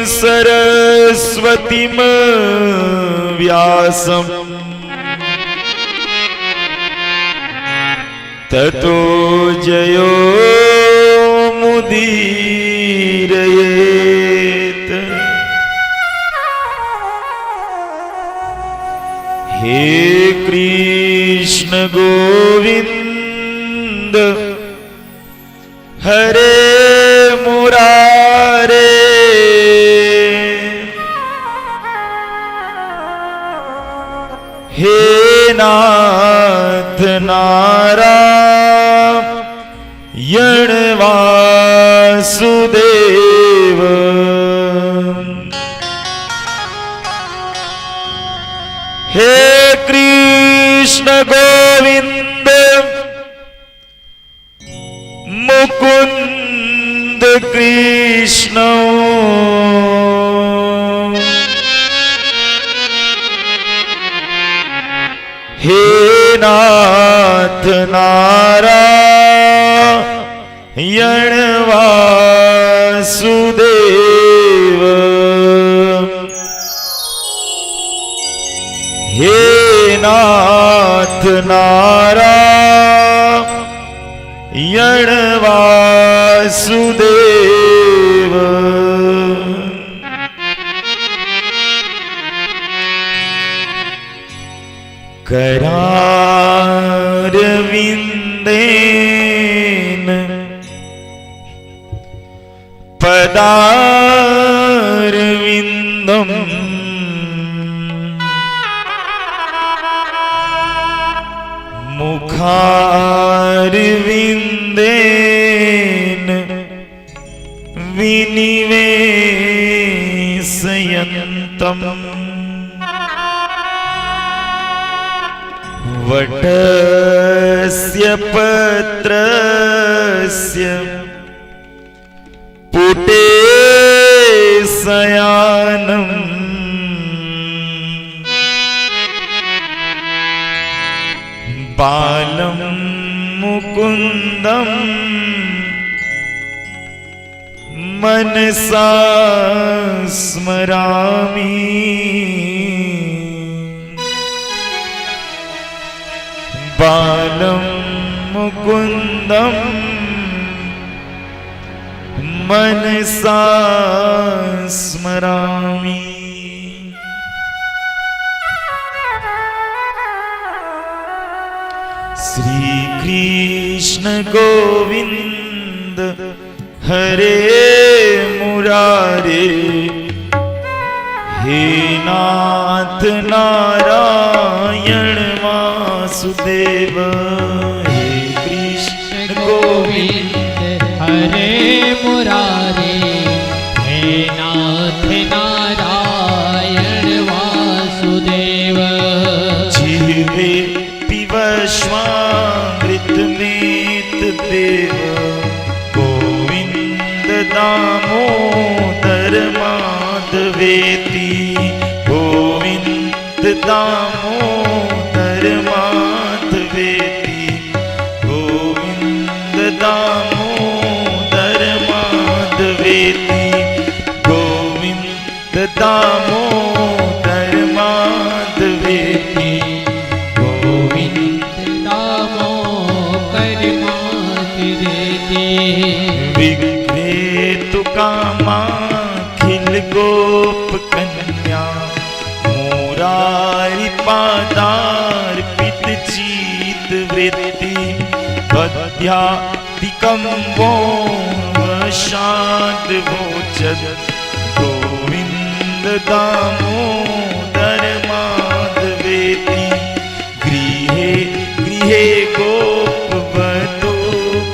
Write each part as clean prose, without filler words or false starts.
सरस्वतीं व्यासम् ततो जयो मुदीरयेत्। हे कृष्ण गोविंद हरे मुरारे, हे नाथ नारायण वासुदेव। हे कृष्ण गोविंद मुकुंद कृष्ण, हे नाथ नारायण वासुदेव। हे नाथ नारायण वासुदेव। करारविंदेन पदारविंदम मुखारविंदेन विनिवेशयन्तम्। वटस्य पत्रस्य पुटे शयानम्। बालं मुकुन्दं मनसा स्मरामि। बालं मुकुन्दं मनसा स्मरामि। श्री कृष्ण गोविंद हरे मुरारे, हे नाथ नारायण वासुदेव। हे कृष्ण गोविंद हरे मुरारे, हे नाथ नारायण वासुदेव। जिह्वे पिबश्वामृतमेत देव, गोविंद दामोदर माधवेति। गोविंद दामोदर माधवेति, गोविंद दामोदर माधवेति, गोविंद दामोदर माधवेति, गोविंद दामोदर माधवेति। विघ्नेतु कामाखिल गोप कन्या, मुरारी पादार्पित चित वृत्ति। वध्यादिकं वो वशाद वोचत्, गोविंद दामोदर माधवेति। गृहे गृहे गोपवधू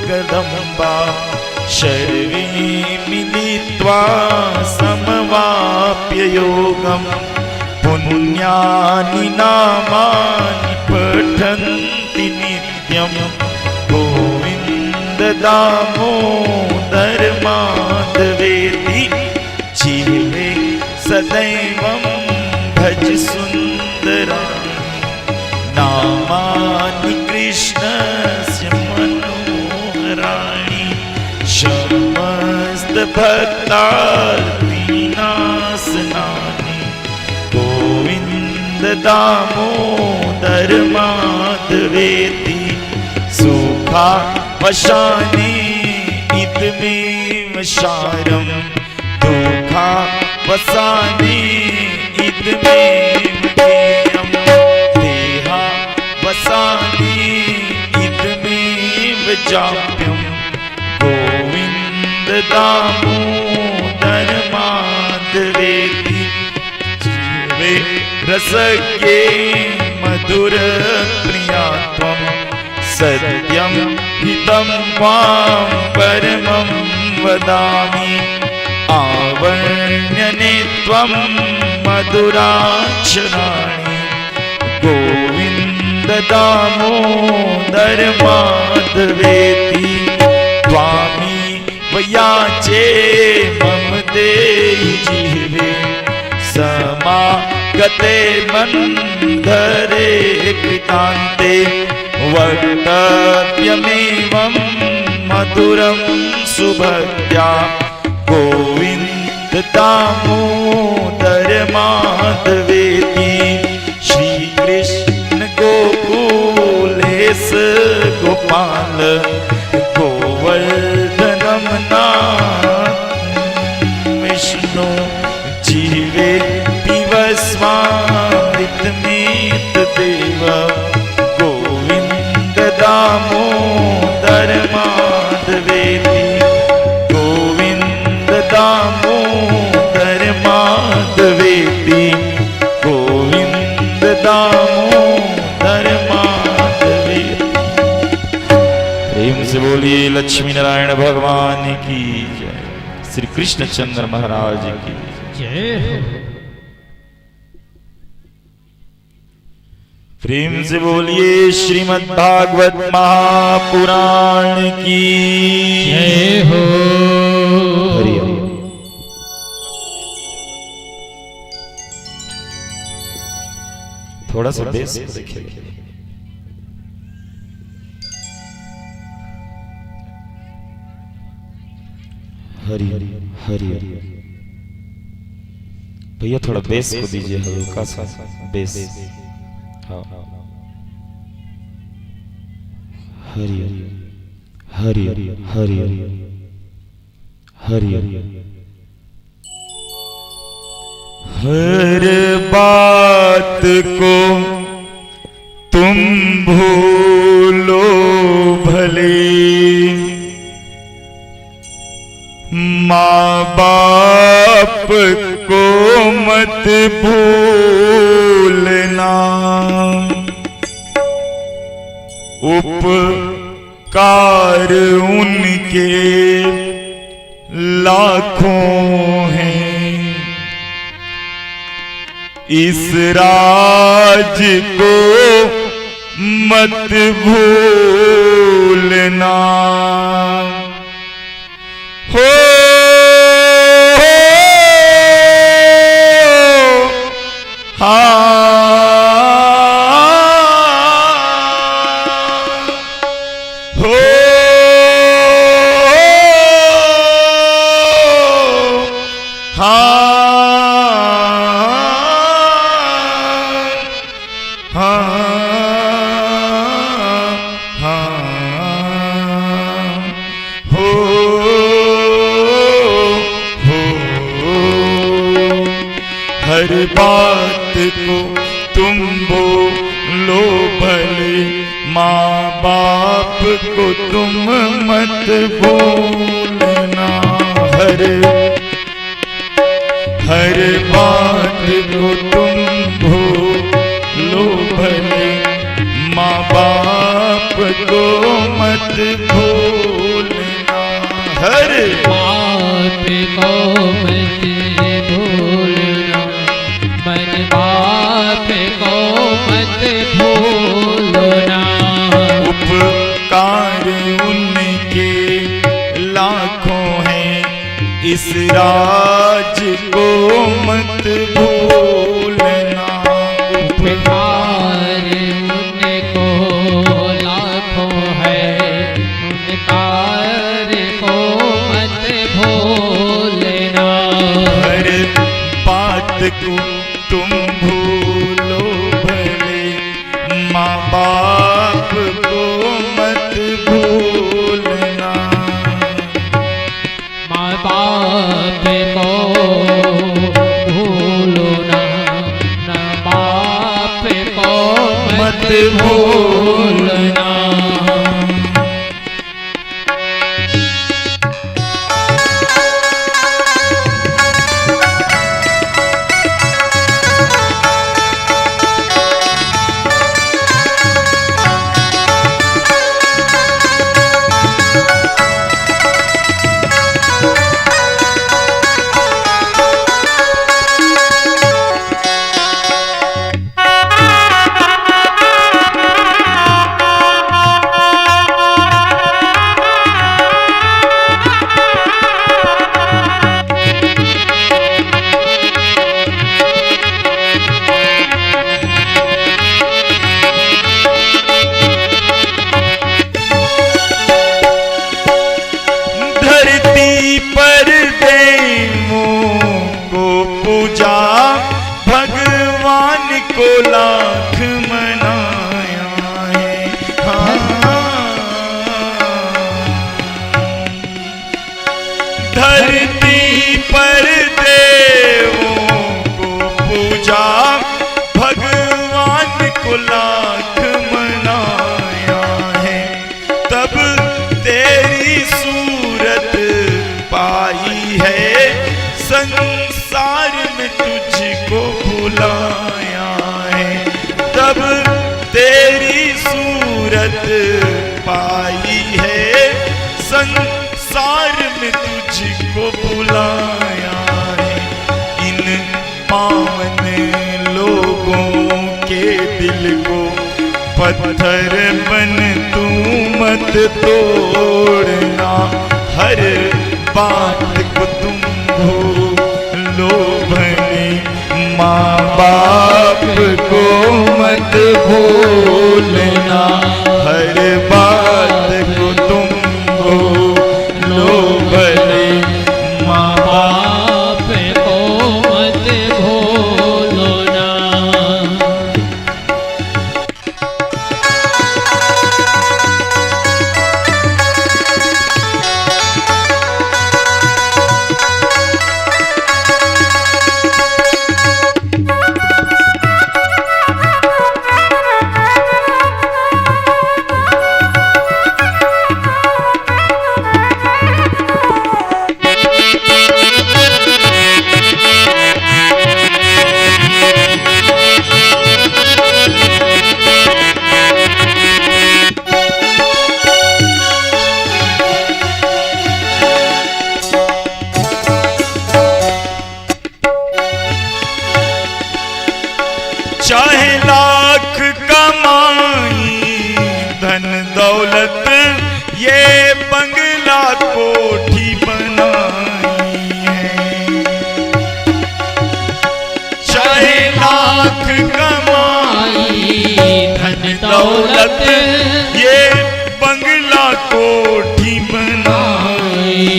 कदम्बा, सर्वे मिलित्वा समवाप्य योगम्। पुण्यानि नामानि पठन्ति नित्यम्, गोविंद दामोदर माधवेति। जिह्वे सदैवं भज सुन्दराणि, नामानि कृष्णस्य मनोहराणि। समस्त भक्तार्थिनां दामोदर माधवेति सुखा वशानि इदमेव सारं दुःखा वसानि इदमेव ज्ञेयं देहा वसानि इदमेव जाप्यं गोविन्द दामोदर माधवेति जीवे रसज्ञे मधुर प्रिया त्वं सत्यं हितं त्वां परमं वदामि आवर्ण्यने त्वं मधुराक्षराणि गोविन्द दामोदर माधवेति त्वामि वयाचे मम देहि जिह्वे समागते मन्धरे कृतान्ते वक्तव्यमेवं मधुरं सुभक्त्या गोविन्द दामोदर माधवेति श्री कृष्ण गोकुलेश गोपाल गोवर्धनं नाथ विष्णु जीवे पिबस्वामृतमेत देव गोविन्द दामोदर माधवेति गोविन्द दामोदर माधवेति गोविन्द दामोदर माधवेति। प्रेम से बोलिए लक्ष्मी नारायण भगवान की जय, श्री कृष्णचंद्र महाराज की जय हो। प्रेम से बोलिए श्रीमद् भागवत महापुराण की जय हो। हरि ओम। थोड़ा सा बेस देखिए। हरि हरि भैया थोड़ा बेस को दीजिए, हल्का सा बेस। हाँ हरि हरि हरि हरि हर बात को तुम भूलो भले, माँ बाप को मत भूलना, उपकार उनके लाखों हैं, इस राज को मत भूलना। हो हर बात को तुम बोलो भले, माँ बाप को तुम मत भूलना। हर बात को तुम भूलो भले, माँ बाप को मत भूलना। हर बात को मत भूलना, मन बाप को मत भूलना। उपकार उनके लाखों हैं, इस राज को मत भूलना। उपकार उनको लाखों है, उपकार को मत भूलना। हर बात को तुम भूलो संसार में तुझको बुलाया है, तब तेरी सूरत पाई है। संसार में तुझको बुलाया है, इन पावन लोगों के दिल को पत्थर बन तू मत तोड़ना। हर बात को तुम भूलो भले, माँ बाप को मत भूलना। हर बात को तुम भूलो भले, माँ बाप को मत भूलना। चाहे लाख कमाई धन दौलत, ये बंगला कोठी बनाई है। चाहे लाख कमाई धन दौलत, ये बंगला कोठी बनाई।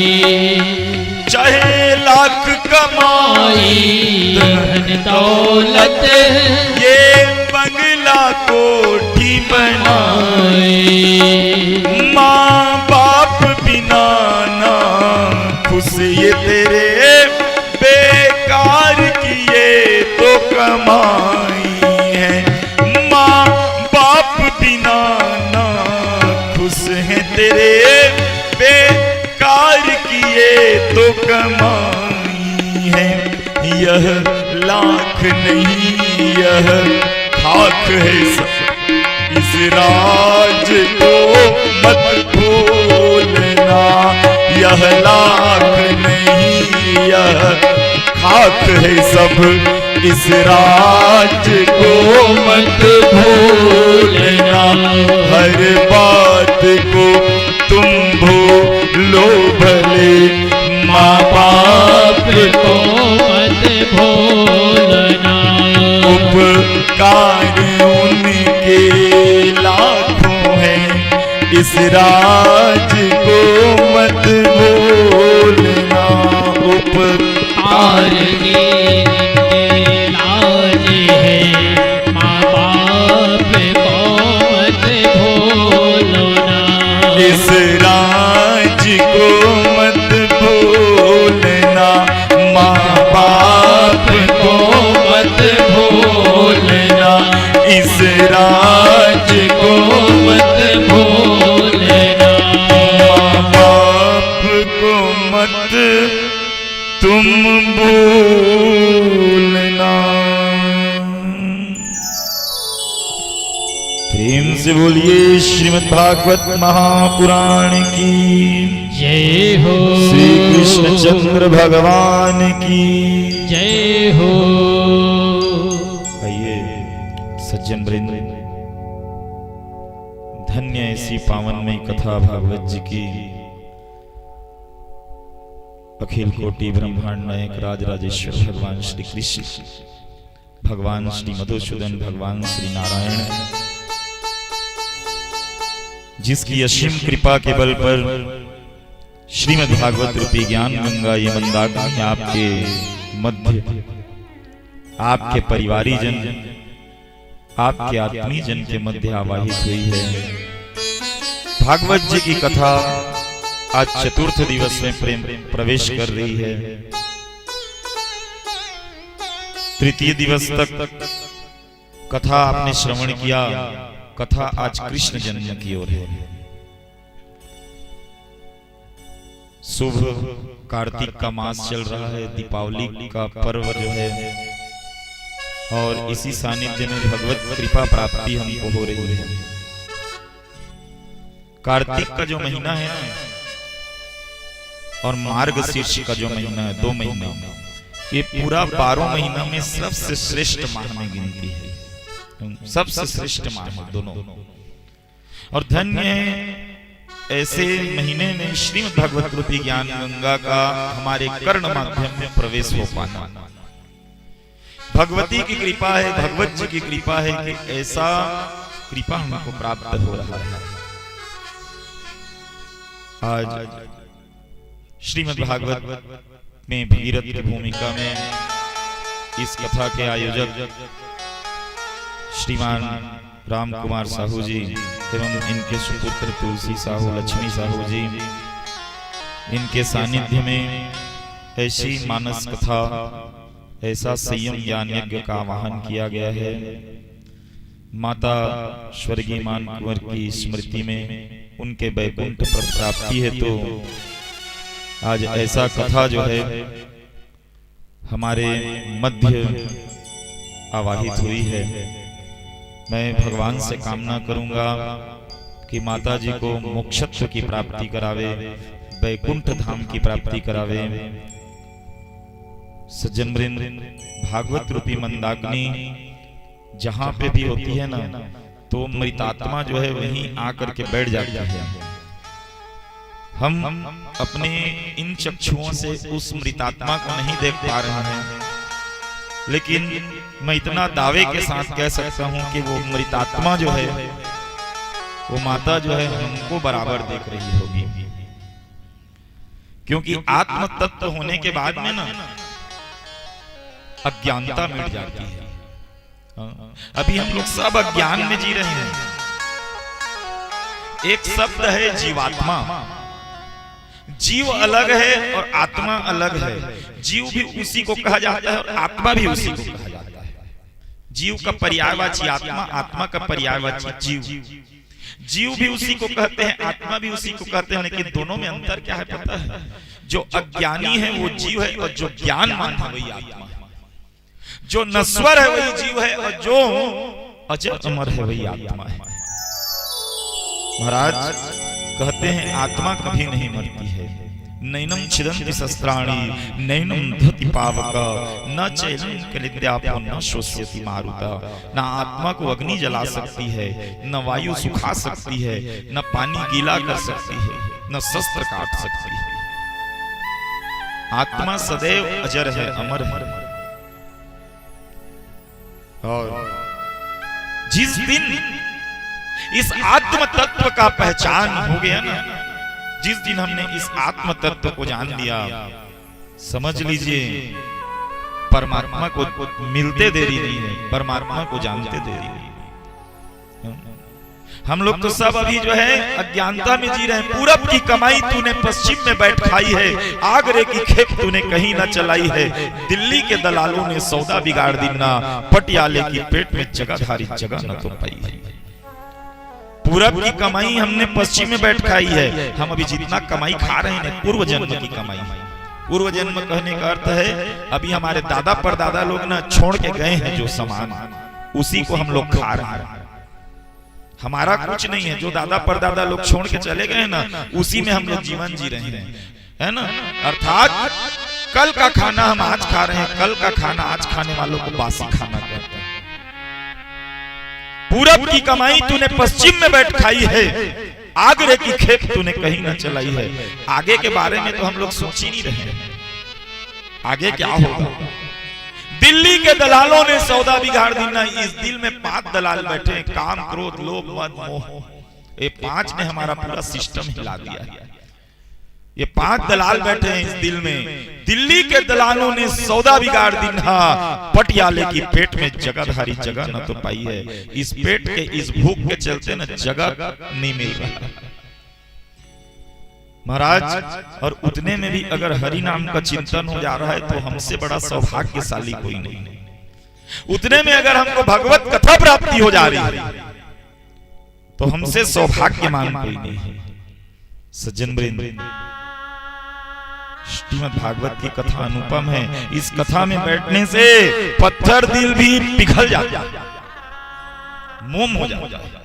चाहे लाख कमाई धन दौलत, ये बंगला कोठी बनाई। माँ बाप बिना ना खुश ये तेरे, बेकार किए तो कमाई है। माँ बाप बिना ना खुश है तेरे, बेकार किए तो कमाई है। यह लाख नहीं यह खाक है सब, इस राज को मत भूलना। यह लाख नहीं यह खाक है सब, इस राज को मत भूलना। हर बात को तुम भूलो भले, माँ बाप को मत भूलना। उपकार उनके लाखों हैं, इस राज को मत भूलना। उपकार लाज है, माँ बाप को मत भूलना। इस राज को मत भूलना, माँ बाप को मत भूलना। इस राज को मत भूलना, माँ बाप को मत तुम भूलना। प्रेम से बोलिए श्रीमद् भागवत महापुराण की जय हो। श्री कृष्णचंद्र भगवान की जय हो। आइए सज्जन वृंद, धन्य ऐसी पावनमयी कथा भागवत जी की अखिल कोटि ब्रह्मांड नायक राजराजेश्वर भगवान श्री कृष्ण, भगवान श्री मधुसूदन, भगवान श्री नारायण, जिसकी असीम कृपा के बल पर श्रीमद् भागवत रूपी ज्ञान गंगा ये मंदाकिनी आपके मध्य, आपके परिवारी जन, आपके आत्मीय जन के मध्य आवाहित हुई है। भागवत जी की कथा आज चतुर्थ दिवस में प्रेम प्रवेश कर रही है। तृतीय दिवस तक कथा आपने श्रवण किया। कथा आज कृष्ण जन्म की ओर है। शुभ कार्तिक का मास चल रहा है, दीपावली का पर्व जो है, और इसी सानिध्य में भगवत कृपा प्राप्ति हमको हो रही है। कार्तिक का जो महीना है ना, और मार्गशीर्ष का जो महीना है, 2 महीना, ये पूरा 12 महीना में सबसे श्रेष्ठ माह में गिनती है, सबसे श्रेष्ठ माह है दोनों। और धन्य है ऐसे महीने में श्रीमद् भागवत रूपी ज्ञान गंगा का हमारे कर्ण माध्यम में प्रवेश हो पाना। भगवती की कृपा है, भगवत जी की कृपा है कि ऐसा कृपा हमको प्राप्त हो रहा है। आज श्रीमद् भागवत में भगीरथ की भूमिका में इस कथा के आयोजक श्रीमान राम कुमार साहू जी एवं इनके सुपुत्र तुलसी साहू, लक्ष्मी साहू जी, इनके सानिध्य में ऐसी मानस कथा, ऐसा संयम ज्ञान यज्ञ का आवाहन किया गया है। माता स्वर्गीय मान कुंवर की स्मृति में उनके वैकुंठ पर प्राप्ति है, तो आज ऐसा कथा जो है हमारे मध्य आवाहित हुई है। मैं भगवान से कामना करूंगा कि माता जी को मोक्षत्व की प्राप्ति करावे, वैकुंठ धाम की प्राप्ति करावे। सज्जन वृंद, भागवत रूपी मंदाग्नि जहां पे भी होती है ना, तो मृतात्मा जो है वहीं आकर के बैठ जाता है। हम अपने इन चक्षुओं से उस मृतात्मा को नहीं देख पा रहे हैं, लेकिन मैं इतना दावे के साथ कह सकता हूं कि वो मृतात्मा जो है, वो माता जो है हमको बराबर देख रही होगी, क्योंकि आत्म तत्व होने के बाद में ना अज्ञानता मिट जाती है। अभी हम लोग सब अज्ञान में जी रहे हैं। एक शब्द है जीवात्मा, जीव अलग है और आत्मा अलग है। जीव भी उसी को कहा जाता है और आत्मा भी उसी को कहा जाता है। जीव का पर्यायवाची आत्मा, आत्मा का पर्यायवाची जीव। जीव भी उसी को कहते हैं, आत्मा भी उसी को कहते हैं, लेकिन दोनों में अंतर क्या है पता है? जो अज्ञानी है वो जीव है, और जो ज्ञानवान है वही आत्मा है। जो नश्वर है वही जीव है, और जो अजर अमर है वही आत्मा है। महाराज कहते हैं आत्मा कभी नहीं मरती है। नैनम छिदन्ति शस्त्राणि नैनम धति पावक न चैनं कलिद्यापो न शोष्यति मारुता। न आत्मा को अग्नि जला सकती है, न वायु सुखा सकती है, न पानी गीला कर सकती है, न शस्त्र काट सकती है। आत्मा सदैव अजर है, अमर है। और जिस दिन इस आत्म तत्व का पहचान हो गया ना, जिस दिन हमने इस आत्म तत्व को जान लिया, समझ लीजिए परमात्मा को मिलते देरी नहीं है, परमात्मा को जानते देरी नहीं। हम लोग तो सब अभी जो है अज्ञानता में जी रहे हैं। पूरब की कमाई तूने पश्चिम में बैठ खाई है, आगरे की खेप तूने कहीं ना चलाई है। दिल्ली के दलालों ने सौदा बिगाड़ दी ना, पटियाले की पेट में जगहधारी जगह न तो पाई है। पूरब की कमाई हमने पश्चिम में बैठ खाई है। हम अभी जितना कमाई खा रहे हैं पूर्व जन्म की कमाई। पूर्व जन्म कहने का अर्थ है अभी हमारे दादा परदादा लोग ना छोड़ के गए हैं जो सामान, उसी को हम लोग खा रहे हैं। हमारा कुछ नहीं है, जो दादा परदादा लोग छोड़ के चले गए ना, उसी में हम लोग जीवन जी रहे हैं, है ना। अर्थात कल का खाना हम आज खा रहे हैं, कल का खाना आज खाने वालों को बासी खाना कहते हैं। पूरब की कमाई तूने पश्चिम में बैठ खाई है, आगरे की खेप तूने कहीं ना चलाई है। आगे के बारे में तो हम लोग सोच ही नहीं रहे हैं, आगे क्या होगा। दिल्ली के दलालों ने सौदा बिगाड़ दी ना। इस दिल में 5 दलाल बैठे हैं, काम क्रोध लोभ मद मोह। ये 5 ने हमारा पूरा सिस्टम हिला दिया है। ये 5 दलाल बैठे हैं इस दिल में। दिल्ली के दलालों ने सौदा बिगाड़ दी ना, पटियाले की पेट में जगहधारी जगह न तो पाई है। इस पेट के इस भूख के चलते ना जगह नहीं मिल रहा महाराज। और उतने में भी अगर हरि नाम का चिंतन हो जा रहा है तो हमसे बड़ा सौभाग्यशाली कोई नहीं। उतने में अगर हमको भगवत कथा प्राप्ति हो जा रही है तो हमसे सौभाग्यमान कोई नहीं है। सज्जन वृंद, श्रीमद् भागवत की कथा अनुपम है। इस कथा में बैठने से पत्थर दिल भी पिघल जाता है, मोम हो जाता है।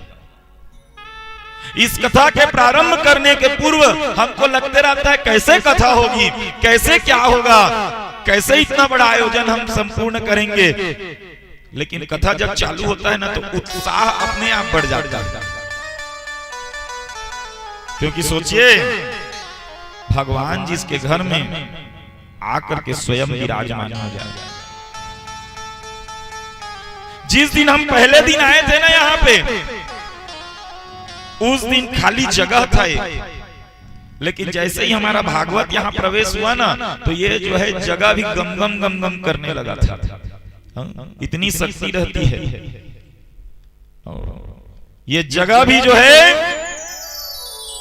इस कथा के प्रारंभ करने के पूर्व हमको लगते रहता है कैसे कथा होगी, कैसे क्या होगा, कैसे इतना बड़ा आयोजन हम संपूर्ण करेंगे। लेकिन कथा जब चालू होता है ना तो उत्साह अपने आप बढ़ जाता है। क्योंकि सोचिए भगवान जिसके घर में आकर के स्वयं विराजमान हो जाए। जिस दिन हम पहले दिन आए थे ना यहाँ पे, उस दिन खाली जगह था एक, लेकिन जैसे ही हमारा भागवत यहाँ प्रवेश हुआ ना तो ये जो है जगह भी गम गम गम गम करने लगा था। इतनी शक्ति रहती है। ये जगह भी जो है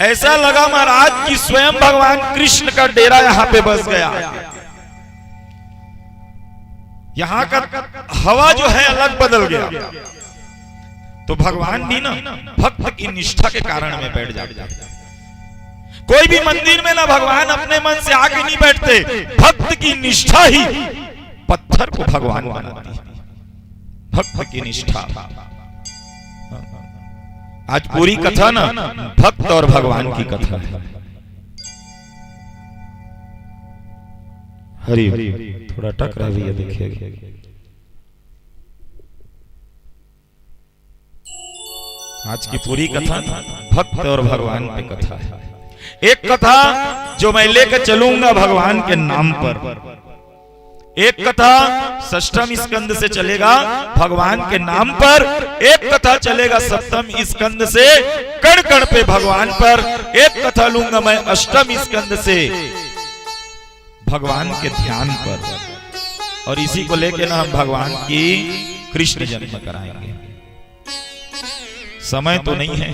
ऐसा लगा महाराज कि स्वयं भगवान कृष्ण का डेरा यहाँ पे बस गया। यहाँ का हवा जो है अलग बदल गया। तो भगवान भी ना भक्त की निष्ठा के कारण में बैठ जाते। कोई भी मंदिर में ना भगवान अपने मन से आके नहीं बैठते, भक्त की निष्ठा ही पत्थर को भगवान बनाती है। भक्त की निष्ठा। आज पूरी कथा ना भक्त और भगवान की कथा है। हरि थोड़ा टक रहा भैया, देखिएगा। आज की पूरी कथा भक्त और भगवान की कथा है। एक कथा जो मैं लेकर चलूंगा भगवान के नाम पर, एक कथा षष्ठम स्कंद से चलेगा भगवान के नाम पर, एक कथा चलेगा सप्तम स्कंद से कण कण पे भगवान पर, एक कथा लूंगा मैं अष्टम स्कंद से भगवान के ध्यान पर। और इसी को लेकर ना हम भगवान की कृष्ण जन्म कराएंगे। समय तो नहीं है,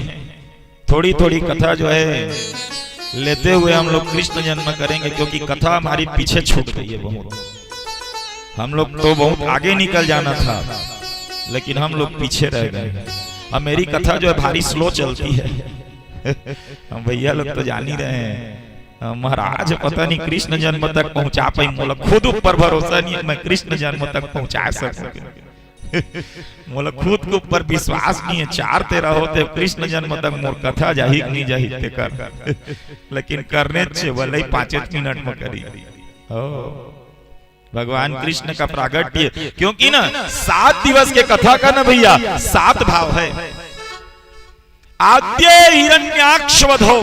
थोड़ी थोड़ी कथा जो है लेते हुए हम लोग कृष्ण जन्म करेंगे, क्योंकि कथा हमारी पीछे छूट गई है बहुत। हम लोग तो बहुत आगे निकल जाना था, लेकिन हम लोग पीछे रह गए। अब मेरी कथा जो है भारी स्लो चलती है। हम भैया लोग तो जान ही रहे हैं, महाराज पता नहीं कृष्ण जन्म तक पहुंचा पाई, मोला खुद ऊपर भरोसा नहीं है मैं कृष्ण जन्म तक पहुंचा सकूं। मोला खुद के ऊपर विश्वास नहीं है। 4-13 होते कृष्ण जन्म तक मोर कथा जाही नहीं जाही ते कर, लेकिन करने छे भले 5 मिनट में करी। भगवान कृष्ण का प्रागट्य, क्योंकि ना 7 दिवस के कथा का ना भैया 7 भाव है। आद्य हिरण्याक्ष वध हो,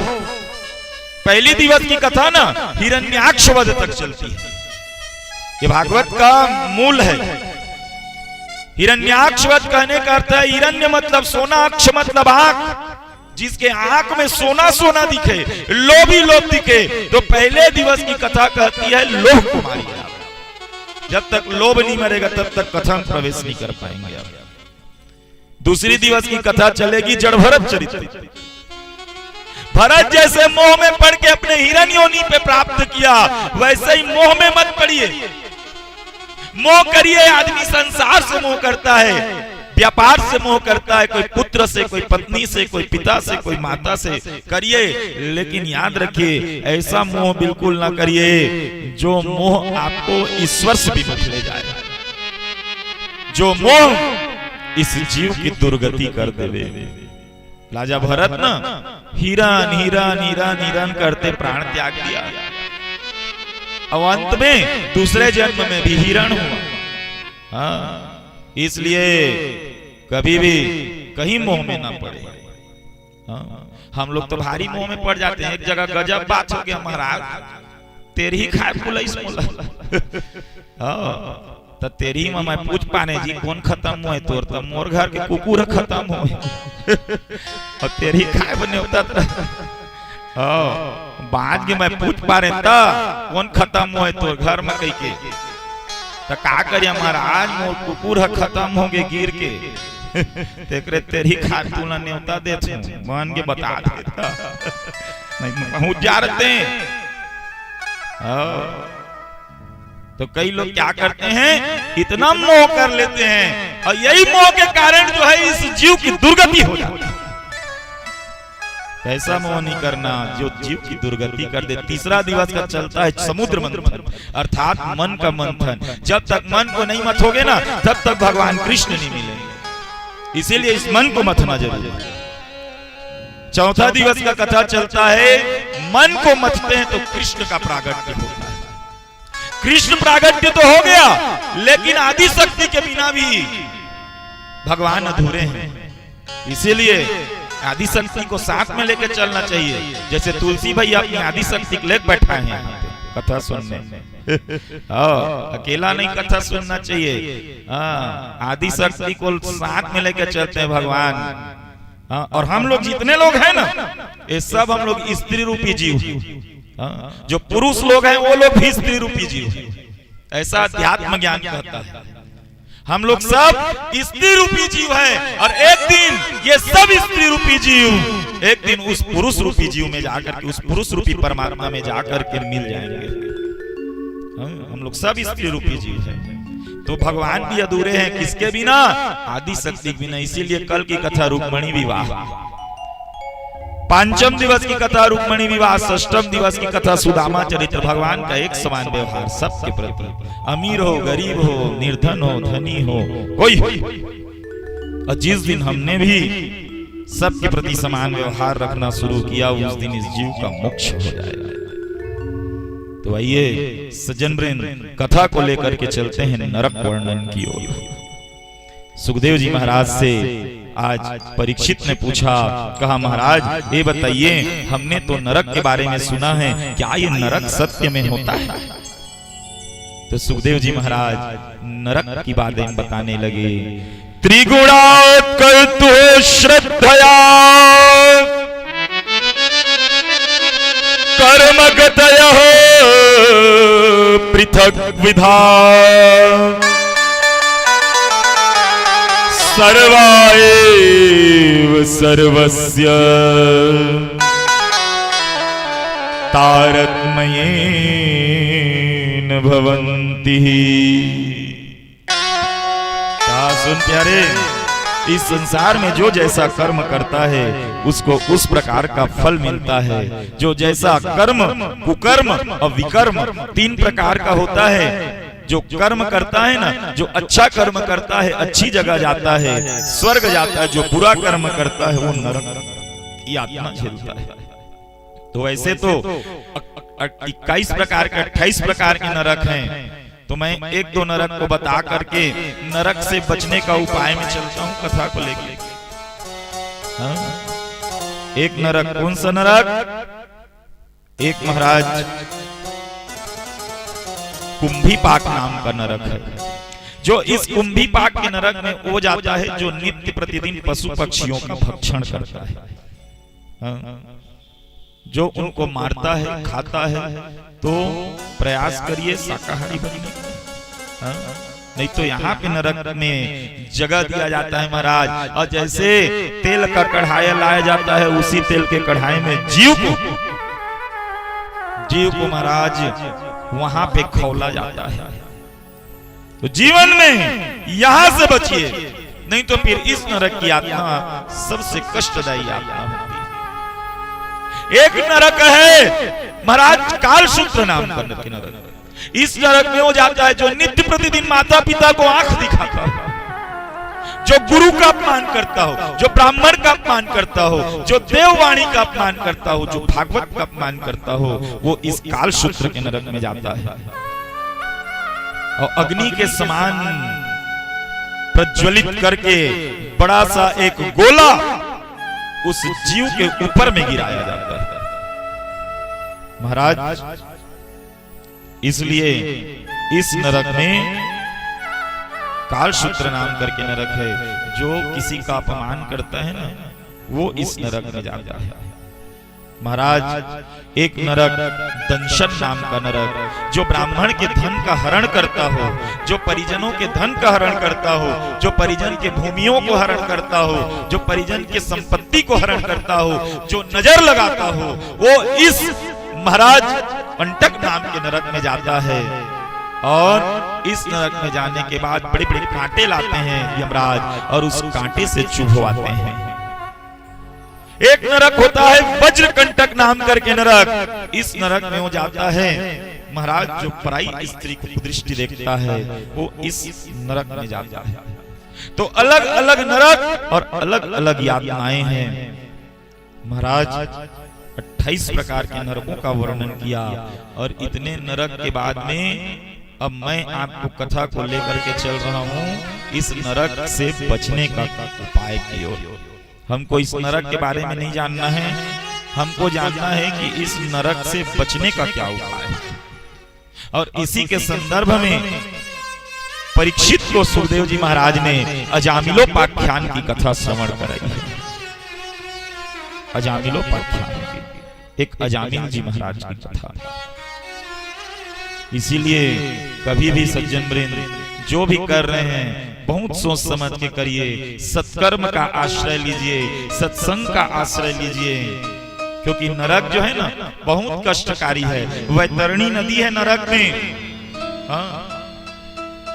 पहली दिवस की कथा ना हिरण्याक्ष वध तक चलती है। ये भागवत का मूल है। हिरण्याक्ष वध कहने का अर्थ है हिरण्य मतलब सोना, अक्ष मतलब आंख। जिसके आंख में सोना सोना दिखे, लोभी लोभ दिखे, तो पहले दिवस की कथा कहती है लोभ को मारिए। जब तक लोभ नहीं मरेगा तब तक कथा में प्रवेश नहीं कर पाएंगे। दूसरी दिवस की कथा चलेगी जड़ भरत चरित्र। भरत जैसे मोह में पड़ के अपने हिरण्य योनि पे प्राप्त किया, वैसे ही मोह में मत पड़िए। मोह करिए, आदमी संसार से मोह करता है, व्यापार से मोह करता है, कोई पुत्र से, कोई पत्नी से, कोई पिता से, कोई माता से करिए, लेकिन याद रखिए ऐसा मोह बिल्कुल ना करिए जो मोह आपको ईश्वर से भी ले जाए, जो मोह इस जीव की दुर्गति कर देवे। राजा भरत ना हिरन हिरन हिरन हिरन करते प्राण त्याग दिया, और अंत में दूसरे जन्म में भी हिरण हुआ। हाँ, इसलिए कभी भी कहीं मोह में ना पड़े। हाँ, हम लोग तो भारी मोह में पड़ जाते हैं। एक जगह गजब बात हो गया महाराज, तेरी ही खाए पुलिस मोला। तो तेरी में मैं पूछ पाने जी कौन खत्म हुए तोर, तो मोर घर के कुकुर खत्म हुए। और तेरी खाए बने होता बाज के मैं पूछ पा रहे था कौन खत्म हुए तोर घर में कही के, तो का करिए महाराज मोर कुकुर खत्म हो गए गिर के। तेकरे तेरी खाए तू ना न्योता दे मान के बता देता नहीं पहुंच जा रहे। तो कई लोग क्या करते हैं, इतना मोह कर लेते हैं, और यही मोह के कारण जो है इस जीव की दुर्गति हो जाती है। ऐसा मोह नहीं करना जो जीव की दुर्गति कर दे। तीसरा दिवस का चलता है समुद्र मंथन, अर्थात मन का मंथन। जब तक मन को नहीं मथोगे ना, तब तक भगवान कृष्ण नहीं मिलेंगे। इसीलिए इस मन को मथना जरूरी है। चौथा दिवस का कथा चलता है, मन को मथते हैं तो कृष्ण का प्रागट्य होता है। कृष्ण प्रागट्य तो हो गया, लेकिन आदि शक्ति के बिना भी भगवान अधूरे हैं। इसीलिए आदि शक्ति को साथ में लेकर चलना चाहिए। जैसे तुलसी भैया अपनी आदि शक्ति को लेकर बैठा है यहाँ पे कथा सुनने। अकेला नहीं कथा सुनना चाहिए। आदि शक्ति को साथ में लेकर चलते हैं भगवान। और हम लोग जितने लोग हैं ना, ये सब हम लोग स्त्री रूपी जीव। जो पुरुष लोग हैं वो लोग भी स्त्री रूपी जीव। ऐसा अध्यात्म ज्ञान कहता है। हम लोग सब स्त्री रूपी जीव हैं, और एक दिन ये सब स्त्री रूपी जीव एक दिन उस पुरुष रूपी जीव में जाकर के, उस पुरुष रूपी परमात्मा में जाकर के मिल जाएंगे। हम लोग सब स्त्री रूपी जीव हैं, तो भगवान भी अधूरे हैं किसके बिना? आदि शक्ति के बिना। इसीलिए कल की कथा रुक्मणी विवाह, पांचम दिवस की कथा रुक्मणी विवाह, षष्ठम दिवस की कथा सुदामा चरित्र। भगवान का एक समान व्यवहार सबके प्रति, अमीर हो गरीब हो, निर्धन हो धनी हो, कोई। और जिस दिन हमने भी सबके प्रति समान व्यवहार रखना शुरू किया, उस दिन इस जीव का मोक्ष हो जाएगा। तो आइए सज्जन वृंद, कथा को लेकर के चलते हैं नरक वर्णन की ओर। सुखदेव जी महाराज से आज परीक्षित ने पूछा, कहा महाराज ये बताइए, हमने तो नरक के बारे में सुना है, क्या ये नरक सत्य में होता है? तो सुखदेव जी महाराज नरक की बातें बताने लगे। त्रिगुणात् कर्तु श्रद्धया कर्मगतयः पृथक विधा सर्वाएव सर्वस्य तारतम्येन भवन्ति। क्या सुन प्यारे, इस संसार में जो जैसा कर्म करता है उसको उस प्रकार का फल मिलता है। जो जैसा कर्म, कुकर्म और विकर्म तीन प्रकार का होता है। जो कर्म करता है ना, जो अच्छा कर्म करता है अच्छी जगह जाता है, स्वर्ग जाता है। जो बुरा कर्म करता है वो नरक की आत्मा झेलता है। तो ऐसे तो 21 प्रकार के 28 प्रकार के नरक हैं। तो मैं एक दो नरक को बता करके नरक से बचने का उपाय में चलता हूँ कथा को लेकर। एक नरक, कौन सा नरक? एक महाराज कुंभी पाक नाम का नरक है। जो इस कुंभी पाक के नरक में वो जाता है जो नित्य प्रतिदिन पशु पक्षियों का भक्षण करता है, जो उनको मारता है, खाता है। तो प्रयास करिए शाकाहारी बनने का, नहीं तो यहाँ पे नरक में जगह दिया जाता है महाराज। और जैसे तेल का कढ़ाई लाया जाता है, उसी तेल के कढ़ाई में जीव को महाराज वहां पे खौला जाता है। तो जीवन में यहां से बचिए, नहीं तो फिर इस नरक की आत्मा सबसे कष्टदायी आत्मा होती है। एक नरक है महाराज कालसूत्र नाम का नरक। इस नरक में वो जाता है जो नित्य प्रतिदिन माता पिता को आंख दिखाता हो, जो गुरु का अपमान करता हो, जो ब्राह्मण का अपमान करता हो, जो देववाणी का अपमान करता हो, जो भागवत का अपमान करता हो, वो इस कालसूत्र के नरक में जाता है। और अग्नि के समान प्रज्वलित करके बड़ा सा एक गोला उस जीव के ऊपर में गिराया जाता है महाराज। इसलिए इस नरक में कालसूत्र नाम करके नरक है। जो किसी का अपमान करता है ना, वो इस नरक में जाता है महाराज। एक नरक दंशन नाम का नरक, जो ब्राह्मण के धन का हरण करता हो, जो परिजनों के धन का हरण करता हो, जो परिजन के भूमियों को हरण करता हो, जो परिजन के संपत्ति को हरण करता हो, जो नजर लगाता हो, वो इस महाराज अंटक नाम के नरक में जाता है। और इस नरक में जाने के बाद बड़े बड़े कांटे लाते हैं यमराज, और उस कांटे से चुभवाते हैं। एक नरक होता है वज्रकंटक नाम करके नरक। इस नरक में वो जाता है महाराज, जो पराई स्त्री को दृष्टि देखता है वो इस नरक में जाता है। तो अलग अलग नरक और अलग अलग यातनाएं हैं महाराज। 28 प्रकार के नरकों का वर्णन किया और इतने नरक के बाद में अब मैं आपको कथा को लेकर के चल रहा हूँ इस नरक से बचने का उपाय की ओर। हमको इस नरक के बारे में नहीं जानना है, हमको जानना है कि इस नरक से बचने का क्या उपाय है। और इसी के संदर्भ में परीक्षित को सुखदेव जी महाराज ने अजामिलोपाख्यान की कथा श्रवण कराई है। अजामिलोपाख्यान की एक अजामिल जी महाराज की कथा। इसीलिए कभी भी सज्जन वृंद जो भी कर रहे हैं बहुत सोच समझ के करिए, सत्कर्म का आश्रय लीजिए, सत्संग का आश्रय लीजिए, क्योंकि नरक जो है ना बहुत कष्टकारी है। वैतरणी नदी है नरक में,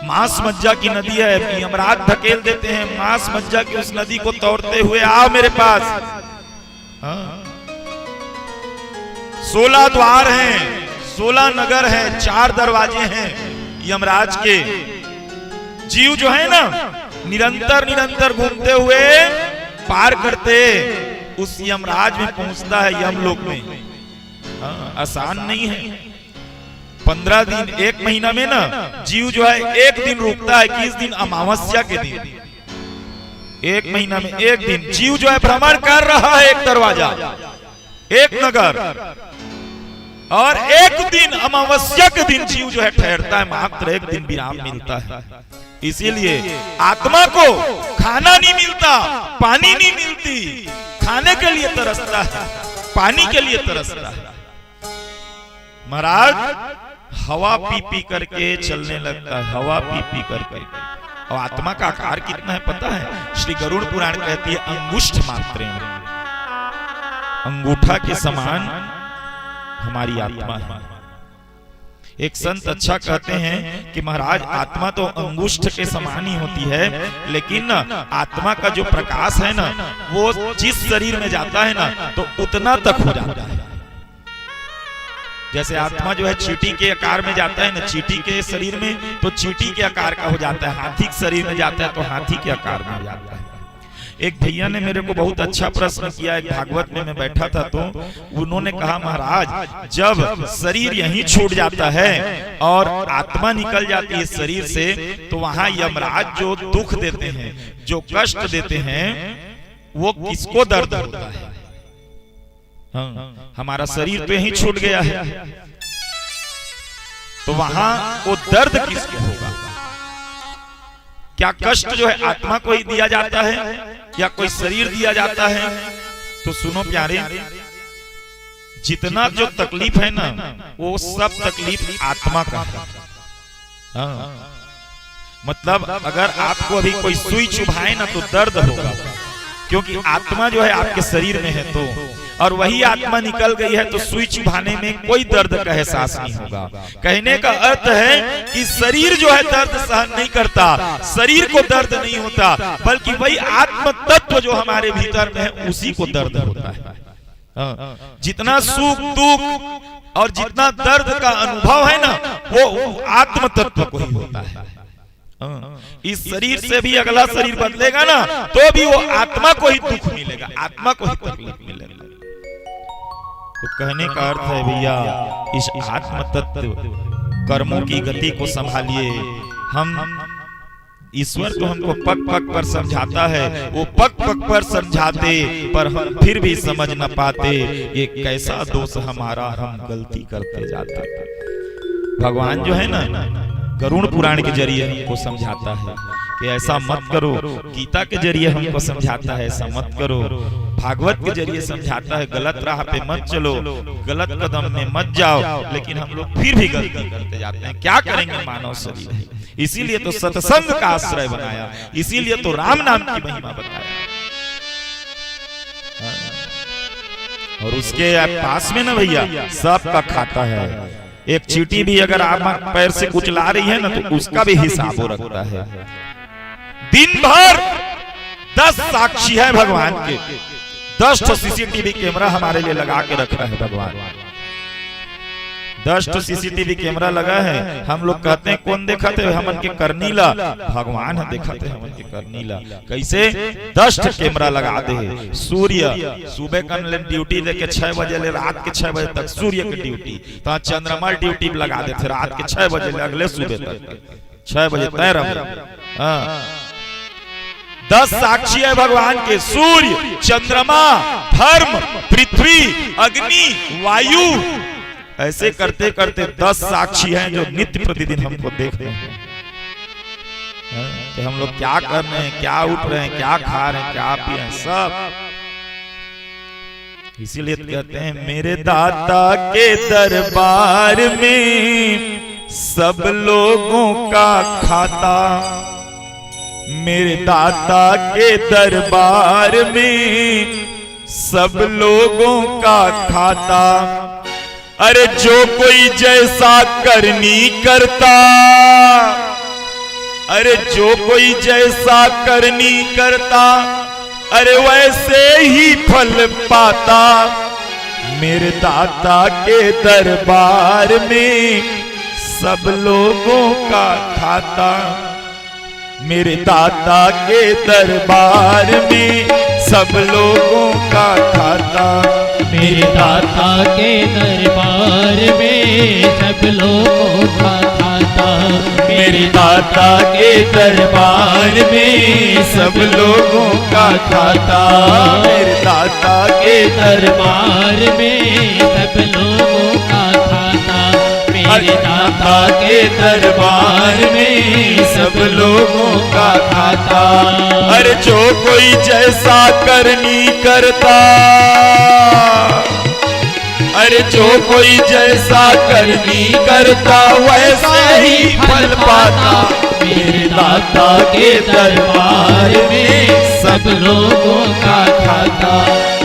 मांस मज्जा की नदी है। यमराज धकेल देते हैं मांस मज्जा की उस नदी को तोड़ते हुए, आओ मेरे पास। 16 द्वार हैं, 16 नगर हैं, 4 दरवाजे हैं यमराज के। जीव जो है ना निरंतर निरंतर घूमते हुए पार करते उस यमराज में पहुंचता है यमलोक में। आसान नहीं है। 15 दिन 1 महीना में ना जीव जो है 1 दिन रुकता है। किस दिन? अमावस्या के दिन। 1 महीना में 1 दिन जीव जो है भ्रमण कर रहा है एक दरवाजा, एक नगर, और 1 दिन अमावस्या के दिन जीव जो है ठहरता है। मात्र 1 दिन विराम मिलता है। इसीलिए आत्मा को खाना नहीं मिलता, पानी नहीं मिलती, खाने के लिए तरसता है, पानी के लिए तरसता है। महाराज हवा पी पी करके चलने लगता है, हवा पी पी करके। और आत्मा का आकार कितना है पता है? श्री गरुड़ पुराण कहती है अंगुष्ठ मात्रेण, अंगूठा के समान हमारी आत्मा है। एक संत अच्छा कहते हैं कि महाराज आत्मा तो अंगुष्ठ के समान ही होती है, लेकिन ना आत्मा का जो प्रकाश है ना वो जिस शरीर में जाता है ना तो उतना तक हो जाता है। जैसे आत्मा जो है चींटी के आकार में जाता है ना, चींटी के शरीर में तो चींटी के आकार का हो जाता है, हाथी के शरीर में जाता है तो हाथी के आकार में हो जाता है। एक भैया ने मेरे को बहुत अच्छा प्रश्न किया, एक भागवत में मैं बैठा था तो उन्होंने कहा महाराज जब शरीर यहीं छूट जाता है और आत्मा निकल जाती है शरीर से तो वहां यमराज जो दुख देते हैं, जो कष्ट देते हैं, वो किसको दर्द होता है? हमारा शरीर तो यहीं छूट गया है, तो वहां वो दर्द किसको होगा? क्या कष्ट जो है आत्मा को ही दिया जाता है या कोई शरीर दिया जाता है? तो सुनो प्यारे, जितना जो तकलीफ है ना वो सब तकलीफ आत्मा का है। मतलब अगर आपको अभी कोई सुई चुभाए ना तो दर्द होगा, क्योंकि आत्मा जो है आपके शरीर में है तो, और वही आत्मा निकल गई है तो सुई चुभाने में कोई दर्द का एहसास नहीं होगा। कहने का अर्थ है कि शरीर जो है दर्द सहन नहीं करता, शरीर को दर्द नहीं होता, बल्कि वही आत्म तत्व जो हमारे भीतर में है उसी को दर्द होता है। जितना सुख दुख और जितना दर्द का अनुभव है ना वो आत्म तत्व को ही होता है। इस शरीर से भी अगला शरीर बदलेगा ना तो भी वो आत्मा को ही दुख मिलेगा, आत्मा को ही तकलीफ मिलेगा। तो कहने का अर्थ है भैया इस आत्म तत्व कर्मों की गति को संभालिए। हम ईश्वर तो हमको पग पग पर समझाता है, वो पग पग पर समझाते पर हम फिर भी समझ न पाते ये कैसा दोष हमारा, हम गलती करते जाते। भगवान जो है ना गरुड़ पुराण के जरिए हमको समझाता है कि ऐसा मत करो, गीता के जरिए हमको समझाता है ऐसा मत करो, भागवत के जरिए समझाता है गलत राह पे मत चलो, गलत कदम में मत जाओ, लेकिन हम लोग फिर भी गलती करते जाते हैं। क्या करेंगे, मानव शरीर है। इसीलिए तो सत्संग का आश्रय बनाया, इसीलिए तो राम नाम की महिमा बताया। और उसके पास में ना भैया सबका खाता है। एक चींटी भी अगर आप पैर से कुचला रही है ना तो उसका भी हिसाब हो रखता है। दिन भर 10 साक्षी है भगवान के, 10 सीसीटीवी कैमरा हमारे लिए लगा के रखा है भगवान। 10 सीसीटीवी कैमरा लगा है। हम लोग कहते हैं कौन देखा थे हमन के करनीला, भगवान है देखा थे हमन के करनीला। कैसे 10 कैमरा लगा दे। सूर्य सुबह का ड्यूटी लेके 6 बजे ले रात के 6 बजे तक सूर्य की ड्यूटी, तो चंद्रमा ड्यूटी लगा दे थे रात के 6 बजे ले अगले सुबह तक 6 बजे तय रहा। 10 साक्षी है भगवान के, सूर्य, चंद्रमा, धर्म, पृथ्वी, अग्नि, वायु। ऐसे करते करते 10 साक्षी हैं जो नित्य प्रतिदिन हमको देख रहे हैं कि हम लोग क्या कर रहे हैं, क्या उठ रहे हैं, क्या खा रहे हैं, क्या पी रहे हैं, सब। इसीलिए कहते हैं मेरे दाता के दरबार में सब लोगों का खाता, मेरे दाता के दरबार में सब लोगों का खाता। अरे जो कोई जैसा करनी करता, अरे जो कोई जैसा करनी करता, अरे वैसे ही फल पाता। मेरे दाता के दरबार में सब लोगों का खाता, मेरे दाता के दरबार में सब लोगों का खाता। मेरे दाता के दरबार में सब लोगों का खाता, मेरे दाता के दरबार में सब लोगों का खाता, मेरे दाता के दरबार में सब लोगों का खाता, मेरे दाता के दरबार में सब लोगों का खाता। अरे जो कोई जैसा करनी करता, अरे जो कोई जैसा करनी करता वैसा ही फल पाता। मेरे दाता के दरबार में सब लोगों का खाता,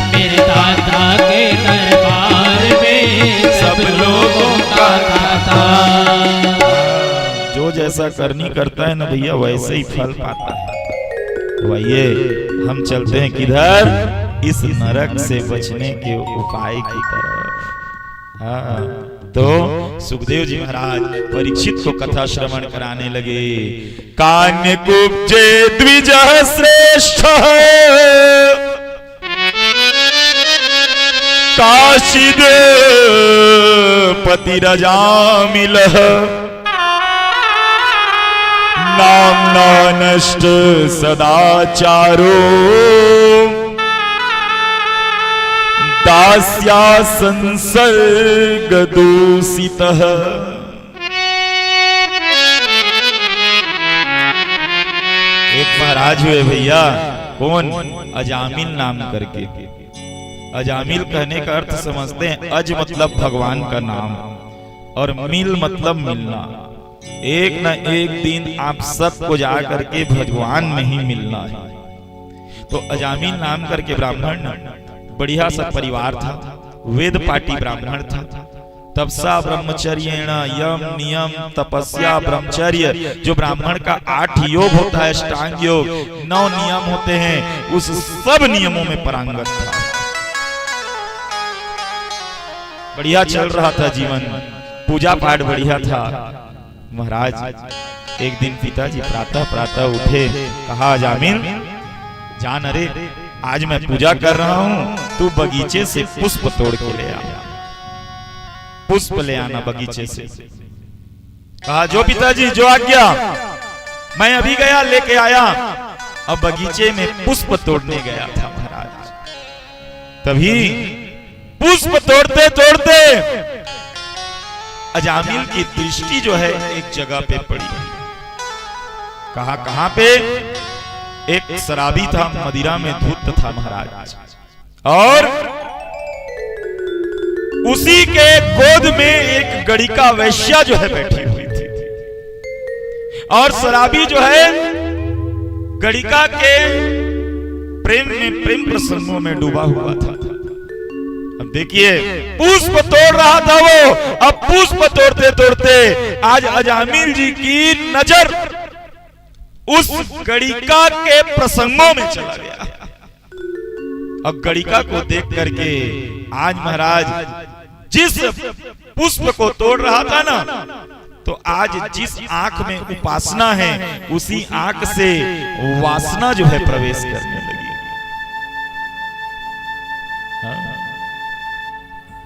मेरे दाता के दरबार में सब लोगों का खाता। जो जैसा करनी करता है ना भैया वैसे ही फल पाता है। तो आइए हम चलते हैं किधर, इस नरक से बचने के उपाय की तरफ। हाँ, तो सुखदेव जी महाराज परीक्षित को कथा श्रवण कराने लगे। कान्य कुब्जे द्विज श्रेष्ठ काशिद पतिरजामिल नाम्ना नष्ट सदाचारो दास्या संसर्ग दूषितः। एक महाराज हुए भैया, कौन? अजामिल नाम करके। अजामिल कहने का अर्थ समझते हैं, अज मतलब भगवान का नाम और मिल मतलब मिलना। एक न एक दिन आप सबको जा करके भगवान में ही मिलना है। तो अजामिल नाम करके ब्राह्मण, बढ़िया सा परिवार था, वेद पाटी ब्राह्मण था। तपसा ब्रह्मचर्येण यम नियम तपस्या ब्रह्मचर्य, जो ब्राह्मण का 8 योग होता है, अष्टांग योग 9 नियम होते हैं, उस सब नियमों में पारंगत था। बढ़िया चल रहा था जीवन, पूजा पाठ बढ़िया था। महाराज एक दिन पिताजी प्रातः प्रातः उठे, कहा अजामिल जान, अरे आज मैं पूजा कर रहा हूं, तू बगीचे से पुष्प तोड़ के ले आ, पुष्प ले आना बगीचे से। कहा जो पिताजी जो आज्ञा। मैं अभी गया लेके आया। अब बगीचे में पुष्प तोड़ने गया था महाराज, तभी पुष्प तोड़ते तोड़ते अजामिल की दृष्टि जो है एक जगह पे पड़ी। कहा कहां पे? एक शराबी था, मदिरा में धुत था महाराज, और उसी के गोद में एक गणिका वैश्या जो है बैठी हुई थी, और शराबी जो है गणिका के प्रेम में, प्रेम प्रसंगों में डूबा हुआ था। अब देखिए पुष्प तोड़ रहा था वो, अब पुष्प तोड़ते तोड़ते आज अजामिल जी की नजर उस गणिका के प्रसंगों में चला गया। और गणिका को देख करके आज महाराज जिस पुष्प को तोड़ रहा था ना, तो आज जिस आंख में उपासना है उसी आंख से वासना जो है प्रवेश करने लगी।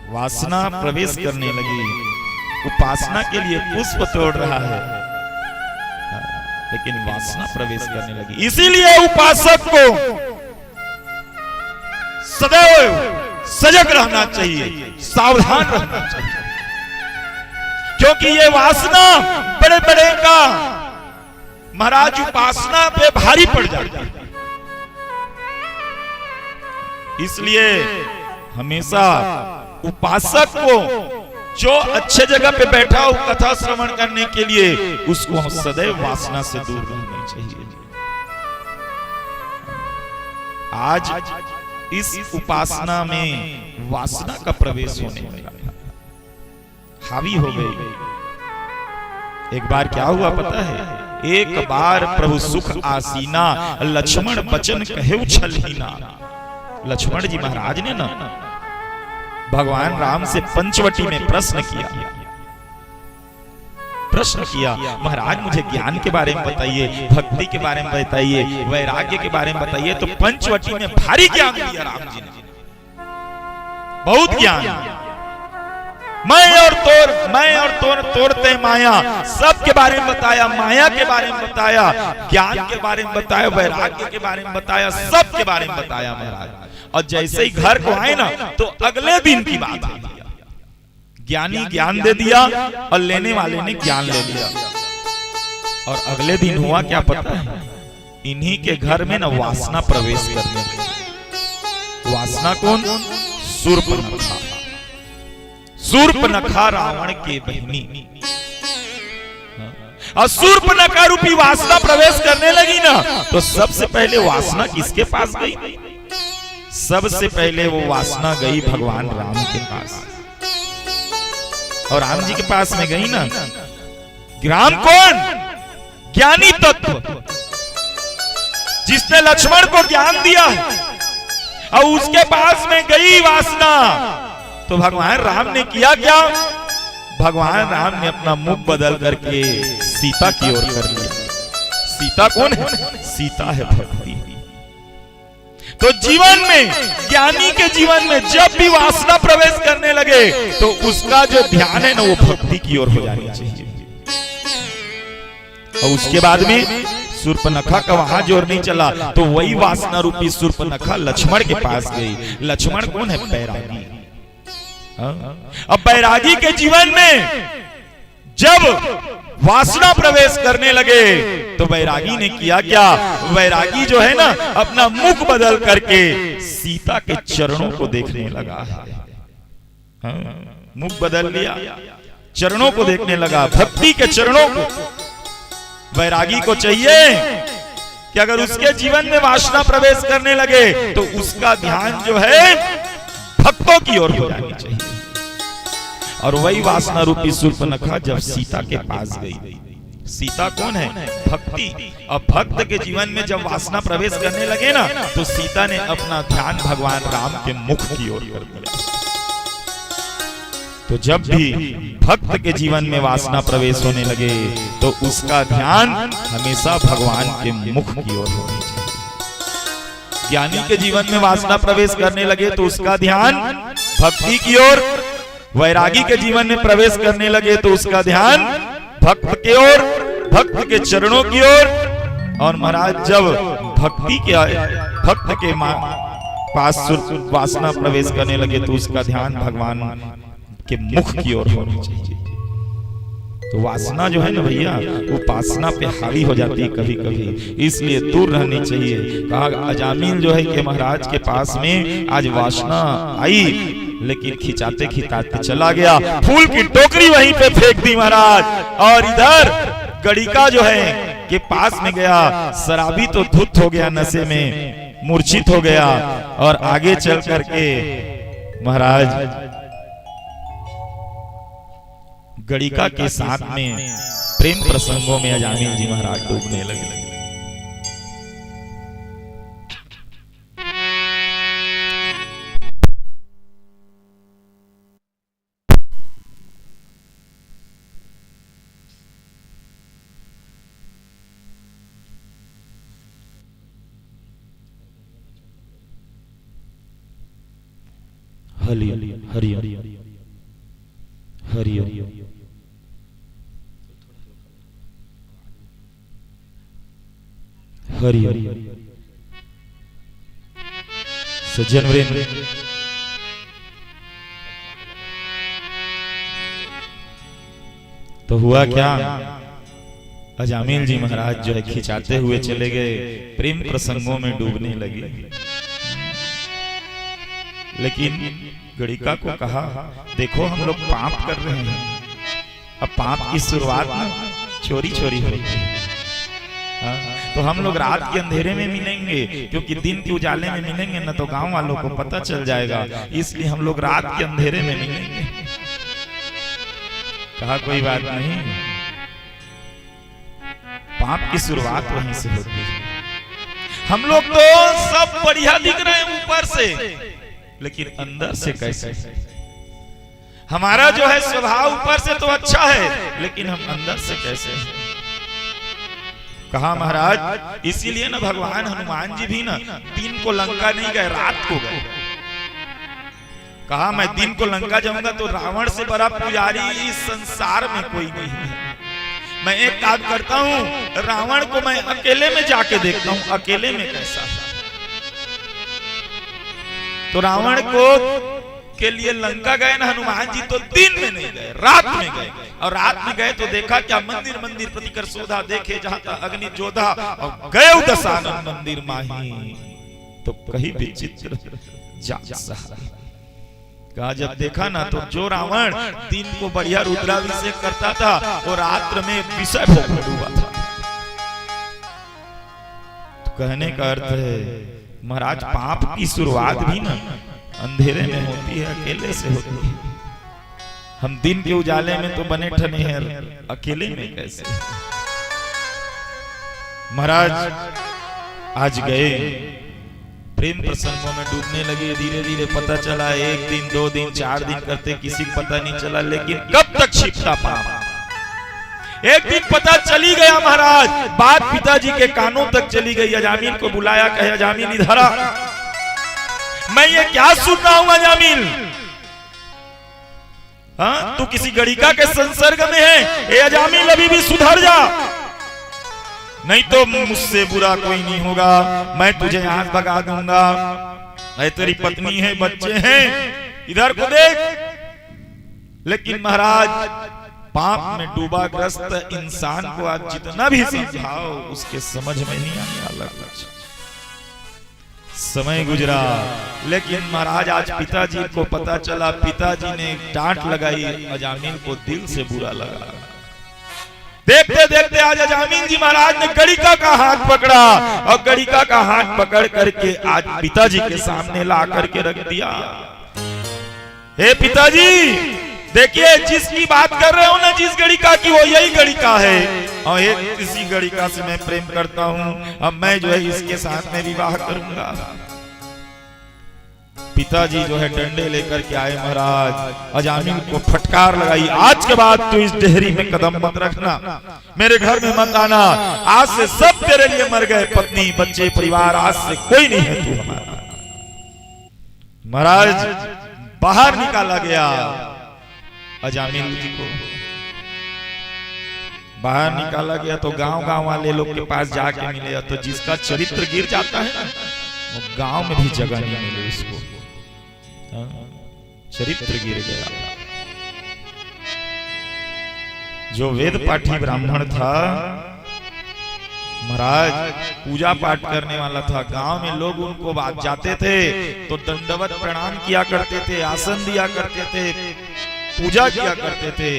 वासना प्रवेश करने लगी। उपासना के लिए पुष्प तोड़ रहा है, लेकिन वासना प्रवेश करने लगी। इसीलिए उपासक को सदैव सजग रहना चाहिए, सावधान रहना चाहिए, क्योंकि ये वासना बड़े बड़े का महाराज उपासना पे भारी पड़ जाती है। इसलिए हमेशा उपासक को जो अच्छे जगह पे बैठा हो कथा श्रवण करने के लिए, उसको हम सदैव वासना से दूर रहना चाहिए। आज इस उपासना में वासना का प्रवेश होने लगा, हावी हो गई। एक बार क्या हुआ पता है? एक बार प्रभु सुख आसीना, लक्ष्मण बचन कहे छलहीना। लक्ष्मण जी महाराज ने ना भगवान राम से पंचवटी में प्रश्न किया। महाराज मुझे ज्ञान के बारे में बताइए, भक्ति के बारे में बताइए, वैराग्य के बारे में बताइए। तो पंचवटी में भारी ज्ञान दिया राम जी ने, बहुत ज्ञान। मैं और तोर तोड़ते माया, सब के बारे में बताया, माया के बारे में बताया, ज्ञान के बारे में बताया, वैराग्य के बारे में बताया, सब के बारे में बताया महाराज। और जैसे ही घर को आए ना, तो अगले दिन की बात है, ज्ञानी ज्ञान दे दिया और लेने वाले ने ज्ञान ले लिया। और अगले दिन हुआ क्या पता है? इन्हीं के घर में ना वासना प्रवेश करने लगी। वासना कौन? शूर्पणखा। शूर्पणखा रावण के बहिनी। और शूर्पणखा रूपी वासना प्रवेश करने लगी ना, तो सबसे पहले वासना किसके पास गई? सबसे पहले वो वासना गई भगवान राम के पास। और राम जी के पास में गई ना। राम कौन? ज्ञानी तत्व, जिसने लक्ष्मण को ज्ञान दिया है, और उसके पास में गई वासना। तो भगवान राम ने किया क्या? भगवान राम ने अपना मुख बदल करके सीता की ओर कर लिया। सीता कौन है? सीता है भक्ति। तो जीवन में, ज्ञानी के जीवन में जब भी वासना प्रवेश करने लगे, तो उसका जो ध्यान है ना, वो भक्ति की ओर हो जानी चाहिए। और उसके बाद में शूर्पणखा का वहां जोर नहीं चला, तो वही वासना रूपी शूर्पणखा लक्ष्मण के पास गई। लक्ष्मण कौन है? बैरागी। अब बैरागी के जीवन में जब वासना प्रवेश करने लगे, तो बैरागी ने किया क्या? बैरागी जो है ना, अपना मुख बदल करके सीता के चरणों को देखने लगा है। मुख बदल लिया, चरणों को देखने लगा, भक्ति के चरणों को। बैरागी को चाहिए कि अगर उसके जीवन में वासना प्रवेश करने लगे, तो उसका ध्यान जो है भक्तों की ओर हो जानी चाहिए। और वही वासना रूपी शूर्पणखा जब सीता के पास गई। सीता कौन है? भक्ति। और भक्त के जीवन में जब वासना प्रवेश करने लगे ना, तो सीता ने अपना ध्यान भगवान राम के मुख की ओर कर दिया। तो जब भी भक्त के जीवन में वासना प्रवेश होने लगे, तो उसका ध्यान हमेशा भगवान के मुख की ओर होनी चाहिए। ज्ञानी के जीवन में वासना प्रवेश करने लगे, तो उसका ध्यान भक्ति की ओर। वैरागी के जीवन में प्रवेश करने लगे, तो उसका ध्यान भक्त के ओर, भक्त के चरणों की ओर। और महाराज जब भक्त के पास वासना प्रवेश करने लगे, तो उसका ध्यान भगवान के मुख की ओर होनी चाहिए। तो वासना जो है ना भैया, उपासना पे हावी हो जाती है कभी कभी, इसलिए दूर रहनी चाहिए। कहा अजामिल जो है कि महाराज के पास में आज वासना आई, लेकिन खिंचाते खिंचाते चला गया, फूल की टोकरी वहीं पे फेंक दी महाराज। और इधर गणिका जो है के पास में गया, शराबी तो धुत हो गया, नशे में मूर्छित हो गया। और आगे चल करके महाराज गणिका के साथ में प्रेम प्रसंगों में अजामिल जी महाराज डूबने लगे। हरि हरि हरि हरि सज्जन वृंद, तो हुआ क्या, अजामिल जी महाराज जो है खिंचाते हुए चले गए, प्रेम प्रसंगों में डूबने लगे। लेकिन गणिका को कहा, देखो हम लोग पाप कर रहे हैं, अब पाप की शुरुआत ना चोरी चोरी हो रही है। तो हम लोग रात के अंधेरे में मिलेंगे, क्योंकि दिन के उजाले में मिलेंगे ना तो गांव वालों को पता चल जाएगा, इसलिए हम लोग रात के अंधेरे में मिलेंगे। कहा कोई बात नहीं, पाप की शुरुआत वहीं से होती है। हम लोग तो सब बढ़िया दिख रहे हैं ऊपर से, लेकिन अंदर से कैसे? हमारा जो है स्वभाव ऊपर से तो अच्छा है, लेकिन हम अंदर से कैसे हैं? कहा महाराज, इसीलिए ना भगवान हनुमान जी भी ना दिन को लंका नहीं गए, रात को गए। कहा मैं दिन को लंका जाऊंगा तो रावण से बड़ा पुजारी इस संसार में कोई नहीं है। मैं एक काम करता हूँ, रावण को मैं अकेले में जाके देखता हूँ, अकेले में कैसा है। तो रावण को के लिए लंका गए ना हनुमान जी, तो दिन में नहीं गए, रात में गए। और रात में गए तो देखा क्या, मंदिर मंदिर प्रतिकर शोधा, देखे जहां था अग्नि जोधा, और गए दशानन मंदिर माही, तो कहीं विचित्र कहा। जब देखा ना तो जो रावण दिन को बढ़िया रुद्राभिषेक करता था, वो रात्र में विषय भोग में डूबा था। तो कहने का अर्थ है महाराज, पाप की शुरुआत भी ना अंधेरे में होती है, अकेले से होती है। हम दिन के उजाले में तो बने ठने हैं, अकेले में कैसे? महाराज आज गए, प्रेम प्रसंगों में डूबने लगे। धीरे धीरे पता चला, एक दिन 2 दिन 4 दिन करते किसी को पता नहीं चला, लेकिन कब तक छिपता पाप। एक दिन पता चली गया महाराज, बात पिताजी के कानों तक चली गई। अजामिल को बुलाया, कहे अजामिल इधर आ, मैं ये क्या सुन रहा हूं अजामिल? हाँ, तू किसी गणिका के संसर्ग में है। ए अजामिल, अभी भी सुधर जा, नहीं तो मुझसे बुरा कोई नहीं होगा, मैं तुझे यहां भगा दूंगा। मैं तेरी पत्नी है, बच्चे हैं, इधर को देख। लेकिन महाराज, पाप में डूबा ग्रस्त इंसान को आज जितना भी समझाओ, उसके समझ में नहीं आने वाला। समय गुजरा, लेकिन महाराज आज पिताजी को पता चला, पिताजी ने डांट लगाई, अजामिल को दिल से बुरा लगा। देखते देखते आज अजामिल जी महाराज ने गणिका का हाथ पकड़ा, और गणिका का हाथ पकड़ करके आज पिताजी के सामने ला करके रख दिया। हे पिताजी, देखिए जिसकी बात कर रहे हो ना, जिस गणिका की, वो यही गणिका है, और एक इसी गणिका से मैं प्रेम करता हूँ। अब मैं जो है इसके साथ में विवाह करूंगा। पिताजी जो है डंडे लेकर के आए महाराज, अजामिल को फटकार लगाई, आज के बाद तू इस डेहरी में कदम मत रखना, मेरे घर में मत आना, आज से सब तेरे लिए मर गए, पत्नी बच्चे परिवार, आज से कोई नहीं है तू हमारा। महाराज बाहर निकाला गया, अजामिल जी को बाहर निकाला गया तो गांव गांव वाले लोग के पास जाके मिले। तो जिसका चरित्र गिर जाता है ना, वो गांव में भी जगह नहीं मिले उसको, चरित्र गिर गया। जो वेद पाठी ब्राह्मण था महाराज, पूजा पाठ करने वाला था, गांव में लोग उनको बात जाते थे तो दंडवत प्रणाम किया करते थे, आसन दिया करते थे, पूजा किया करते थे।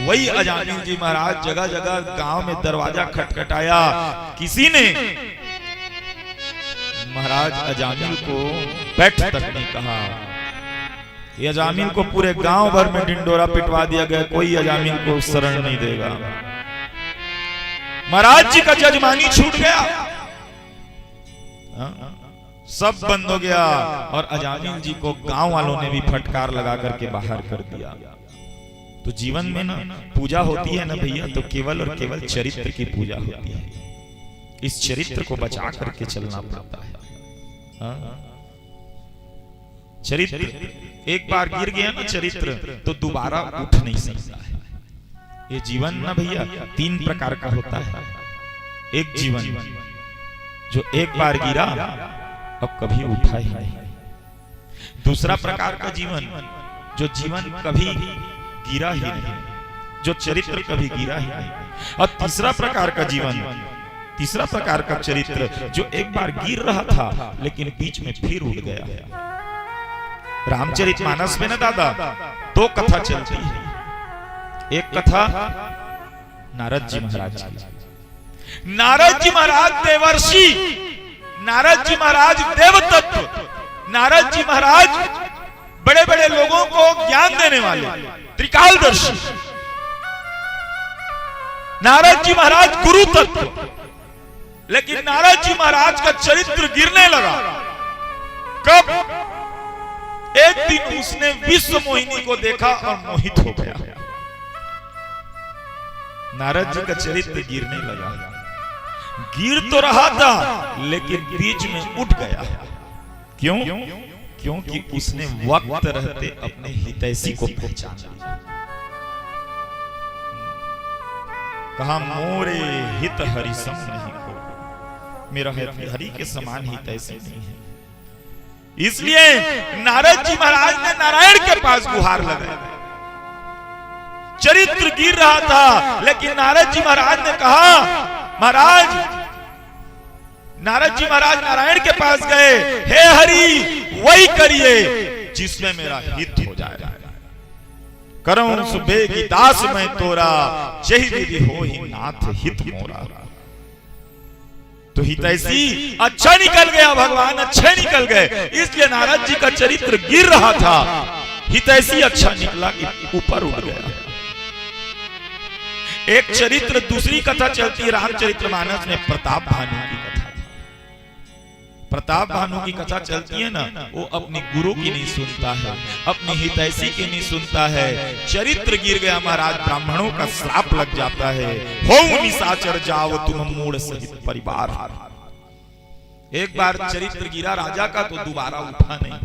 वही अजामिल जी महाराज जगह जगह गांव में दरवाजा खटखटाया, किसी ने महाराज अजामिल को बैठ तक नहीं कहा। ये अजामिल को पूरे गांव भर में डिंडोरा पिटवा दिया गया, कोई अजामिल को शरण नहीं देगा। महाराज जी का जजमानी छूट गया, सब बंद हो गया, और अजामिल जी को गांव वालों ने भी फटकार लगा करके बाहर कर दिया। तो जीवन में ना पूजा होती है ना भैया, तो केवल और केवल चरित्र की पूजा होती है। इस चरित्र को बचा करके चलना पड़ता है। चरित्र एक बार गिर गया ना चरित्र तो दोबारा उठ नहीं सकता है। ये जीवन ना भैया 3 प्रकार का होता है। एक जीवन जो एक बार गिरा अब कभी उठा ही नहीं। दूसरा प्रकार का जीवन जो जीवन कभी गिरा ही नहीं, जो चरित्र कभी गिरा ही नहीं। और तीसरा प्रकार का जीवन, तीसरा प्रकार का चरित्र जो एक बार गिर रहा था लेकिन बीच में फिर उड़ गया। रामचरितमानस में ना दादा 2 कथा चलती है। एक कथा नारद जी महाराज की। नारद जी महाराज देवर्षि, नारद जी महाराज देवतत्व, नारद जी महाराज बड़े बड़े लोगों को ज्ञान देने वाले, त्रिकालदर्शी। नारद जी महाराज गुरु तत्व। लेकिन नारद जी महाराज का चरित्र गिरने लगा। कब? एक दिन उसने विश्व मोहिनी को देखा और मोहित हो गया। नारद जी का चरित्र गिरने लगा। गिर तो रहा था लेकिन बीच में उठ गया। क्यों? क्योंकि उसने वक्त रहते अपने हितैषी को पहचान लिया। कहा मोरे हित हरि सम नहीं को, मेरा हरि के समान हितैषी नहीं है। इसलिए नारद जी महाराज ने नारायण के पास गुहार लगाई। चरित्र गिर रहा था लेकिन नारद जी महाराज ने कहा, महाराज, नारद जी महाराज नारायण के पास गए, हे हरि वही करिए जिसमें मेरा हित हो जाए। करऊं सुबह की दास में तोरा, जही विधि हो ही नाथ हित मोरा। तो हितैषी अच्छा निकल गया, भगवान अच्छे निकल गए। इसलिए नारद जी का चरित्र गिर रहा था, हितैषी अच्छा निकला कि ऊपर उड़ गया। एक चरित्र दूसरी कथा चलती है रामचरितमानस में, प्रताप भानु की कथा। प्रताप भानु की कथा चलती है ना, वो अपनी गुरु की नहीं सुनता है, अपनी हितैषी की नहीं सुनता है। चरित्र गिर गया महाराज, ब्राह्मणों का श्राप लग जाता है। हो निशाचर जाओ तुम मूढ़ सहित परिवार। एक बार चरित्र गिरा राजा का तो दोबारा उठा नहीं।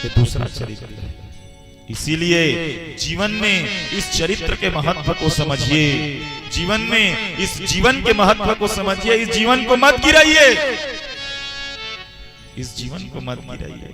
ये दूसरा चरित्र है। इसीलिए जीवन में इस चरित्र के महत्व को समझिए, जीवन में इस जीवन के महत्व को समझिए। इस जीवन को मत गिराइए, इस जीवन को मत गिराइए।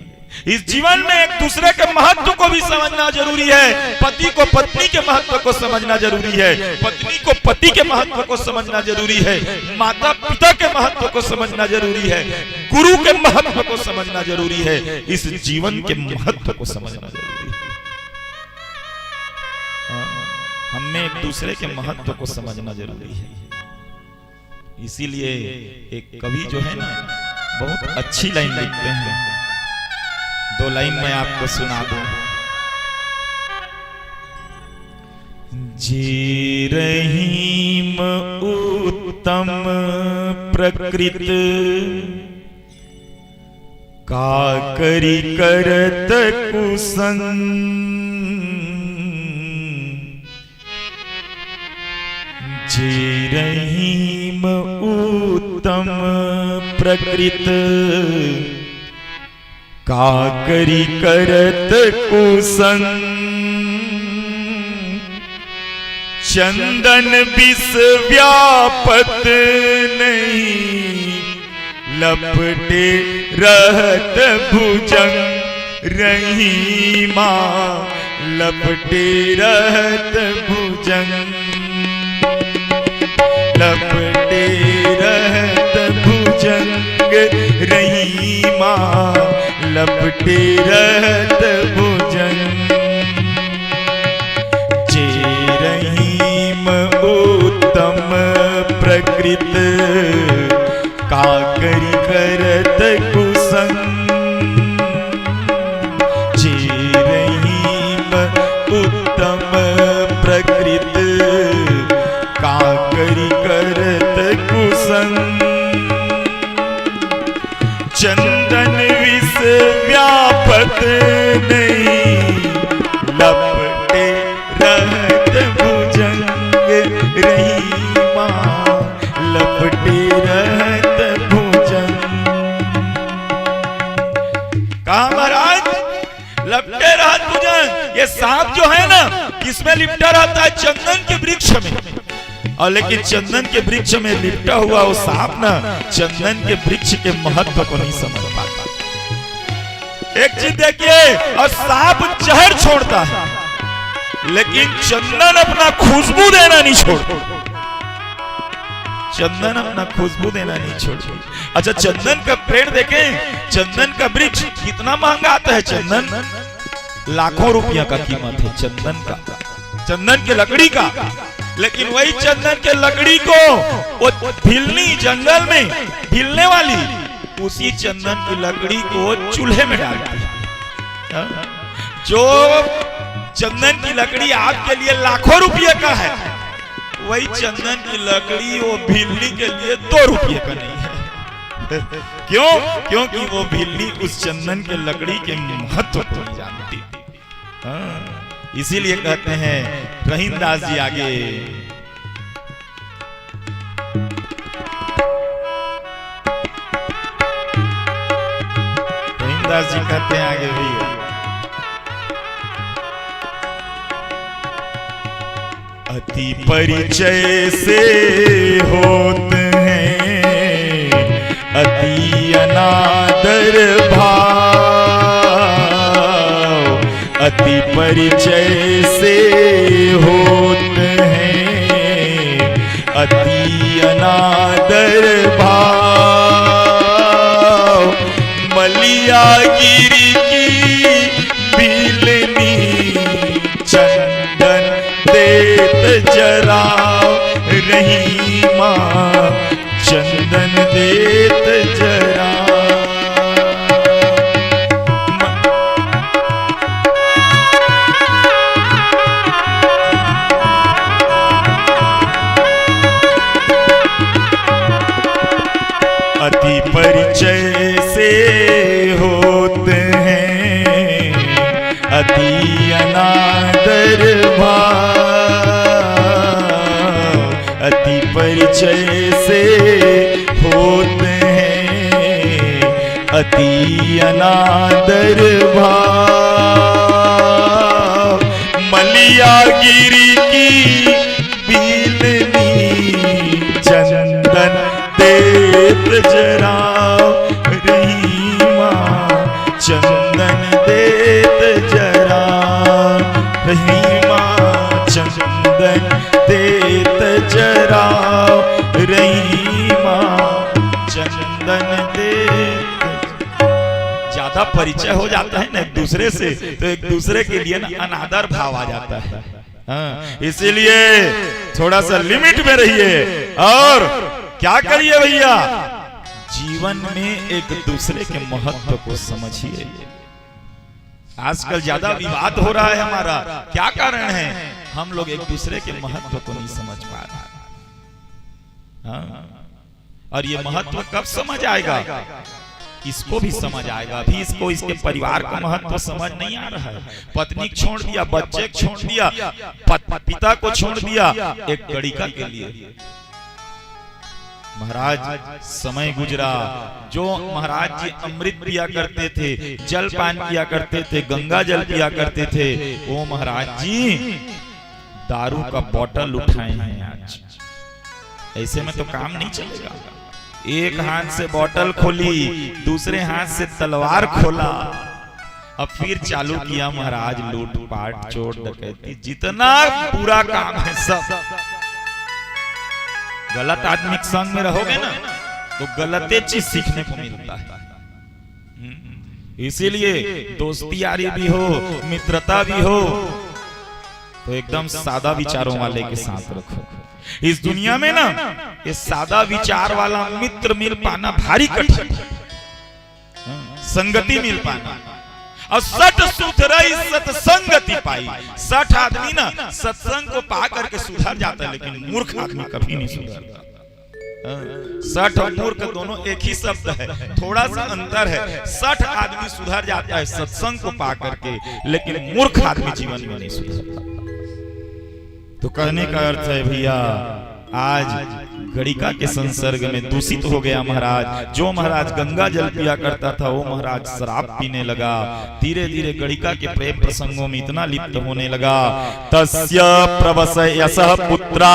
इस जीवन में एक दूसरे के महत्व को भी समझना जरूरी है। पति को पत्नी के महत्व को समझना जरूरी है, पत्नी को पति के महत्व को समझना जरूरी है, माता पिता के महत्व को समझना जरूरी है, गुरु के महत्व को समझना जरूरी है। इस जीवन के महत्व को समझना जरूरी है। हमें एक दूसरे के महत्व को समझना जरूरी है। इसीलिए एक कवि जो है ना बहुत अच्छी लाइन लिखते हैं, 2 लाइन मैं आपको सुना दूं। जी रहीम उत्तम प्रकृत, का करी करत कुसंग। जी रहीम उत्तम प्रकृत, का करी करत कुसंग। चंदन विष व्यापत नहीं, लपटे रहत भुजंग। रहीमा लपटे रहत भुजंग, लपटे रहत भुजंग। रहीमा लपटे रहत भुजंग। जे रहीम उत्तम प्रकृत, का करी करत कुसंग। जे रहीम उत्तम प्रकृत, का करी करत कुसंग। चंदन विष व्यापत नहीं, लपटे रहत पूजन। ये सांप जो है ना किसमें लिपटा रहता है? चंदन के वृक्ष में। और लेकिन चंदन के वृक्ष में लिपटा हुआ वो सांप ना चंदन के वृक्ष के महत्व को नहीं समझ पाता। एक चीज देखिए, और सांप जहर छोड़ता है लेकिन चंदन अपना खुशबू देना नहीं छोड़ता। चंदन अपना खुशबू देना नहीं छोड़ता। अच्छा, चंदन का पेड़ देखें, चंदन का वृक्ष कितना महंगा आता है। चंदन लाखों रुपया का कीमत है चंदन का, चंदन की लकड़ी का। लेकिन वही चंदन के लकड़ी को वो भिलनी जंगल में भिलने वाली उसी चंदन की लकड़ी को चूल्हे में डालती है। जो चंदन की लकड़ी आपके लिए लाखों रुपये का है, वही चंदन की लकड़ी वो भिलनी के लिए 2 रुपये का नहीं है। क्यों? क्योंकि वो भिलनी उस चंदन के लकड़ी के महत्व को नहीं जानती। इसीलिए कहते हैं रहीमदास जी आगे, रहीमदास जी कहते हैं आगे भी, अति परिचय से होते हैं अति अनादर भाव, अति परिचय से होते हैं अति अनादर भाव, मलिया गिरी की बिलनी चंदन देत जराव, रहीमा चंदन देत जराव। अति परिचय से होते हैं अति अनादर भाव, अति परिचय से होते हैं अति अनादर भाव, मलिया गिरी की बिलनी चंदन देत जराव, रहीमा चंदन देत जराव, रहीमा चंदन देत जराव, रहीमा चंदन देत। ज्यादा परिचय हो जाता है ना एक दूसरे से तो एक दूसरे के लिए ना अनादर भाव आ जाता है। इसीलिए थोड़ा सा लिमिट में रहिए और क्या करिए भैया, जीवन में एक दूसरे के महत्व को समझिए। आजकल ज्यादा विवाद हो रहा है हमारा, क्या कारण है? हम लोग एक दूसरे के महत्व को नहीं समझ पा रहे। और ये महत्व कब समझ आएगा? इसको भी समझ आएगा। अभी इसको इसके परिवार का महत्व समझ नहीं आ रहा है। पत्नी को छोड़ दिया, बच्चे को छोड़ दिया, पिता को छोड़ दिया एक गड़िका के लिए। महाराज समय गुजरा, जो महाराज जी अमृत पिया करते थे, जल पान किया करते थे, गंगा जल पिया करते थे, वो महाराज जी दारू का बोतल उठाए हैं आज। ऐसे में तो काम नहीं चलेगा। एक हाथ से बोतल खोली, दूसरे हाथ से तलवार खोला, अब फिर चालू किया महाराज लूटपाट चोर डकैती, जितना पूरा काम है सब। गलत आदमी के संग में रहोगे ना तो गलते चीज सीखने को मिलता है। इसीलिए दोस्ती यारी भी हो, मित्रता भी हो तो एकदम सादा विचारों वाले के साथ रखो। इस दुनिया में ना ये सादा विचार वाला मित्र मिल पाना भारी कठिन, संगति मिल पाना। और सठ सुधरई सत्संगति पाई। 60 आदमी ना सत्संग को पा करके सुधर जाता है, लेकिन मूर्ख आदमी कभी नहीं सुधरता। 60 और मूर्ख दोनों एक ही शब्द है, थोड़ा सा अंतर है। 60 आदमी सुधर जाता है सत्संग को पा करके, लेकिन मूर्ख आदमी जीवन में नहीं सुधरता। तो कहने का अर्थ है भैया आज गड़िका के संसर्ग में दूषित हो गया महाराज। जो महाराज गंगा जल पिया करता था वो महाराज शराब पीने लगा। धीरे धीरे गड़िका के प्रेम प्रसंगों में इतना लिप्त होने लगा। तस्य प्रवसयसः पुत्रा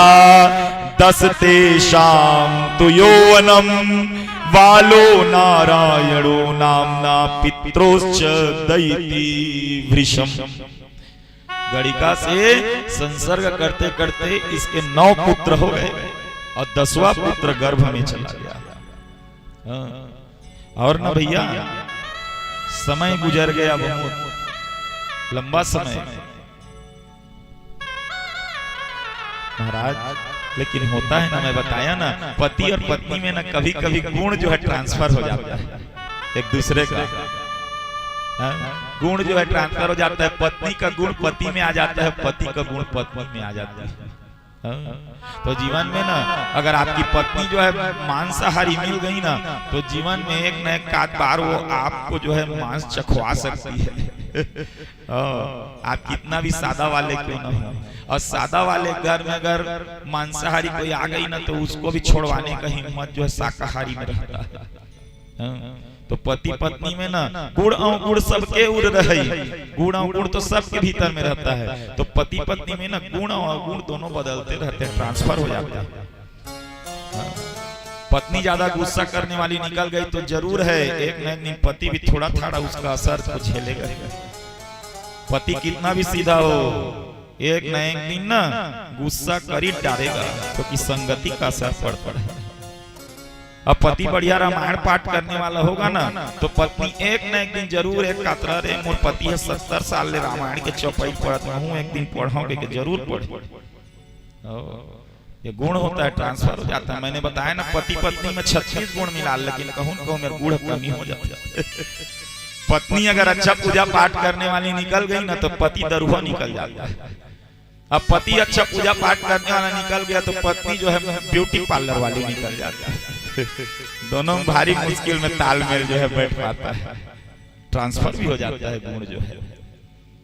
दशतेषां तु यौवनम बालो नारायणो नामना पित्रोश्च दयिति वृषम। गड़िका से संसर्ग करते करते इसके 9 पुत्र हो गए और 10वां पुत्र गर्भ में चला गया। और न भैया समय गुजर गया, बहुत लंबा समय महाराज। लेकिन होता है ना, मैं बताया ना, पति और पत्नी में ना कभी कभी गुण जो है ट्रांसफर हो जाता है एक दूसरे का। गुण जो है ट्रांसफर हो जाता है। पत्नी का गुण पति में आ जाता है, पति का गुण पत्नी में आ जाता है। तो जीवन में ना अगर आपकी पत्नी जो है मांसाहारी मिल गई ना, तो जीवन में एक न एक बार वो आपको जो है मांस चखवा सकती है। आप कितना भी सादा वाले क्यों ना हो, और सादा वाले घर में अगर मांसाहारी कोई आ गई ना, तो उसको भी छोड़वाने का हिम्मत जो है शाकाहारी में रहता है। तो पति पत्नी में ना गुण अवगुण सबके उड़ रही, गुण अवगुण तो सबके भीतर में रहता है। तो पति पत्नी में ना गुण और अवगुण दोनों बदलते रहते हैं, ट्रांसफर हो जाते हैं। पत्नी ज्यादा गुस्सा करने वाली निकल गई तो जरूर है एक न एक दिन पति भी थोड़ा थोड़ा उसका असर तो झेलेगा। पति कितना भी सीधा हो, एक न एक दिन ना गुस्सा कर ही डालेगा, क्योंकि संगति का असर पड़ता है। अब पति बढ़िया रामायण पाठ करने वाला होगा ना, तो पत्नी एक न एक दिन जरूर एक कातरा रे मोर पति है 70 साल ले रामायण के चौपाई पढ़त हूँ, एक दिन पढ़ोगे कि जरूर पढ़। ये गुण होता है, ट्रांसफर हो जाता है। मैंने बताया ना पति पत्नी में 36 गुण मिला, लेकिन कहूँ को मेरे गुण कमी हो जाता है। पत्नी अगर अच्छा पूजा पाठ करने वाली निकल गई ना, तो पति दरुहा निकल जाता है। अब पति अच्छा पूजा पाठ करने वाला निकल गया तो पत्नी जो है ब्यूटी पार्लर वाली निकल जाता है। दोनों भारी मुश्किल में तालमेल जो है बैठ पाता है, ट्रांसफर भी हो जाता है गुण जो है।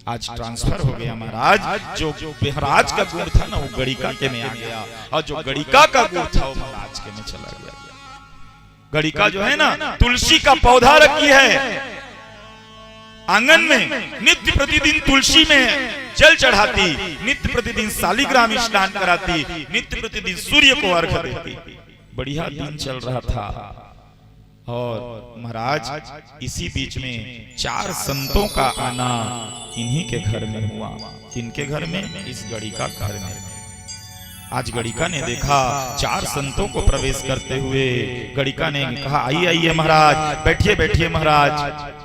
आज ट्रांसफर हो गया महाराज। जो महाराज का गुण था ना वो गड़िका के में आ गया, और जो गड़िका का गुण था वो महाराज के में चला गया। गड़िका जो है ना तुलसी का पौधा रखी है आंगन में, नित्य प्रतिदिन तुलसी में जल चढ़ाती, नित्य प्रतिदिन शालिग्राम स्नान कराती, नित्य प्रतिदिन सूर्य को अर्घ्य देती। बढ़िया दिन चल रहा था। और महाराज इसी बीच में 4 संतों का आना इन्हीं के घर में हुआ। किनके घर में? इस गड़िका घर में। आज गड़िका ने देखा 4 संतों को प्रवेश करते हुए। गड़िका ने कहा आइए आइए महाराज, बैठिए बैठिए महाराज।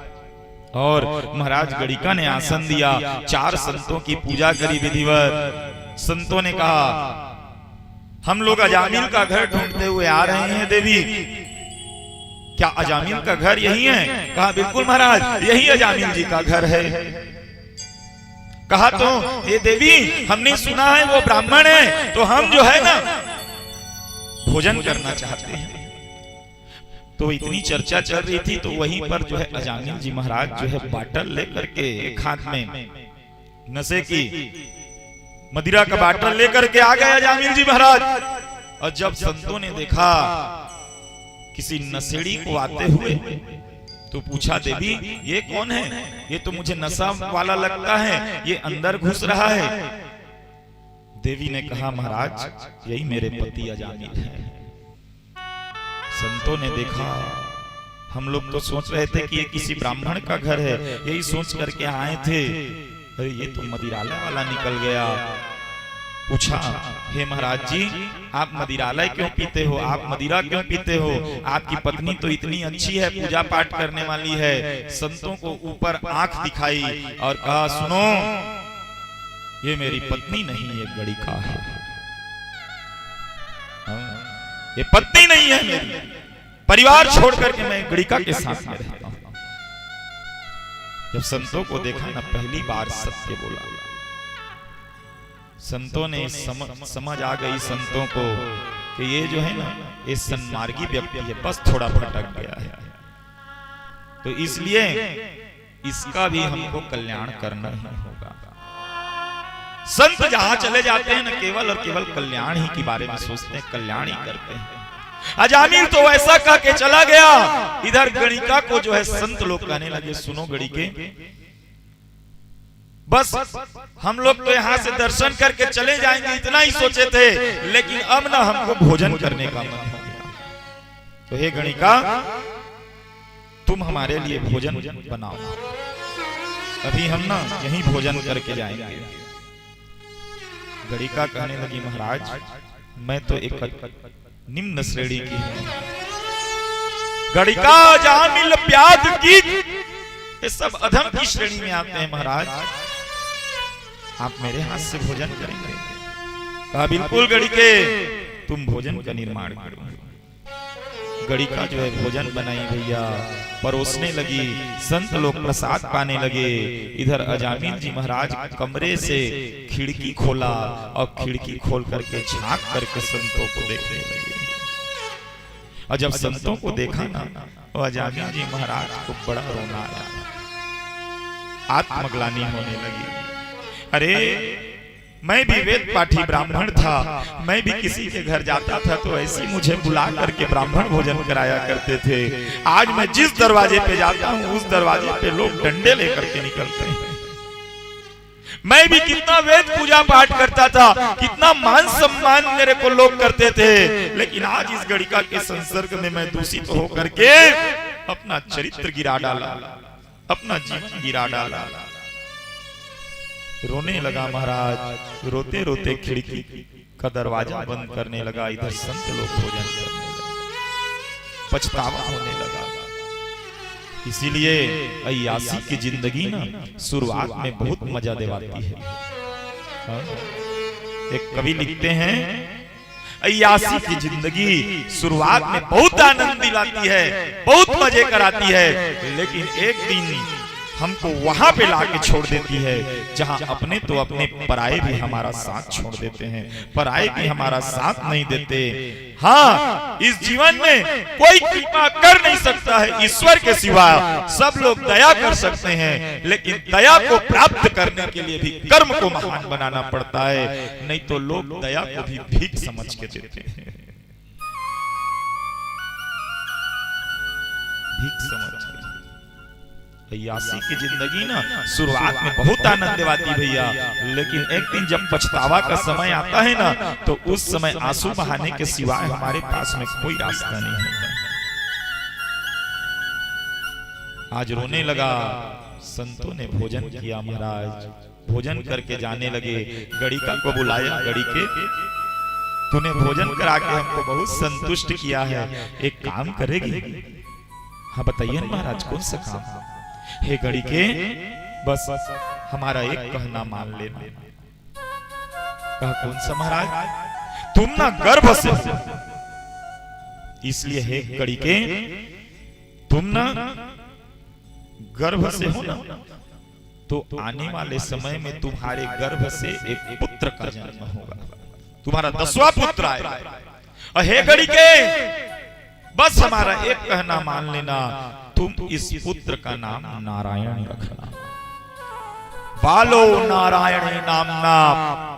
और महाराज गड़िका ने आसन दिया, 4 संतों की पूजा करी विधिवत। संतों ने कहा हम लोग अजामिल का घर ढूंढते हुए आ रहे हैं देवी, क्या अजामिल का घर यही है? कहा बिल्कुल महाराज यही अजामिल जी का घर है। कहा तो ये देवी हमने सुना है वो ब्राह्मण है, तो हम जो है ना भोजन करना चाहते हैं। तो इतनी चर्चा चल रही थी, तो वहीं पर जो है अजामिल जी महाराज जो है बाटल लेकर के एक हाथ में नशे की मदिरा का बाटल लेकर के आ गए अजामिल जी महाराज। और जब संतों ने देखा किसी नशेड़ी को आते हुए, तो पूछा देवी ये कौन है? ये तो मुझे नशा वाला लगता है, ये अंदर घुस रहा है। देवी ने कहा महाराज यही मेरे पति अजामिल हैं। संतों ने देखा, हम लोग तो सोच रहे थे कि ये किसी ब्राह्मण का घर है, यही सोच करके आए थे, अरे ये तो मदिरालय वाला निकल गया। पूछा हे महाराज जी आप मदिरालय क्यों पीते हो? आप मदिरा क्यों पीते हो? आपकी पत्नी तो इतनी अच्छी है, पूजा पाठ करने वाली है। संतों को ऊपर आंख दिखाई और कहा सुनो ये मेरी पत्नी नहीं, ये गड़िका है। ये पत्नी नहीं है मेरी, परिवार छोड़ करके मैं गड़िका के साथ में रहता हूं। जब संतों को देखा ना पहली बार सत्य बोला। संतों ने समझ आ गई संतों को कि ये जो है ना ये सन्मार्गी व्यक्ति है, बस थोड़ा भटक गया है, तो इसलिए इसका भी हमको कल्याण करना ही होगा। संत जहां चले जाते हैं न केवल और केवल कल्याण ही के बारे में सोचते हैं, कल्याण ही करते हैं। अजामिल तो ऐसा कह के चला गया। इधर गणिका को जो है संत लोग कहने लगे, सुनो गणिके, बस हम लोग तो यहाँ से दर्शन करके चले जाएंगे इतना ही सोचे थे, लेकिन अब ना हमको भोजन करने का मन हो गया। तो हे गणिका, तुम हमारे लिए भोजन बनाओ, अभी हम ना यहीं भोजन करके जाएंगे। गणिका कहने लगी, महाराज मैं तो एक निम्न श्रेणी की हूं। गणिका, जामिल, प्याद की, ये सब अधम की श्रेणी में आते हैं। महाराज आप मेरे हाथ से भोजन करेंगे? कहा बिल्कुल गणिके, तुम भोजन का निर्माण करो। गणिका जो है भोजन बनाई भैया, परोसने लगी, संत लोग प्रसाद पाने लगे। इधर अजामिल जी महाराज कमरे से खिड़की खोला और खिड़की खोल करके झांक करके संतों को देखने लगे। और जब संतों को देखा ना, तो अजामिल जी महाराज को बड़ा रोना आया, आत्मग्लानि होने लगी। अरे मैं भी वेद पाठी ब्राह्मण था, मैं भी किसी के घर जाता था तो ऐसे मुझे बुला करके ब्राह्मण भोजन कराया करते थे। आज मैं जिस दरवाजे पे जाता हूँ उस दरवाजे पे लोग डंडे लेकर के निकलते हैं। मैं भी कितना वेद पूजा पाठ करता था, कितना मान सम्मान मेरे को लोग करते थे, लेकिन आज इस गणिका के संसर्ग में मैं दूषित होकर के अपना चरित्र गिरा डाला, अपना जीवन गिरा डाला। रोने लगा महाराज, रोते रोते खिड़की का दरवाजा बंद करने लगा। इधर संत लोग भोजन करने लगे, पछतावा होने लगा। इसीलिए अय्यासी की जिंदगी ना शुरुआत में बहुत मजा दिलाती है। एक कवि लिखते हैं, अय्यासी की जिंदगी शुरुआत में बहुत आनंद दिलाती है, बहुत मजे कराती है, लेकिन एक दिन हमको वहां पे लाके छोड़ देती है जहां अपने तो अपने पराये भी हमारा साथ छोड़ देते हैं, पराये भी हमारा साथ नहीं देते। हाँ, इस जीवन में कोई कृपा कर नहीं सकता है ईश्वर के सिवा। सब लोग दया कर सकते हैं, लेकिन दया को प्राप्त करने के लिए भी कर्म को महान बनाना पड़ता है, नहीं तो लोग दया को भी भीख समझ के देते हैं, भीख समझ के। अय्यासी की जिंदगी ना शुरुआत में बहुत आनंद देवाती भैया, लेकिन एक दिन जब पछतावा का समय आता है ना, तो उस समय आंसू बहाने के सिवाय हमारे पास में कोई रास्ता नहीं होता। आज रोने लगा। संतों ने भोजन किया महाराज, भोजन करके जाने लगे। गणिका को बुलाया, गणिके तूने भोजन करा के हमको बहुत संतुष्ट किया है, एक काम करेगी? हाँ बताइए महाराज, कौन सा काम? हे गणिके, बस हमारा एक कहना मान लेना। कहा कौन सा महाराज? तुम ना गर्भ से, इसलिए हे गणिके तुम ना गर्भ से हो ना, तो आने वाले समय में तुम्हारे गर्भ से एक पुत्र का जन्म होगा, तुम्हारा 10वां पुत्र आएगा। हे गणिके, बस हमारा एक कहना मान लेना, तुम इस पुत्र का नाम नारायण रखना। बालो नारायण नामना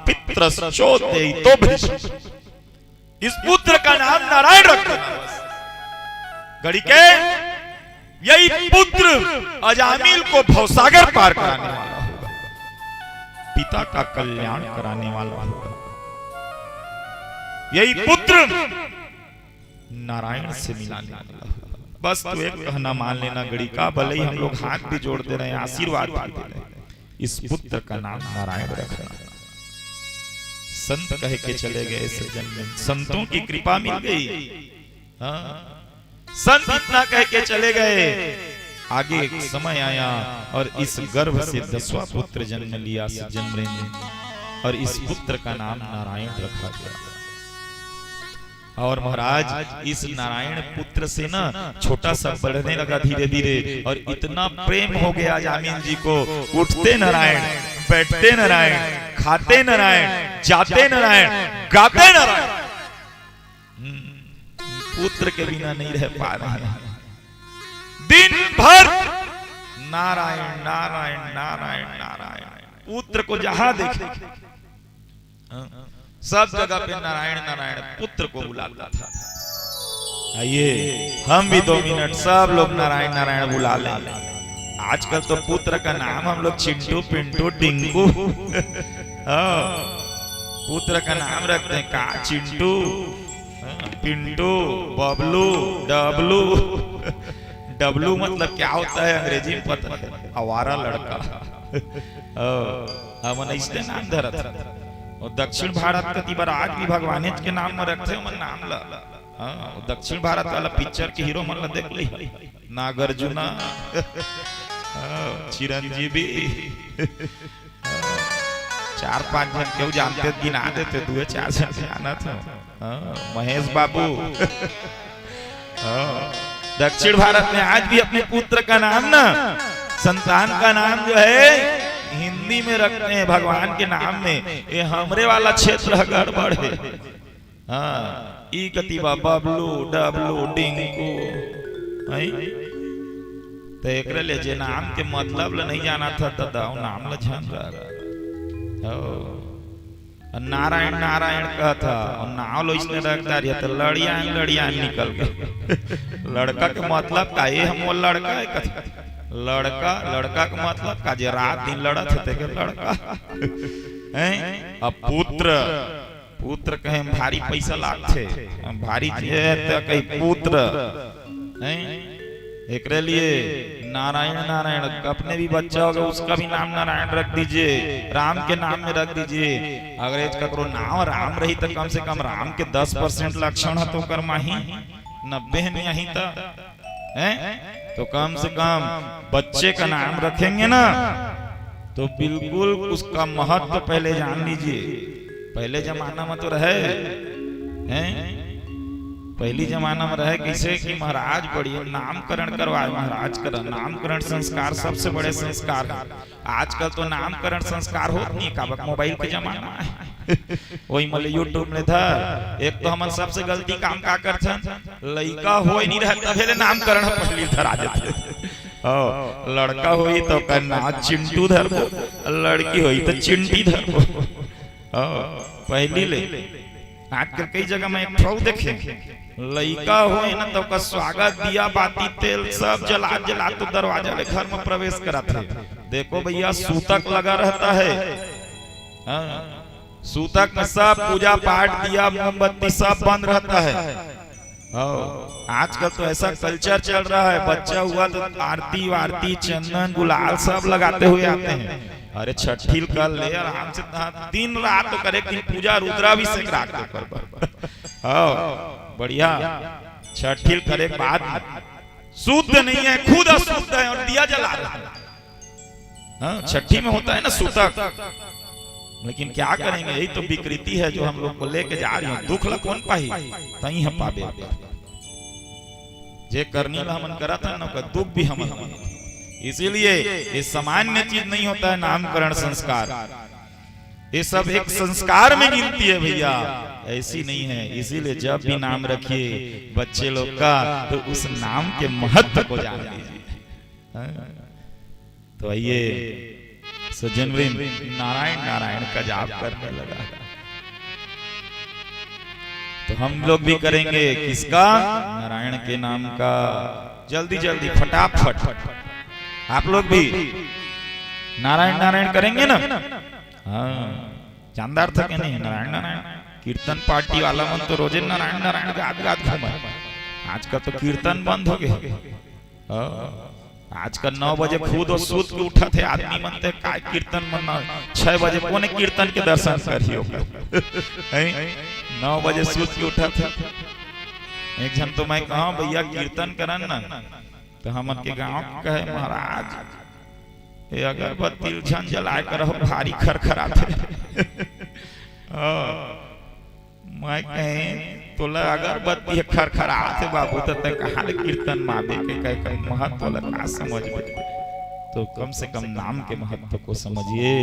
पितृश्चोदेतो भृशं, इस पुत्र का नाम नारायण रखना। गणिके, यही पुत्र अजामिल को भवसागर पार कराने वाला होगा, पिता का कल्याण कराने वाला होगा। यही पुत्र नारायण से मिलाने वाला होगा। बस तू एक कहना मान लेना गणिका, भले ही हम लोग हाथ भी जोड़ दे रहे हैं, आशीर्वाद भी दे रहे हैं, इस पुत्र का नाम नारायण रखना। संत कह के चले गए सज्जन, संतों की कृपा मिल गई। हाँ, संत इतना कह के चले गए। आगे एक समय आया और इस गर्भ से 10वां पुत्र जन्म लिया सज्जन ने, और इस पुत्र का नाम नारायण रखा गया। और महाराज इस नारायण पुत्र से ना छोटा सा बढ़ने लगा धीरे धीरे, और इतना प्रेम हो गया अजामिल जी को, उठते नारायण, बैठते नारायण, खाते नारायण, जाते नारायण, गाते नारायण। पुत्र के बिना नहीं रह पा रहे हैं, दिन भर नारायण नारायण नारायण नारायण। पुत्र को जहां देखे सब जगह पे नारायण नारायण पुत्र को बुलाता था। आइए हम भी 2 मिनट सब लोग नारायण नारायण बुला लें। आजकल तो पुत्र का नाम हम लोग चिंटू पिंटू टिंकू पुत्र का नाम रखते हैं का चिंटू पिंटू बबलू डबलू। डबलू मतलब क्या होता है अंग्रेजी में पता है, आवारा लड़का। हमन इसलिए नाम धरत और दक्षिण भारत का तीबर आज भी भगवानेज के नाम में रखते मन नाम ला। दक्षिण भारत वाला पिक्चर के हीरो मन ला देख ली, नागार्जुना चिरंजीवी 4-5 जन क्यों जानते गिना देते 2-4 जन जाना था। महेश बाबू। दक्षिण भारत में आज भी अपने पुत्र का नाम ना संतान का नाम जो है हिंदी में रखते हैं भगवान के नाम में। ये हमरे वाला क्षेत्र गड़बड़ है। हाँ ई कतिबा बबलू डबलू डिंकू तो एक ले जे नाम के मतलब ल नहीं जाना था दादा नाम ल जान रहा। नारायण नारायण कहता और नाव लो इसने रखता रही तो लड़िया निकल गए। लड़का के मतलब का ये हम वो लड़का है कथी लड़का लड़का का मतलब का जे रात दिन लड़त थे के लड़का हैं। अब पुत्र पुत्र कहे भारी पैसा लागते भारी कहीं पुत्र हैं। एकरे लिए नारायण नारायण अपने भी बच्चा होगा उसका भी नाम नारायण रख दीजिए, राम के नाम में रख दीजिए। अगर इसका करो नाम राम रही तो कम से कम राम के 10% लक्षण है तो कर माही 90 नहीं था हैं। तो कम से कम बच्चे का नाम रखेंगे ना तो बिल्कुल उसका महत्व पहले जान लीजिए। पहले जमाना में तो रहे हैं, पहली जमाना में रहे कैसे कि महाराज बढ़िया नामकरण करवाए। महाराज का नामकरण संस्कार सबसे बड़े संस्कार है। आजकल तो नामकरण संस्कार होत नहीं का मोबाइल के जमाना है। वही मतलब यूट्यूब में था। एक तो हम सबसे गलती काम का करते लड़का हो नहीं रहता पहले नामकरण पहली धरा जाते। लड़का होई तो करना चिंटू धरबो, लड़की होई तो चिंटी धरबो। पहली ले आजकल कई जगह में एक फ्रॉड देखे लड़का हो ना तो का स्वागत दिया बाती तेल सब जला जला तो दरवाजा ले घर में प्रवेश कराते। देखो भैया सूतक लगा रहता है। सूतक में सब पूजा पाठ दिया मोमबत्ती सब बंद रहता है। आजकल तो ऐसा कल्चर चल रहा है बच्चा हुआ तो आरती वारती चंदन गुलाल सब लगाते हुए आते हैं। अरे छठील कर ले आराम से दिन रात तो करे कि पूजा रुद्राभिषेक रात को कर बढ़िया। छठील करे बाद शुद्ध नहीं है खुद अशुद्ध है और दिया जला रहा है। छठी में होता है ना सूतक, लेकिन क्या करेंगे यही तो विकृति है जो हम लोग को लेके जा रही है। दुख ला कौन पाही तई हम पाबे जे करनी ला हमन करा था ना दुख भी हम। इसीलिए ये सामान्य चीज नहीं होता है नामकरण संस्कार, ये सब एक संस्कार में गिनती है भैया, ऐसी नहीं है। इसीलिए जब भी नाम रखिए बच्चे लोग का तो उस नाम के महत्व को जान लीजिए। तो आइए सज्जन नारायण नारायण का जाप करने लगा। तो हम लोग भी करेंगे किसका नारायण के नाम का जल्दी जल्दी फटाफट। आप लोग भी नारायण नारायण करेंगे ना। हाँ जानदार था कि नहीं नारायण नारायण। कीर्तन पार्टी वाला मन तो रोजे नारायण नारायण गात गात घूमे। आजकल तो कीर्तन बंद हो गए। आजकल 9 बजे खुद और सूत के उठा थे आदमी मनते का कीर्तन मना 6 बजे कोने कीर्तन के दर्शन करियो 9 बजे सूत के उठा था। एक जन तो मैं कहा भैया कीर्तन करन ना तो हम के गांव कहे महाराज ये अगरबत्ती झन जलाए कर भारी खरखराते। मैं कहे तोला अगरबत्ती खरखराते बाबू तो कहाँ कीर्तन माबे के कहे महत्व का समझ में। तो कम से कम नाम के महत्व को समझिए।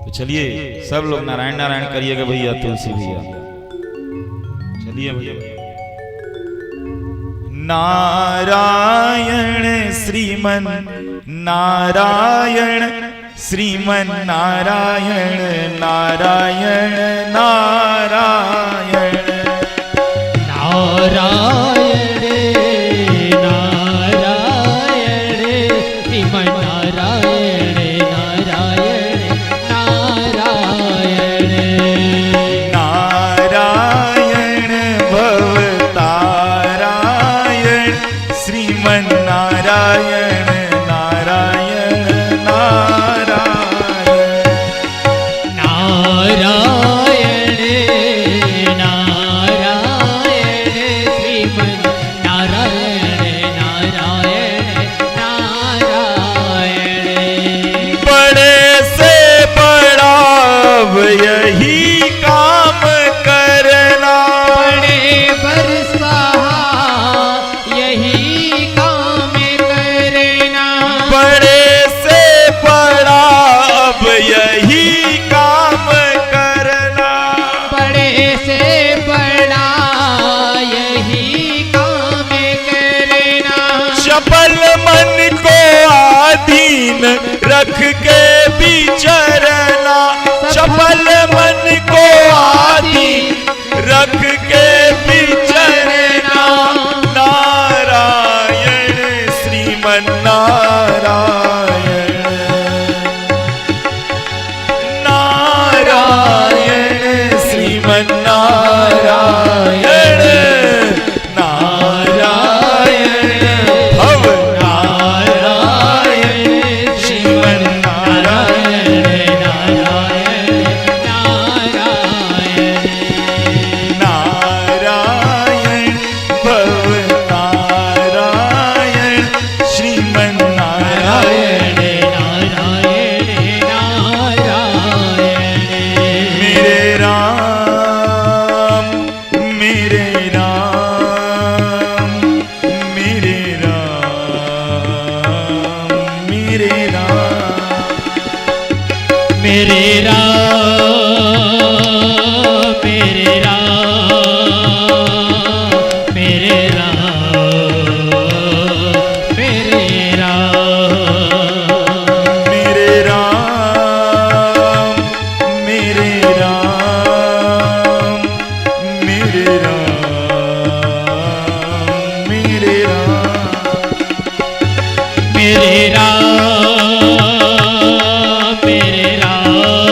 तो चलिए सब लोग नारायण नारायण करिएगा भैया। तुलसी भैया चलिए भैया। नारायण श्रीमन नारायण श्रीमन नारायण नारायण नारायण नारायण नारायण श्रीमन नारायण नारायण नारायण नारायण भवतारायण श्रीमन नारायण नारायण नारायण नारायण नारायण श्रीमन नारायण नारायण नारायण बड़े से बड़ा अब यही काम करना बड़े बरसा यही काम करना बड़े से बड़ा अब यही काम करना बड़े से बड़ा यही काम करना चपल मन को आधीन रख के विचरना चपल मन को आधीन रख के विचरना नारायण श्रीमन नारायण नारायण श्रीमन नारायण नारायण भव नारायण श्रीमन नारायण नारायण भव नारायण श्रीमन नारायण मेरे राम मेरे राम मेरे राम मेरे राम मेरे राम मेरे राम मेरे राम मेरे राम मेरे राम मेरे राम मेरे राम मेरे राम मेरे राम मेरे राम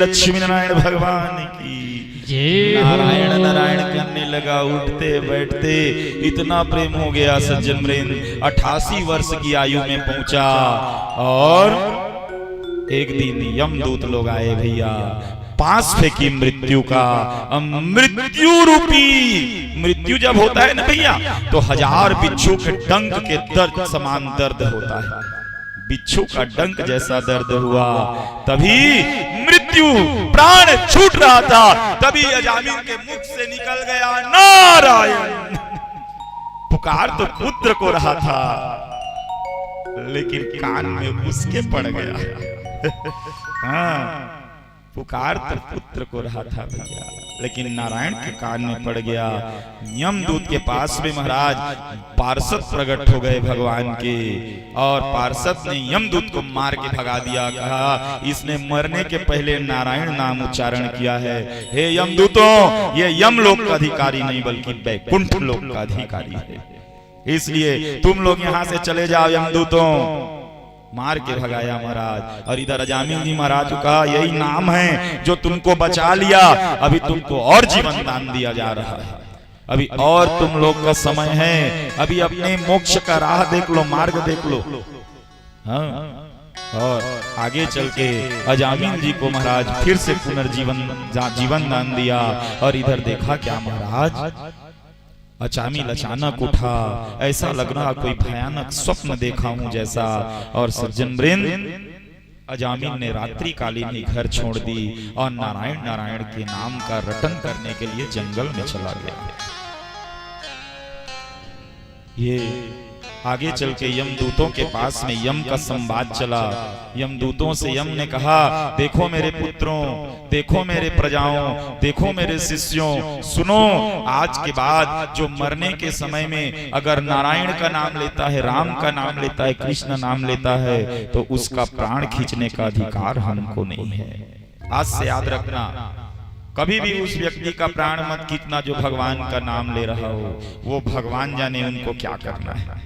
लक्ष्मी नारायण भगवान की नारायण नारायण करने लगा, उठते बैठते इतना प्रेम हो गया सज्जन वृंद 88 वर्ष की आयु में पहुंचा। और एक दिन यमदूत लोग आए भैया, पास फेंकी मृत्यु का। मृत्यु रूपी मृत्यु जब होता है ना भैया तो 1000 बिच्छू के डंक के दर्द समान दर्द होता है। बिच्छू का डंक जैसा दर्द हुआ, तभी मृत्यु प्राण छूट रहा था, तभी अजामिल के मुख से निकल गया नारायण। पुकार तो पुत्र को रहा था लेकिन कान में उसके पड़ गया। हाँ, पुकार तो पुत्र को रहा था भैया लेकिन नारायण के कान में पड़ गया। यमदूत के पास में महाराज पार्षद प्रकट हो गए भगवान के, और पार्षद ने यमदूत को मार के भगा दिया। कहा इसने मरने के पहले नारायण नाम उच्चारण किया है। हे यमदूतों, ये यमलोक का अधिकारी नहीं बल्कि वैकुंठ लोक का अधिकारी है, इसलिए तुम लोग यहाँ से चले जाओ। यमदूतों मार के भगाया महाराज। और इधर अजामिल जी महाराज को कहा यही नाम है जो तुमको बचा लिया, अभी तुमको और जीवन दान दिया जा रहा है, अभी और तुम लोग का समय है, अभी अपने मोक्ष का राह देख लो, मार्ग देख लो। हाँ, और आगे चल के अजामिल जी को महाराज फिर से पुनर्जीवन जीवन दान दिया। और इधर देखा क्या महाराज, अजामिल अचानक उठा, ऐसा लग रहा कोई भयानक स्वप्न देखा हूं जैसा। और सज्जन वृंद, अजामिल ने रात्रि कालीन ही घर छोड़ दी और नारायण नारायण के नाम का रटन करने के लिए जंगल में चला गया। ये आगे चल के यमदूतों के पास में यम का संवाद चला। यमदूतों से यम ने कहा, देखो मेरे पुत्रों, देखो मेरे प्रजाओं, देखो मेरे शिष्यों, सुनो, आज के बाद जो मरने के समय में अगर नारायण का नाम लेता है, राम का नाम लेता है, कृष्ण नाम लेता है, तो उसका प्राण खींचने का अधिकार हमको नहीं है। आज से याद रखना, कभी भी उस व्यक्ति का प्राण मत खींचना जो भगवान का नाम ले रहा हो। वो भगवान जाने उनको क्या करना है।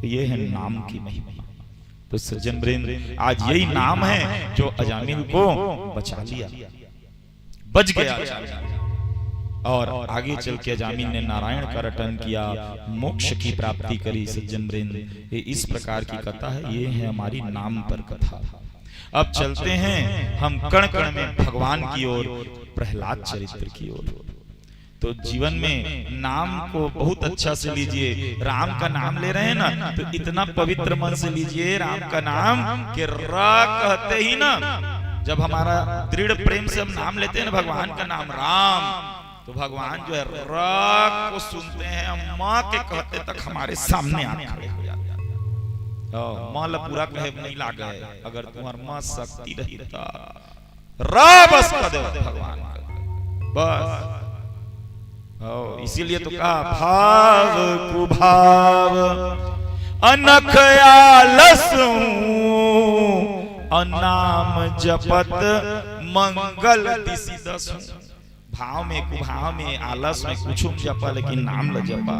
ये है नाम की महिमा। तो सज्जन वृंद, आज यही नाम है जो अजामिल को बचा लिया, बच गया। और आगे चल के अजामिल ने नारायण का रटन किया, मोक्ष की प्राप्ति करी। सज्जन वृंद, ये इस प्रकार की कथा है। ये है हमारी नाम पर कथा। अब चलते हैं हम कण कण में भगवान की ओर, प्रहलाद चरित्र की ओर। तो जीवन में नाम को बहुत अच्छा से लीजिए। राम का नाम ले रहे हैं ना, तो इतना पवित्र मन से लीजिए राम का नाम कि रा कहते ही ना, जब हमारा दृढ़ प्रेम से हम नाम लेते हैं ना भगवान का नाम राम, तो भगवान जो है रा को सुनते हैं, हम माँ के कहते तक हमारे सामने आने खड़े हो जाते हैं। माँ ला पूरा कहे नहीं लागे, अगर तुम्हार माँ शक्ति रही रा बस कह दे भगवान बस। इसीलिए तो कहा भाव कुभाव अनख आलस अनाम जपत मंगल दिसि दसु। भाव में कुभाव में आलस में कुछ जपा, लेकिन नाम ल जपा।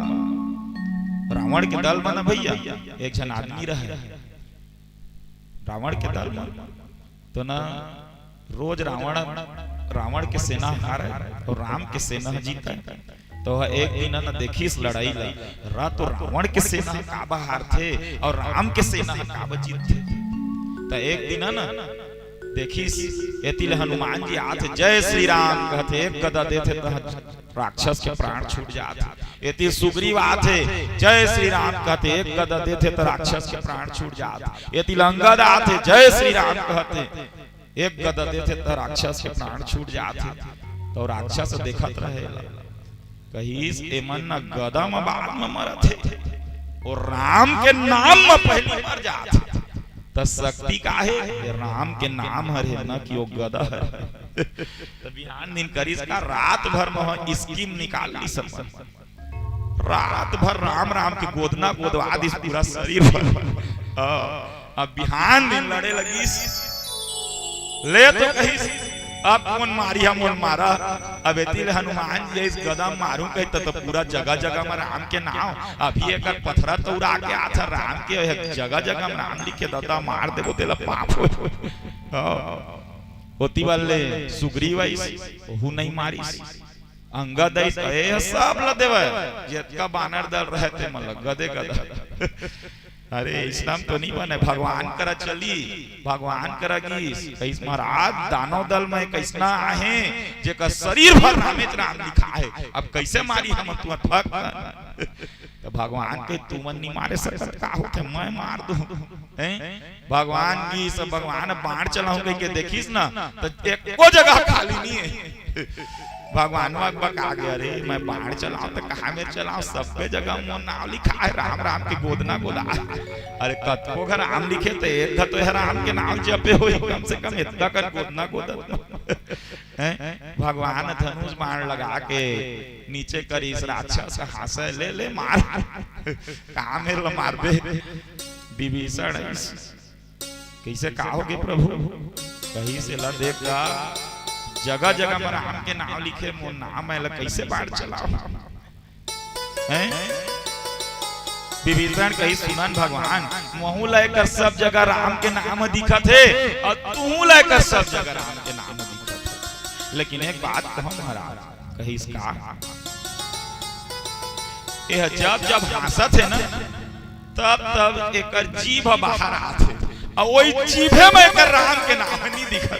रावण के दल में ना भैया एक जन आदमी रहे, रावण के दल में तो ना रोज रावण के सेना हारे और राम के सेना जीता। तो एक दिन न देखिस लड़ाई ला, तो रावण के सेना का बाहर थे और राम के सेना का जीत थे। तो एक दिन न देखिस एतिल हनुमान जी आते, जय श्री राम कहते, एक गदा देते तो राक्षस के प्राण छूट जाते। एतिल सुग्रीव आते, जय श्री राम कहते, एक गदा देते तो राक्षस के प्राण छूट जाते। एतिल अंगद आते, जय श्री राम कहते, एक गदा देते तो राक्षस के प्राण छूट जाते। तो राक्षस देखत रहे, कहिस एमन न गदा में बाद में मरत थे और राम के नाम में पहले मर जाते। तो शक्ति का है राम के नाम हरे न कि वो गदा है। तो बिहान दिन करिस का रात भर में स्कीम निकाली सब, रात भर राम राम के गोदना गोदवा दिस पूरा शरीर पर। अब बिहान दिन लड़े लगी ले, तो कही अब कौन मारिया मोल मारा। अब एतिल हनुमान जी इस गदा मारू कहते तो पूरा जगह जगह में राम के नाम, अभी एक पथरा तो उड़ा के आता राम के जगह जगह में नाम लिखे दादा मार देबो तेला पाप होती वाले सुग्रीव हु नहीं मारी, अंगद ए सब ल देवे जेतका बानर दल रहते मतलब गदे गदा। अरे इस्लाम तो नहीं बने, भगवान करा चली, भगवान करा गीस महाराज दानव दल में कैसना आहे जेका शरीर भर रामेच राम लिखा है। अब कैसे मारी हम तुम थक। तो भगवान के तुमन नहीं मारे सकत का होते, मैं मार दूं। भगवान की सब भगवान बाण चलाऊं कह के देखिस ना, तो एको जगह खाली नहीं है। भगवान बका गया, अरे मैं बाण चलाऊं तो कहा में चलाऊं, सबके जगह मोर नाम लिखा है, राम राम के गोदना गोदा। अरे कतको घर राम लिखे तो एक तो है राम के नाम जपे हो, कम से कम इतना कर गोदना गोदा। भगवान धनुष बाण लगा के नीचे करी इस राक्षस हाथ ले ले मार, कहा मेरे मार बे। विभीषण कैसे कहोगे प्रभु, कहीं से ला देखा जगह जगह में राम के नाम लिखे, मोर नाम है कैसे बाढ़ चलाओ। विभीषण कही सुनन भगवान महू लेकर सब जगह राम के नाम दिखा थे और तू लेकर सब जगह राम के नाम दिखा थे। लेकिन एक बात कहो महाराज, कही इसका यह जब जब हंसत है ना, तब तब एक जीभ बाहर आते और वही जीभे में एक राम के नाम नहीं दिखा।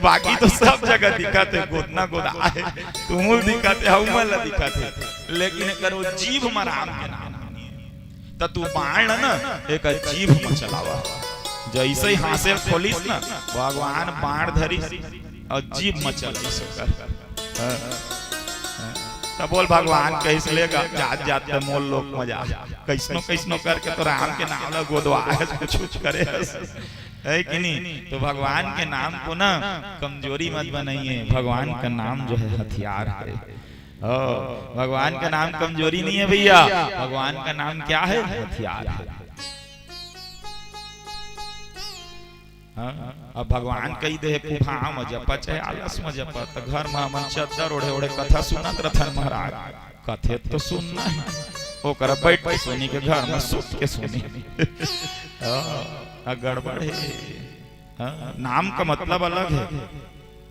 बाकी तो सब जगह दिखाते, गोदना गोदा है, तुम दिखाते, हमला दिखाते, लेकिन अगर वो जीभ में राम के नाम नहीं है तो तू बाण ना एक जीभ में चलावा। जैसे ही हासिल खोलिस ना, भगवान बाण धरी और जीभ में चला। तो बोल भगवान कैसे लेगा जात जात पे मोल लोग मजा कैसनो करके तो राम के नाम ला गोदवा कुछ करे है कि नहीं। तो भगवान के नाम को ना कमजोरी मत बनाइए, भगवान का नाम जो है हथियार है। भगवान का नाम कमजोरी नहीं है भैया, भगवान का नाम क्या है, हथियार है। अब भगवान कही दे कुफा में जपा चाहे आलस में जपा, तो घर में मन चद्दर ओढ़े ओढ़े कथा सुनत रथन महाराज, कथे तो सुनना है वो कर बैठ के सुनी के घर में सुत के सुनी गड़बड़ है। नाम का मतलब अलग है,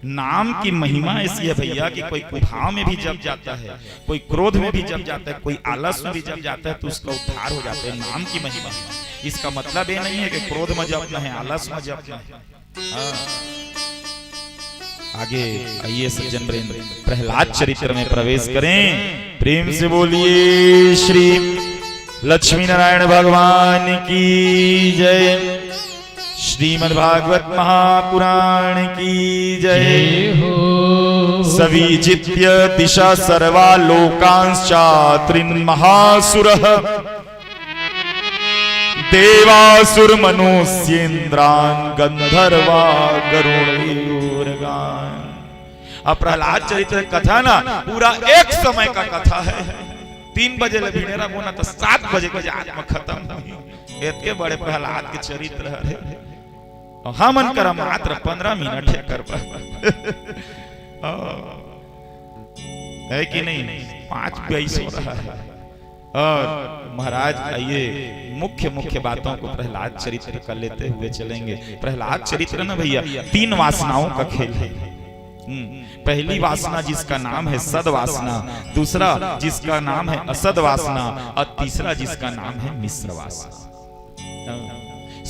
नाम की महिमा ऐसी है भैया कि कोई कुभाव में भी जब जाता है, कोई क्रोध में भी जब जाता है, कोई आलस में भी जब जाता है तो उसका उद्धार हो जाता है। नाम की महिमा, इसका मतलब ये नहीं है कि क्रोध में जपना है, आलस में जपना है। आगे आइए सज्जन वृंद प्रहलाद चरित्र में प्रवेश करें। प्रेम से बोलिए श्री लक्ष्मी नारायण भगवान की जय, श्रीमद् भागवत महापुराण की जय हो। सभी जित्य दिशा सर्वा लोकांश्चात्रिन महासुरः देवासुर मनुष्येन्द्रान गंधर्वा गरुड़गान। अब प्रहलाद चरित्र कथा ना पूरा एक समय का कथा है। 3 बजे भिड़ेरा बोना तो 7 बजे के आत्मा खत्म हुई। इतने बड़े प्रहलाद के चरित्र है, हमन कर मात्र 15 मिनट है कर है कि नहीं, 5 पैसे हो रहा है। और महाराज आइए मुख्य बातों को प्रहलाद चरित्र कर लेते हुए चलेंगे। प्रहलाद चरित्र ना भैया 3 वासनाओं का खेल है। पहली वासना जिसका नाम है सद वासना, दूसरा जिसका नाम है असद वासना, और तीसरा जिसका नाम है मिश्र वासना।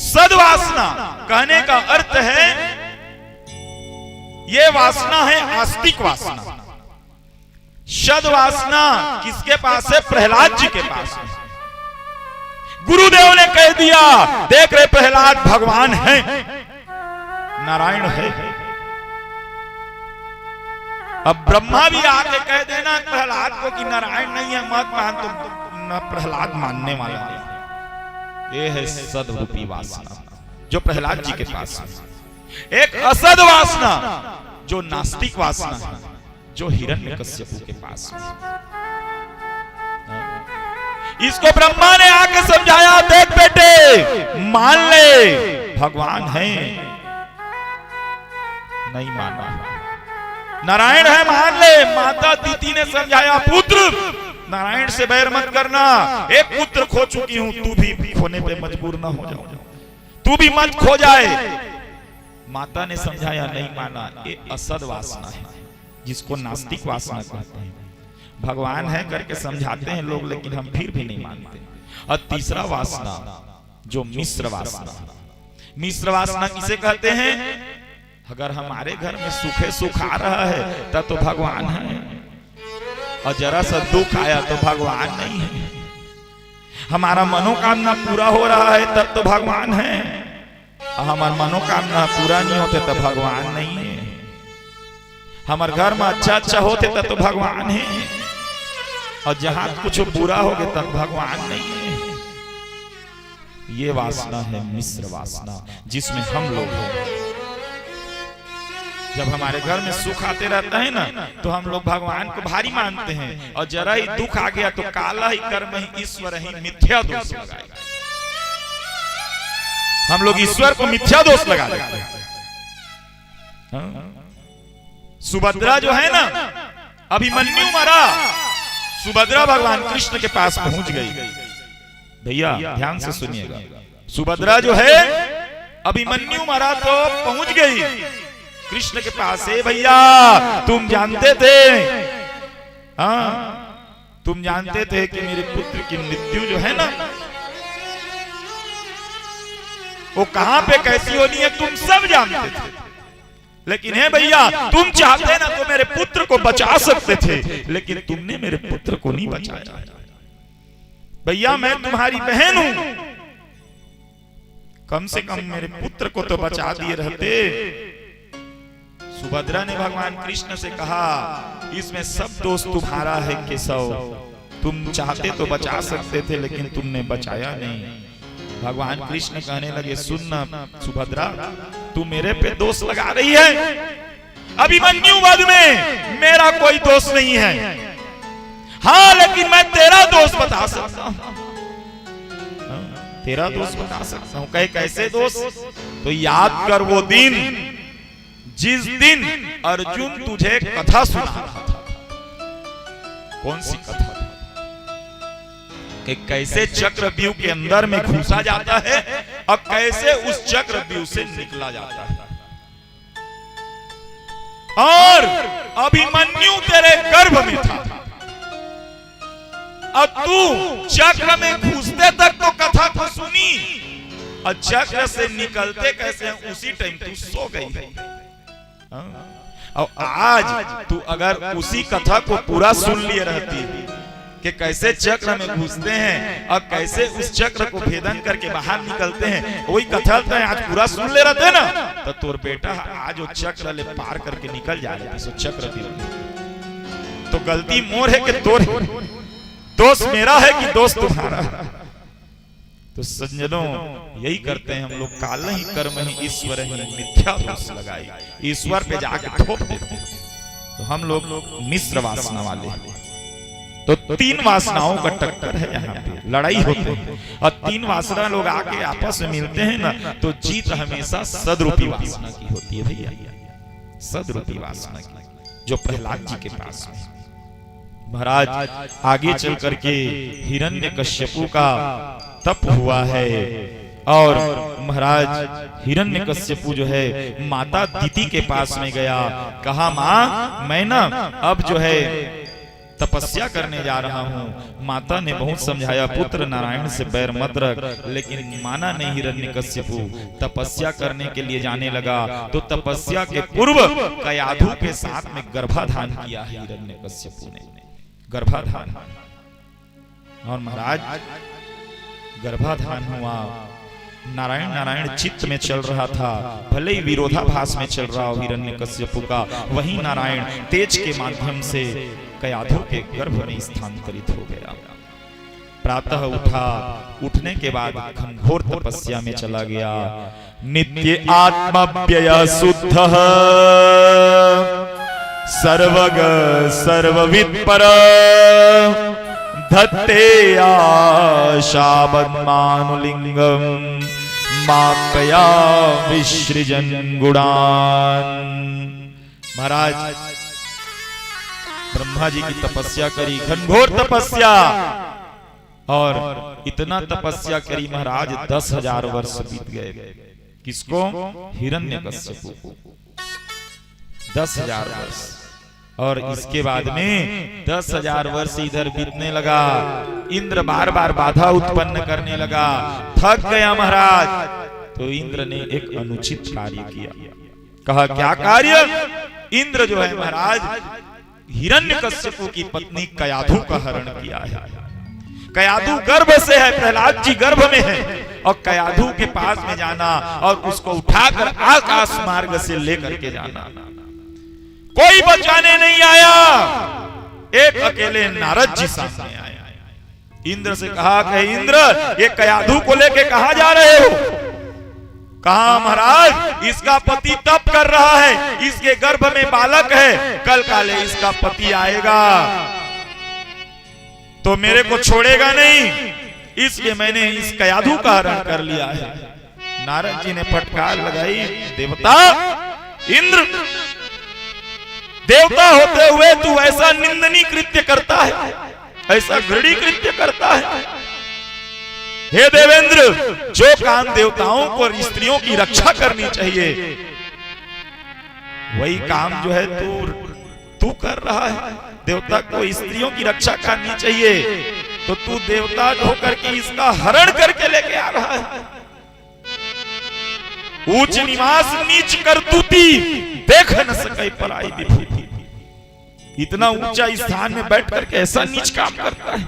सद वासना कहने का अर्थ है ये वासना है आस्तिक वासना। सद वासना किसके पास है, प्रहलाद जी के पास है। गुरुदेव ने कह दिया देख रहे प्रहलाद भगवान है, नारायण है। अब ब्रह्मा भी आके कह देना प्रहलाद को कि नारायण नहीं है मत मान, तो न प्रहलाद मानने वाला नहीं। ये है सदरूपी वासना जो प्रहलाद जी के पास है। एक असद वासना जो नास्तिक वासना है, जो हिरण्यकश्यप के पास है। इसको ब्रह्मा ने आके समझाया देख बेटे मान ले भगवान है, नहीं माना। नारायण है मान ले। माता दीति ने समझाया पुत्र नारायण से बैर मत करना, एक पुत्र खो चुकी हूं, तू भी खोने पे मजबूर ना हो जाओ, तू भी मत खो जाए। माता ने समझाया नहीं माना। ये असद वासना है जिसको नास्तिक वासना कहते हैं। भगवान है करके समझाते हैं लोग लेकिन हम फिर भी नहीं मानते। और तीसरा वासना जो मिश्र वासना। मिश्र वासना किसे कहते हैं, अगर हमारे घर में सूखे सुख आ रहा है तब तो भगवान है, और जरा सा दुख आया तो भगवान नहीं है। हमारा मनोकामना पूरा हो रहा है तब तो भगवान है, और हमारा मनोकामना पूरा नहीं होते तब भगवान नहीं है। हमारे घर में अच्छा होते तब तो भगवान है, और जहां कुछ बुरा हो गया तब भगवान नहीं है। ये वासना है मिश्र वासना जिसमें हम लोग हैं। जब हमारे घर में सुख आते रहता है ना तो हम लोग भगवान को भारी मानते हैं, और जरा ही दुख आ गया तो काला ही कर्म ही ईश्वर ही मिथ्या दोष लगाएगा। हम लोग ईश्वर को मिथ्या दोष लगा देते हैं। सुभद्रा जो है ना, अभिमन्यु मरा, सुभद्रा भगवान कृष्ण के पास पहुंच गई। भैया ध्यान से सुनिएगा, सुभद्रा जो है अभिमन्यु मरा तो पहुंच गई कृष्ण के पास है। भैया तुम जानते थे, हाँ तुम जानते थे कि मेरे पुत्र की मृत्यु जो है ना वो कहां पे कैसी होनी है तुम सब जानते थे, लेकिन है भैया तुम चाहते ना तो मेरे पुत्र को बचा सकते थे, लेकिन तुमने मेरे पुत्र को नहीं बचाया। भैया मैं तुम्हारी बहन हूं, कम से कम मेरे पुत्र को तो बचा दिए रहते। सुभद्रा ने भगवान कृष्ण से कहा, इसमें सब दोष तुम्हारा है केशव, तुम चाहते तो बचा सकते थे लेकिन तुमने बचाया नहीं। भगवान कृष्ण कहने लगे, सुन ना सुभद्रा, तू मेरे पे दोष लगा रही है, अभिमन्यु वध में मेरा कोई दोष नहीं है, हाँ लेकिन मैं तेरा दोष बता सकता हूं, तेरा दोष बता सकता हूं। कहे कैसे दोष? तो याद कर वो दिन जिस दिन अर्जुन तुझे कथा सुना रहा था। कौन सी कथा था? कि कैसे चक्रव्यूह के अंदर में घुसा जाता है और कैसे उस चक्रव्यूह से निकला जाता है। और अभिमन्यु तेरे गर्भ में था और तू चक्र में घुसते तक तो कथा को सुनी और चक्र से निकलते कैसे उसी टाइम तू सो गई। और आज तू अगर उसी कथा को पूरा सुन लिए रहती कि कैसे चक्र में घुसते हैं और कैसे उस चक्र को भेदन करके बाहर निकलते हैं, वही कथा तो आज पूरा सुन ले रहते ना, तो तोर बेटा आज वो चक्र ले पार करके निकल जा रहे सो चक्र भी। तो गलती मोर है कि तोर, दोष मेरा है कि दोष तुम्हारा? तो सज्जनों यही करते हैं हम लोग, काल ही कर्म ही ईश्वर ही मिथ्या दोष लगाई, ईश्वर पे जाके ठोक देते हैं। तो हम लोग मिश्र वासना वाले, तो तीन वासनाओं का टक्कर है, यहाँ पे लड़ाई होती है और तीन वासना लोग आके आपस में मिलते हैं ना, तो जीत हमेशा सदरूपी वासना की होती है भैया, सदरूपी वासना की, जो प्रहलाद जी के पास में। महाराज आगे चल करके हिरण्यकश्यपु का तप हुआ है और महाराज हिरण्यकश्यपु जो है माता दीति के पास में गया, कहा माँ मैं ना अब जो है तपस्या करने जा रहा हूँ। माता ने बहुत समझाया, पुत्र नारायण से बैर मत रख, लेकिन माना नहीं हिरण्यकश्यपु। तपस्या करने के लिए जाने लगा तो तपस्या के पूर्व कयाधु के साथ में गर्भाधान किया हिरण्यकश्यपु ने, गर्भाधान। और महाराज गर्भाधान हुआ, नारायण नारायण चित्त में चल रहा था, भले ही विरोधाभास में चल रहा हो हिरण्यकश्यपु का, वही नारायण तेज के माध्यम से कयाधु के गर्भ में स्थानांतरित हो गया। प्रातः उठा, उठने के बाद घनघोर तपस्या में चला गया। नित्य आत्मव्यय शुद्ध सर्वग सर्वविद पर धत्ते आशाबन्मानुलिंगम मापया विसृजन गुणान। महाराज ब्रह्मा जी की तपस्या करी, घनघोर तपस्या, और इतना तपस्या करी महाराज 10,000 वर्ष बीत गए। किसको? हिरण्यकश्यपु को 10,000 वर्ष। और इसके बाद में 10,000 वर्ष इधर बीतने लगा, इंद्र बार बार बाधा उत्पन्न करने लगा, थक गया महाराज। तो इंद्र ने एक अनुचित कार्य किया। कहा क्या कार्य? इंद्र जो है महाराज हिरण्यकश्यपु की पत्नी कयाधु का हरण किया है। कयाधु गर्भ से है, प्रहलाद जी गर्भ में है, और कयाधु के पास में जाना और उसको उठाकर आकाश मार्ग से लेकर के जाना। कोई बचाने नहीं आया, एक अकेले नारद जी सामने आया। इंद्र से कहा कि इंद्र ये कयाधु को लेके कहां जा रहे हो? कहा महाराज इसका पति तप कर रहा है, इसके गर्भ में बालक है, कल काले इसका पति आएगा तो मेरे को छोड़ेगा नहीं, इसलिए मैंने इस कयाधु का हरण कर लिया है। नारद जी ने फटकार लगाई, देवता इंद्र, देवता होते हुए तू ऐसा निंदनीय कृत्य करता है, ऐसा घृणीय कृत्य करता है। हे देवेंद्र, जो काम देवताओं को और स्त्रियों की रक्षा करनी चाहिए वही काम जो है तू कर रहा है। देवता को स्त्रियों की रक्षा करनी चाहिए तो तू देवता होकर के इसका हरण करके लेके आ रहा है। ऊंच निवास नीच करतूती, देख न सके पराई विभूति। इतना ऊंचा स्थान में बैठ करके ऐसा नीच काम करता है।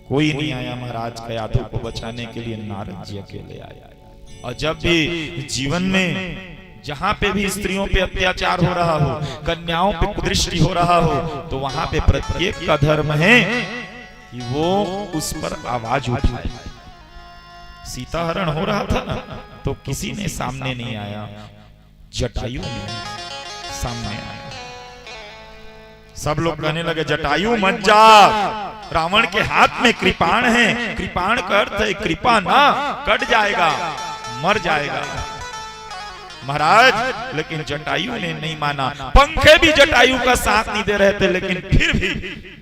कोई नहीं आया महाराज कयाधु को बचाने के लिए, नारद जी अकेले आया। और जब भी जीवन में जहां पे भी स्त्रियों पे अत्याचार हो रहा हो, कन्याओं पे कुदृष्टि हो रहा हो, तो वहां पे प्रत्येक का धर्म है कि वो उस पर आवाज उठाए। सीता हरण हो रहा था ना, तो किसी ने सामने नहीं आया, जटायु ने सामने आया। सब लोग कहने लगे जटायु मत जा, रावण के हाथ में कृपाण है। कृपाण का अर्थ है कृपा ना, कट जाएगा, मर जाएगा। महाराज लेकिन जटायु ने नहीं माना। पंखे भी जटायु का साथ नहीं दे रहे थे, लेकिन फिर भी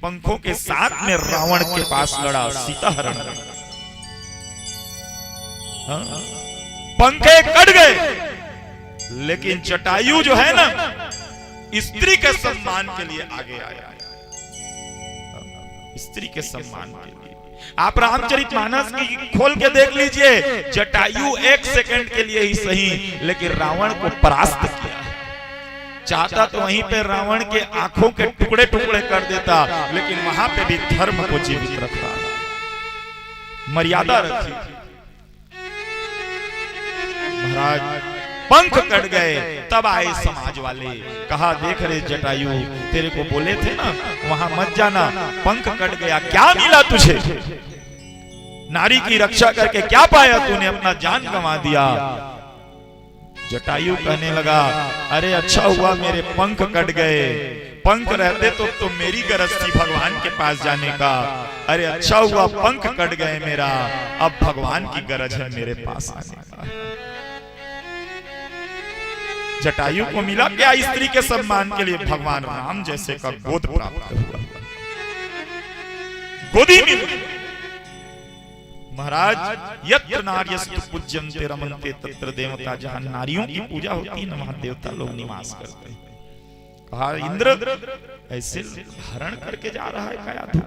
पंखों के साथ में रावण के पास लड़ा, सीता हरण। पंखे कट गए, लेकिन जटायु जो है ना, स्त्री के सम्मान के लिए आगे आया। स्त्री के सम्मान के लिए आप रामचरितमानस की खोल के देख लीजिए, जटायु एक सेकंड के लिए ही सही, लेकिन रावण को परास्त किया। चाहता तो वहीं पे रावण के आंखों के टुकड़े टुकड़े कर देता, लेकिन वहां पे भी धर्म को जीवित रखा, मर्यादा रखी। महाराज पंख कट गए, तब आए समाज वाले, कहा देख रे जटायु, तेरे को बोले थे ना वहां मत जाना, पंख कट गया, क्या मिला तुझे? नारी की रक्षा करके क्या पाया तूने? अपना जान गंवा दिया। जटायु कहने लगा, अरे अच्छा हुआ मेरे पंख कट गए, पंख रहते तो मेरी गरज थी भगवान के पास जाने का। अरे अच्छा हुआ पंख कट गए मेरा, अब भगवान की गरज है मेरे पास आने का। जटायु को मिला क्या? स्त्री के सम्मान के लिए भगवान राम जैसे का गोद प्राप्त हुआ, गोदी में। महाराज यत्र नार्यस्तु पूज्यन्ते रमन्ते तत्र देवता, जहां नारियों की पूजा होती है ना, वहां देवता लोग निवास करते हैं। कहा इंद्र ऐसे हरण करके जा रहा है कयाधु।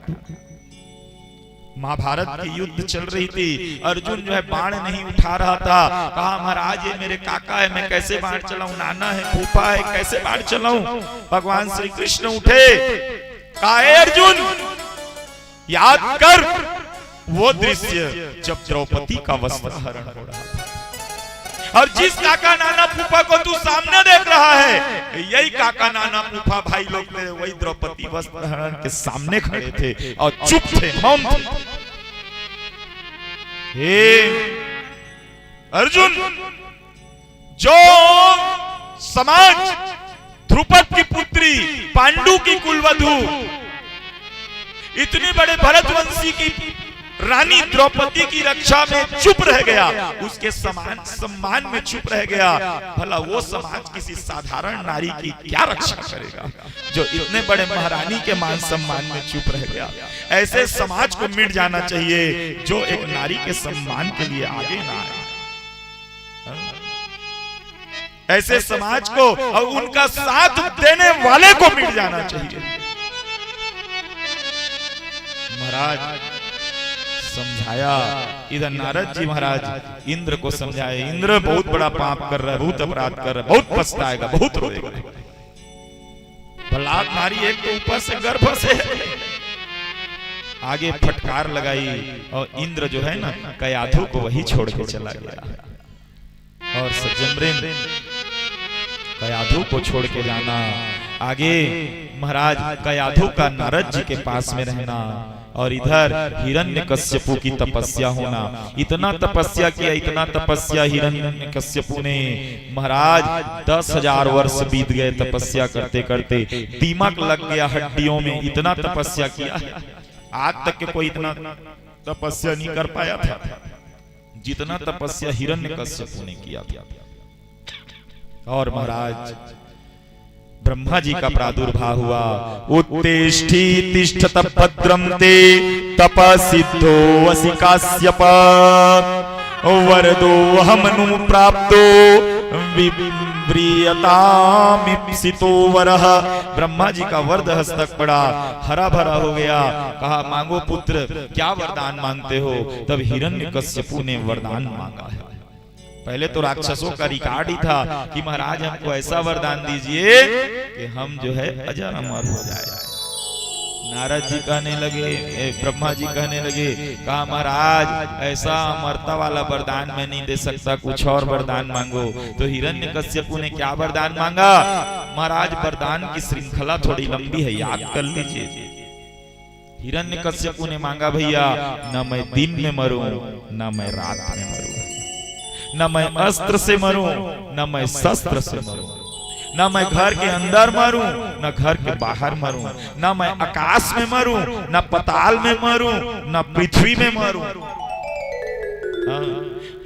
महाभारत की युद्ध चल रही थी, अर्जुन जो है बाण नहीं उठा रहा था। कहा महाराज ये मेरे काका है, मैं कैसे बाण चलाऊं? नाना है, फूफा है, कैसे बाण चलाऊं? भगवान श्री कृष्ण उठे, कहा अर्जुन याद कर वो दृश्य जब द्रौपदी का वस्त्र हरण हो रहा था, और जिस काका नाना फूफा को तू सामने देख रहा है, यही काका नाना फूफा भाई लोग थे, वही द्रौपदी वस्त्र हरण के सामने खड़े थे और चुप थे, मौन थे। हे अर्जुन, जो समाज ध्रुपद की पुत्री, पांडु की कुलवधु, इतनी बड़े भरतवंशी की रानी द्रौपदी की रक्षा में चुप रह गया, उसके सम्मान में चुप रह गया, भला वो समाज किसी साधारण नारी की क्या रक्षा करेगा जो इतने बड़े महारानी के मान सम्मान में चुप रह गया? ऐसे समाज को मिट जाना चाहिए जो एक नारी के सम्मान के लिए आगे ना आए। ऐसे समाज को और उनका साथ देने वाले को मिट जाना चाहिए। महाराज समझाया, इधर नारद जी महाराज इंद्र को समझाए, इंद्र बहुत बड़ा पाप कर रहा है, बहुत अपराध कर रहा है, बहुत पछताएगा, बहुत रोएगा। बलात् नारी एक तो ऊपर से गर्भ से आगे फटकार लगाई, और इंद्र जो है ना कयाधु को वही छोड़ के चला गया। और सज्जन कयाधु को छोड़ के जाना, आगे महाराज कयाधु का नारद जी के पास में रहना, और इधर हिरण्यकश्यपु की तपस्या होना। इतना तपस्या किया, इतना तपस्या हिरण्यकश्यपु ने, महाराज 10,000 वर्ष बीत गए तपस्या करते करते, दीमक लग गया हड्डियों में, इतना तपस्या किया। आज तक के कोई इतना तपस्या नहीं कर पाया था जितना तपस्या हिरण्यकश्यपु ने किया था। और महाराज ब्रह्मा जी का प्रादुर्भाव हुआ। उत्तिष्ठी तिष्ठत भद्रं ते तपसिद्धो वसि काश्यप, वरदो हमनु प्राप्तो विव्रियतामिप्सितो वरः। ब्रह्मा जी का वरद हस्तक पड़ा, हरा भरा हो गया। कहा मांगो पुत्र, क्या वरदान मांगते हो? तब हिरण्यकश्यपु ने वरदान मांगा है। पहले तो राक्षसों का रिकॉर्ड ही था कि महाराज हमको ऐसा वरदान दीजिए कि हम जो है अजर अमर हो जाए। नारद जी कहने लगे, ब्रह्मा जी कहने लगे, कहा महाराज ऐसा अमरता वाला वरदान मैं नहीं दे सकता, कुछ और वरदान मांगो। तो हिरण्यकश्यपु ने क्या वरदान मांगा? महाराज वरदान की श्रृंखला थोड़ी लंबी है, याद कर लीजिए। हिरण्यकश्यपु ने मांगा, भैया न मैं दिन में मरूं न मैं रात में मरूं, न मैं अस्त्र से मरूं न मैं शस्त्र से मरूं, न मैं घर के अंदर मरूं न घर के बाहर मरूं, न मैं आकाश में मरूं न पताल में मरूं न पृथ्वी में मरूं।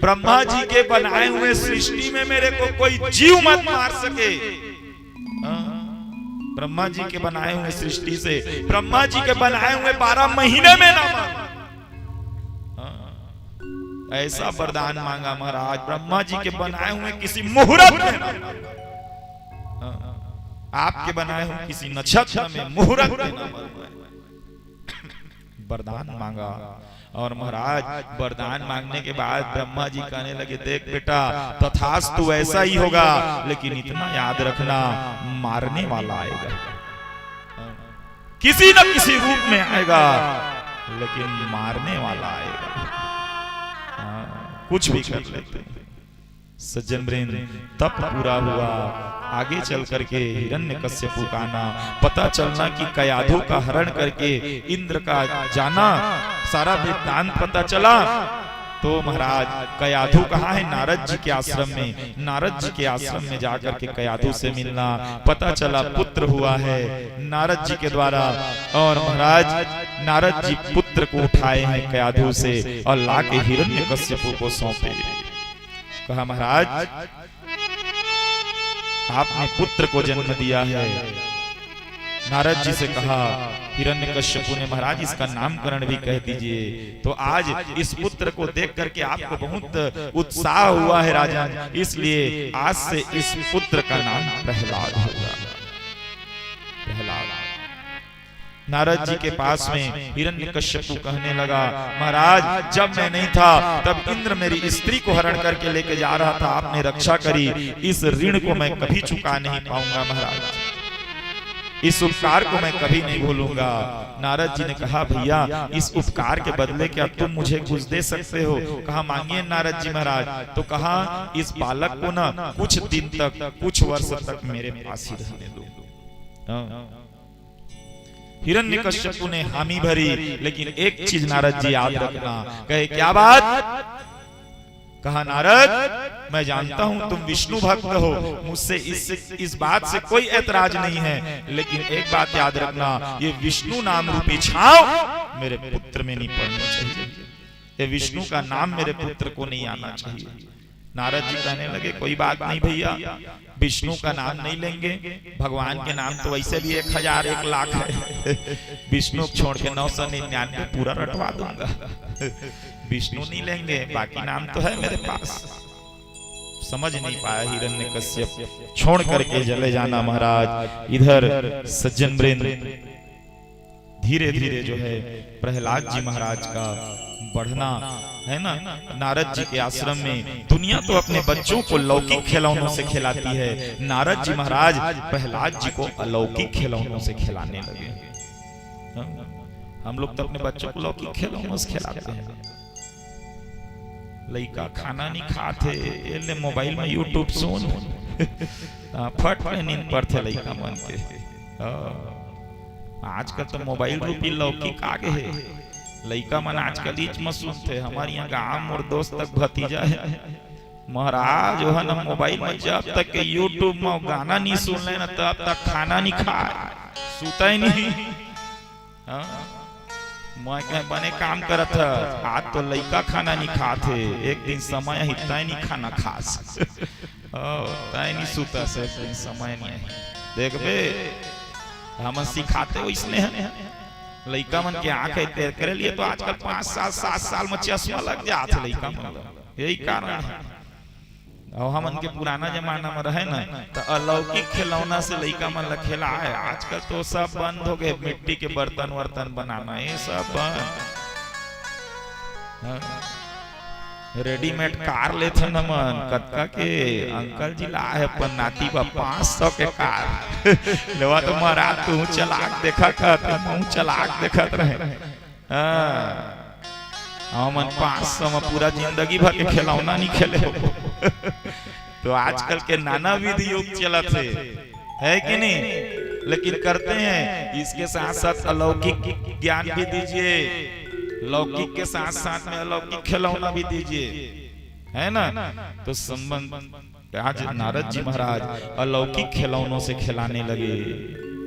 ब्रह्मा जी के बनाए हुए सृष्टि में मेरे को कोई जीव मत मार सके। ब्रह्मा जी के बनाए हुए सृष्टि से, ब्रह्मा जी के बनाए हुए 12 महीने में ना मार। ऐसा वरदान मांगा महाराज, ब्रह्मा जी के बनाए हुए किसी मुहूर्त में ना, आपके बनाए हुए किसी नक्षत्र में मुहूर्त में ना वरदान मांगा। और महाराज वरदान मांगने के बाद ब्रह्मा जी कहने लगे, देख बेटा तथास्तु ऐसा ही होगा, लेकिन इतना याद रखना मारने वाला आएगा, किसी न किसी रूप में आएगा, लेकिन मारने वाला आएगा। कुछ भी कर लेते। सज्जन वृंद तप पूरा हुआ, आगे चल करके हिरण्यकश्यपु का आना, पता चलना कि कयाधु का हरण करके इंद्र का जाना, सारा वृत्तांत पता चला। तो महाराज कयाधु कहाँ है? नारद जी के आश्रम में। नारद जी के आश्रम में जाकर के कयाधु से मिलना, पता चला पुत्र हुआ है नारद जी के द्वारा। और महाराज नारद जी पुत्र को उठाए हैं कयाधु से और लाके हिरण्यकश्यपु को सौंपे। कहा महाराज आपने पुत्र को जन्म दिया है। नारद जी से कहा, हिरण्यकश्यपु ने, महाराज इसका नामकरण भी कह दीजिए। तो आज इस पुत्र को देख करके आपको बहुत उत्साह हुआ है राजन, इसलिए आज से इस पुत्र का नाम प्रहलाद होगा। प्रहलाद। नारद जी के पास में हिरण्यकश्यपु कहने लगा, महाराज जब मैं नहीं था तब इंद्र मेरी स्त्री को हरण करके लेके जा रहा था, आपने रक्षा करी, इस ऋण को मैं कभी चुका नहीं पाऊंगा महाराज, इस उपकार को मैं कभी नहीं भूलूंगा। नारद जी ने कहा, भैया इस उपकार के बदले क्या तुम मुझे कुछ दे सकते हो? कहा मांगिए नारद जी महाराज। तो कहा इस बालक को ना कुछ दिन तक, कुछ वर्ष तक मेरे पास ही रहने दो। हिरण्यकश्यपु ने हामी भरी, लेकिन एक चीज नारद जी याद रखना। कहे क्या बात? कहा नारद मैं जानता हूं तुम विष्णु भक्त हो, मुझसे इस बात से कोई ऐतराज नहीं है, लेकिन एक बात याद रखना, ये विष्णु नाम रूपी छांव मेरे पुत्र में नहीं पड़ना चाहिए, ये विष्णु का नाम मेरे पुत्र को नहीं आना चाहिए। नारद जी कहने लगे, कोई बात नहीं भैया, विष्णु का नाम नहीं लेंगे, भगवान के नाम तो वैसे भी 1000 1 लाख है, विष्णु छोड़ के 999 पूरा रटवा दूंगा, विष्णु नहीं लेंगे, बाकी नाम तो है मेरे पास। समझ नहीं पाया हिरण्यकश्यप, छोड़ करके चले जाना महाराज। इधर सज्जन वृंद धीरे धीरे जो है प्रहलाद जी महाराज का बढ़ना है ना। नारद जी के आश्रम में दुनिया तो अपने बच्चों को लौकिक खिलौनों से खिलाती है, नारद जी महाराज प्रहलाद जी को अलौकिक खिलौनों से खिलाने लगे। हम लोग तो अपने बच्चों को लौकिक खिलौनों से खिलाते हैं। लड़का खाना नहीं खाते, ले मोबाइल में यूट्यूब सुन फट नींद पड़ते लड़का मन के। आजकल तो मोबाइल रूपी लौकिक आगे है, लड़का मन आजकल इच में सुनते। हमारे यहाँ गाँव और दोस्त तक भतीजा है महाराज, जो है ना मोबाइल में जब तक के यूट्यूब में गाना नहीं सुन ले ना तब तक खाना नहीं खाए, सुता ही नहीं। मैं कहीं बने काम करत है, आज तो लड़का खाना नहीं खाते, एक दिन समय हिता ही नहीं खाना खास नहीं सुता से समय नहीं। देख बे हम सिखाते इसने है लड़का मन के आंख करे लिए तो आजकल 5 साल 7 साल में चश्मा लग जाते लड़का मन, यही कारण है। और हमन के पुराना जमाना में रहे ना तो अलौकिक खिलौना से लड़का मन ला खेला है, आजकल तो सब बंद हो गए, मिट्टी के बर्तन वर्तन बनाना ये सब बंद। रेडीमेड कार लेते न मन कतका के अंकल जी ला है पर नाती बा 500 के कार लेवा तो महाराज तू चलाक देखा कर तू चलाक देखत रहे हमन 500 में पूरा जिंदगी भर के खिलौना नहीं खेले हो तो आजकल के नाना विधि युग चला थे है कि नहीं, लेकिन करते हैं इसके साथ साथ अलौकिक ज्ञान भी दीजिए, लौकिक के साथ साथ में अलौकिक खिलौना भी दीजिए, है ना। तो संबंध आज नारद जी महाराज अलौकिक खिलौनों से खिलाने लगे।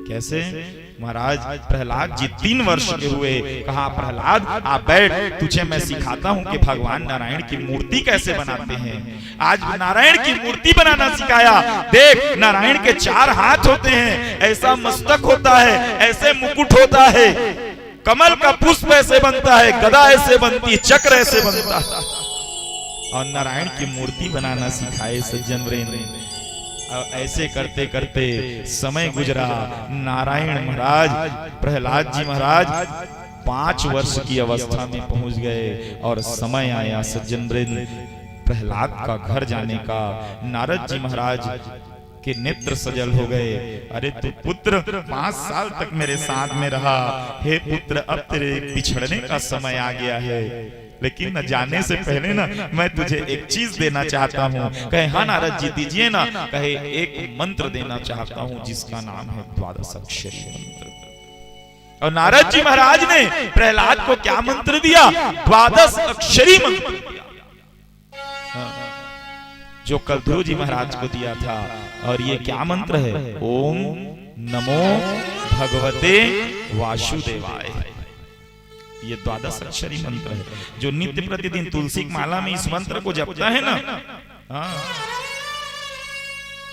कैसे महाराज? प्रहलाद जी 3 वर्ष के हुए, कहा प्रहलाद आप बैठ, तुझे मैं सिखाता हूँ कि भगवान नारायण की मूर्ति कैसे बनाते हैं। आज नारायण की मूर्ति बनाना सिखाया। देख नारायण के 4 हाथ होते हैं, ऐसा मस्तक होता है, ऐसे मुकुट होता है, कमल का पुष्प ऐसे बनता है, गदा ऐसे बनती है, चक्र ऐसे बनता है, और नारायण की मूर्ति बनाना सिखाए सज्जन वृंद। ऐसे करते करते समय गुजरा। नारायण महाराज प्रहलाद जी महाराज 5 वर्ष की अवस्था में पहुंच गए और समय आया सज्जन वृंद प्रहलाद का घर जाने का। नारद जी महाराज के नेत्र सजल हो गए। अरे तू पुत्र 5 साल तक मेरे साथ में रहा, हे पुत्र अब तेरे बिछड़ने का समय आ गया है, लेकिन न जाने से पहले ना मैं तुझे एक चीज देना चाहता हूँ। कहे हाँ नारद जी दीजिए ना। कहे एक मंत्र देना चाहता हूँ जिसका नाम है 12 अक्षरी मंत्र। और नारद जी महाराज ने प्रहलाद को क्या मंत्र दिया? 12 अक्षरी मंत्र दिया, जो कलध्रुव जी महाराज को दिया था। और ये क्या मंत्र है? ओम नमो भगवते वासुदेवाय। ये 12 अक्षरी मंत्र है, जो नित्य प्रतिदिन तुलसी की माला में इस मंत्र को जपता है ना,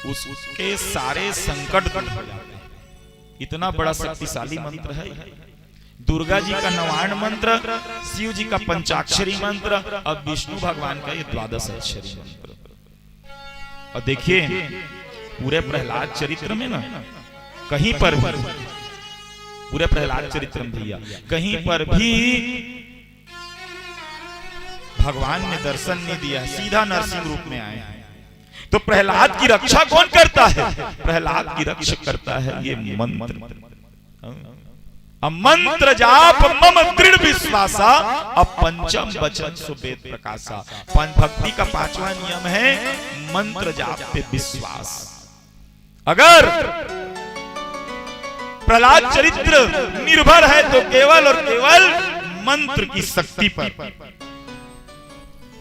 उसके सारे संकट दूर हो जाते हैं। इतना बड़ा शक्तिशाली मंत्र है। दुर्गा जी का 99 मंत्र, शिव जी का 5 मंत्र, और विष्णु भगवान का ये 12 अक्षरी मंत्र। और देखिए पूरे प्रहलाद चरित्र में ना कहीं पर भी, पूरे प्रहलाद चरित्र में भैया कहीं पर भी भगवान ने दर्शन नहीं दिया, सीधा नरसिंह रूप में आए हैं। तो प्रहलाद की रक्षा कौन करता है? प्रहलाद की रक्षा करता है ये मंत्र। मंत्र जाप मम दृढ़ विश्वासा, अब पंचम वचन सुवेद प्रकाशा। भक्ति का 5वां नियम है मंत्र जाप पे विश्वास। अगर प्रहलाद चरित्र निर्भर है तो केवल और केवल मंत्र की शक्ति पर।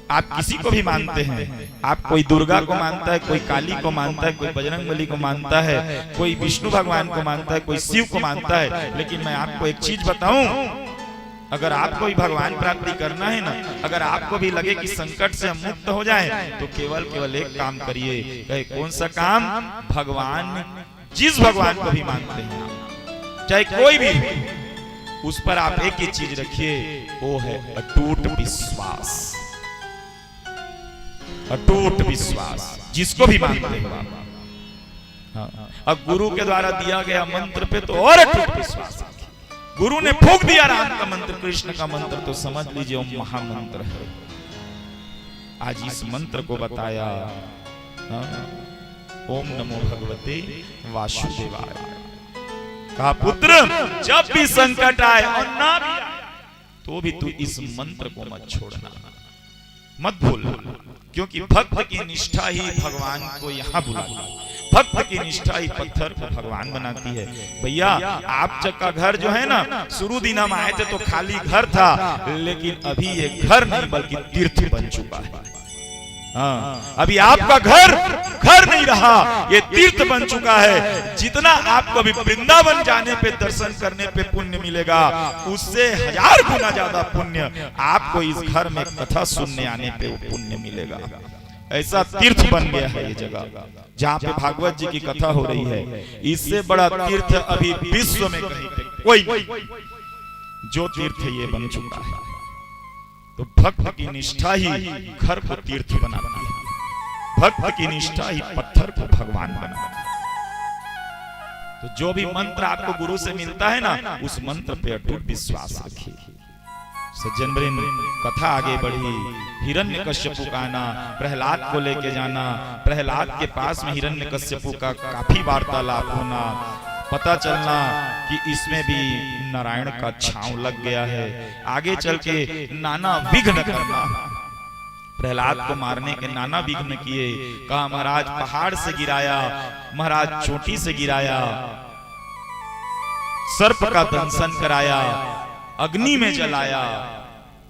आप किसी को भी मानते हैं, आप कोई दुर्गा को मानता है, कोई काली को मानता है, कोई बजरंगबली को मानता है, कोई विष्णु भगवान को मानता है, कोई शिव को मानता है, लेकिन मैं आपको एक चीज बताऊं, अगर आपको भी भगवान प्राप्ति करना है ना, अगर आपको भी लगे कि संकट से हम मुक्त हो जाए, तो केवल एक काम करिए। कौन सा काम? भगवान, जिस भगवान को भी मानते हैं चाहे कोई भी, उस पर आप एक ही चीज रखिए, वो है अटूट विश्वास। अटूट विश्वास जिसको भी मानते हैं। अब गुरु के द्वारा दिया गया मंत्र पे तो और अटूट विश्वास। गुरु ने फूंक दिया राम का मंत्र, कृष्ण का मंत्र, तो समझ लीजिए वो महामंत्र है। आज इस मंत्र को बताया, ओम नमो भगवते वासुदेवाय। कहा पुत्र जब भी संकट आए और ना भी आए तो भी तू इस मंत्र को मत छोड़ना, मत भूलना, क्योंकि भक्त की निष्ठा ही भगवान को यहाँ बुलाती है। भक्त की निष्ठा ही पत्थर को भगवान बनाती है। भैया आप का घर जो है ना, शुरू दिन हम आए थे तो खाली घर था, लेकिन अभी ये घर नहीं बल्कि तीर्थ बन चुका है। अभी आपका घर नहीं रहा, ये तीर्थ बन चुका है। जितना आपको अभी वृंदावन जाने पे, दर्शन करने पे पुण्य मिलेगा, उससे 1000 गुना ज्यादा पुण्य आपको इस घर में कथा सुनने आने पे पुण्य मिलेगा। ऐसा तीर्थ बन गया है ये जगह, जहाँ पे भागवत जी की कथा हो रही है। इससे बड़ा तीर्थ अभी विश्व में कहीं पे कोई नहीं, जो तीर्थ ये बन चुका है। तो भक्त की निष्ठा ही घर को तीर्थ बनाती है, भक्त की निष्ठा ही पत्थर को भगवान बनाती है। तो जो भी मंत्र आपको गुरु से मिलता है ना, उस मंत्र पे अटूट विश्वास रखिए। सज्जनवृंद, कथा आगे बढ़ी। हिरण्यकश्यपु का आना, प्रहलाद को लेके जाना, प्रहलाद के पास में हिरण्यकश्यपु का काफी वार्तालाप होना, पता चलना कि इसमें भी नारायण का छांव लग गया है। आगे चल के नाना विघ्न करना, प्रहलाद को मारने के नाना विघ्न किए। कहा महाराज पहाड़ से गिराया, महाराज चोटी से गिराया, सर्प का दंशन कराया, अग्नि में जलाया,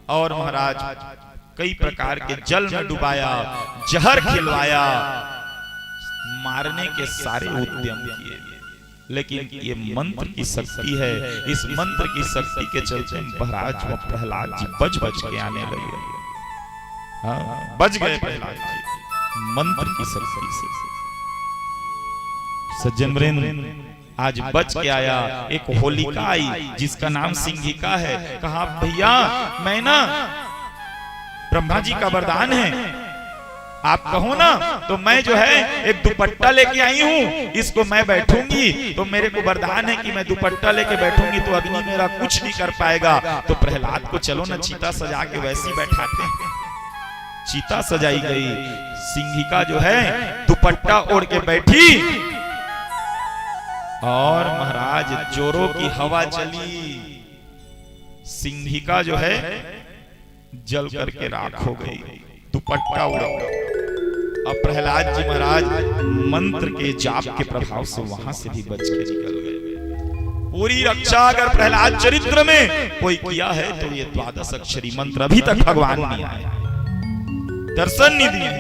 और महाराज कई प्रकार के जल में डुबाया, जहर खिलवाया, मारने के सारे उद्यम किए। लेकिन ये मंत्र की शक्ति है, इस मंत्र की शक्ति के चलते महाराज व प्रहलाद जी बच के आने लगे। हाँ, बच गए प्रहलाद जी मंत्र की शक्ति से। सज्जनवृंद, आज बच के आया। एक होलिका आई जिसका नाम सिंहिका है। कहा भैया मैं ना, ब्रह्मा जी का वरदान है, आप कहो ना तो मैं जो है एक दुपट्टा लेके आई हूँ, इसको मैं बैठूंगी तो मेरे को वरदान है कि मैं दुपट्टा लेके बैठूंगी तो अग्नि मेरा कुछ नहीं कर पाएगा। तो प्रहलाद को चलो ना चीता सजा के वैसी बैठाते हैं। चीता सजाई गई, सिंहिका जो है दुपट्टा ओढ़ के बैठी, और महाराज जोरों की हवा चली, सिंहिका जो है जल करके राख हो गई, दुपट्टा उड़ा। अब प्रहलाद जी महाराज मंत्र के जाप के प्रभाव से वहां से भी बच के निकल गए। पूरी रक्षा अगर प्रहलाद चरित्र में कोई किया है तो ये 12 अक्षरी मंत्र अभी तक भगवान नहीं आए, दर्शन नहीं दिए।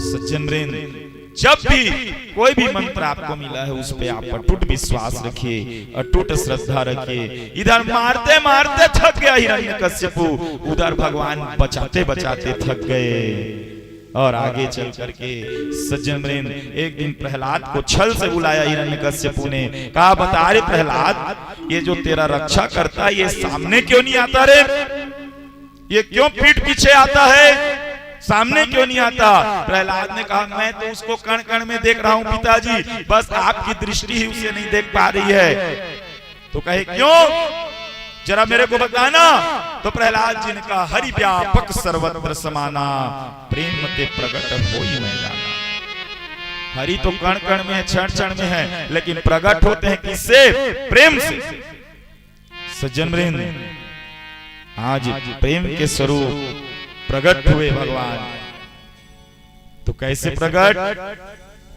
सज्जनवृंद, जब भी कोई भी मंत्र आपको मिला है उस पे आप अटूट विश्वास रखिए, अटूट श्रद्धा रखिए। इधर मारते मारते थक गया हिरण्यकश्यपु, उधर भगवान बचाते बचाते थक गए। और आगे चल करके सज्जनवृंद, एक दिन प्रहलाद को छल से बुलाया हिरण्यकश्यपु ने। कहा बता रे प्रहलाद, ये जो तेरा रक्षा करता है ये सामने क्यों नहीं आता रे? ये क्यों पीठ पीछे आता है, सामने क्यों नहीं आता? प्रहलाद ने कहा मैं तो उसको कण कण में देख रहा हूं पिताजी, बस आपकी दृष्टि ही उसे नहीं देख पा रही है। तो कहे क्यों, जरा मेरे को बताना। तो प्रहलाद जी ने कहा हरि व्यापक सर्वत्र समाना, प्रेम ते प्रकट होई मैं जाना। हरि तो कण कण में है, क्षण क्षण में है, लेकिन प्रकट होते हैं किससे? प्रेम से। सज्जनवृंद, आज प्रेम के स्वरूप प्रकट हुए भगवान। तो कैसे प्रकट?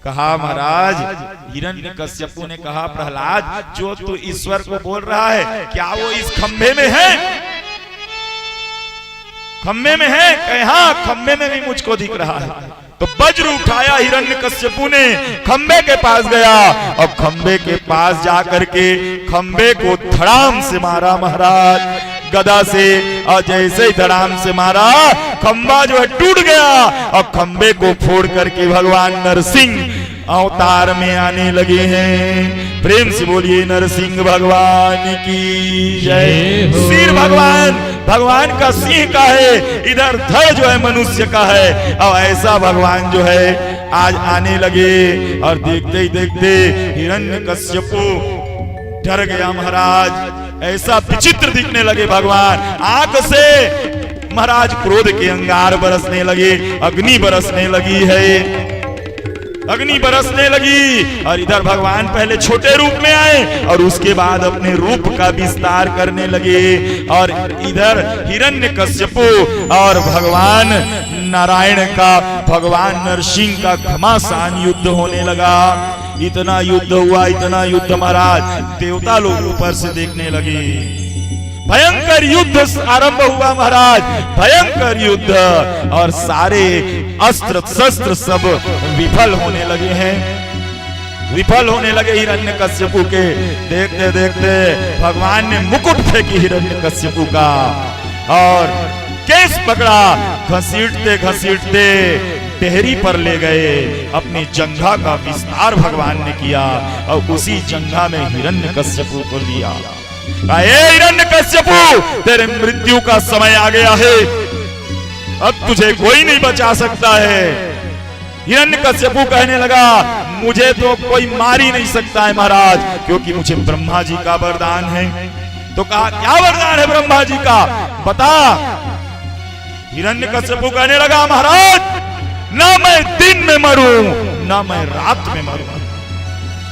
कहा महाराज, हिरण्यकश्यपु ने कहा प्रहलाद जो तू ईश्वर को बोल रहा है क्या वो इस खंभे में है? खंभे में है? कहे हाँ, खंभे में भी मुझको दिख रहा है। तो वज्र उठाया हिरण्यकश्यपु ने, खंभे के पास गया और खंभे के पास जाकर के खंभे को धड़ाम से मारा महाराज गदा से। और जैसे ही धड़ाम से मारा खंभा जो है टूट गया और खंभे को फोड़ करके भगवान नरसिंह अवतार में आने लगे हैं। प्रेम से बोलिए नरसिंह भगवान की जय। सिर भगवान का सिंह का है, इधर धड़ जो है मनुष्य का है। और ऐसा भगवान जो है आज आने लगे। और देखते ही देखते हिरण्यकश्यपु डर गया महाराज, ऐसा विचित्र दिखने लगे भगवान। आंख से महाराज क्रोध के अंगार बरसने लगे, अग्नि बरसने लगी है, अग्नि बरसने लगी। और इधर भगवान पहले छोटे रूप में आए और उसके बाद अपने रूप का विस्तार करने लगे। और इधर हिरण्यकश्यपु और भगवान नारायण का, भगवान नरसिंह का घमासान युद्ध होने लगा। इतना युद्ध हुआ, इतना युद्ध महाराज देवता लोग ऊपर से देखने लगे। भयंकर युद्ध आरंभ हुआ महाराज, भयंकर युद्ध। और सारे अस्त्र शस्त्र सब विफल होने लगे हैं, विफल होने लगे हिरण्यकश्यपु के। देखते देखते भगवान ने मुकुट फेंकी हिरण्यकश्यपु का और केस पकड़ा, घसीटते घसीटते टेहरी पर ले गए। अपनी जंघा का विस्तार भगवान ने किया और उसी जंघा में हिरण्यकश्यपु को लिया। हिरण्यकश्यपु तेरे मृत्यु का समय आ गया है, अब तुझे कोई नहीं बचा सकता है। हिरण्यकश्यपु कहने लगा मुझे तो कोई मार ही नहीं सकता है महाराज, क्योंकि मुझे ब्रह्मा जी का वरदान है, तो कहा क्या वरदान है ब्रह्मा जी का, बता। हिरण्यकश्यप कहने लगा महाराज ना मैं दिन में मरूं ना मैं रात में मरूं।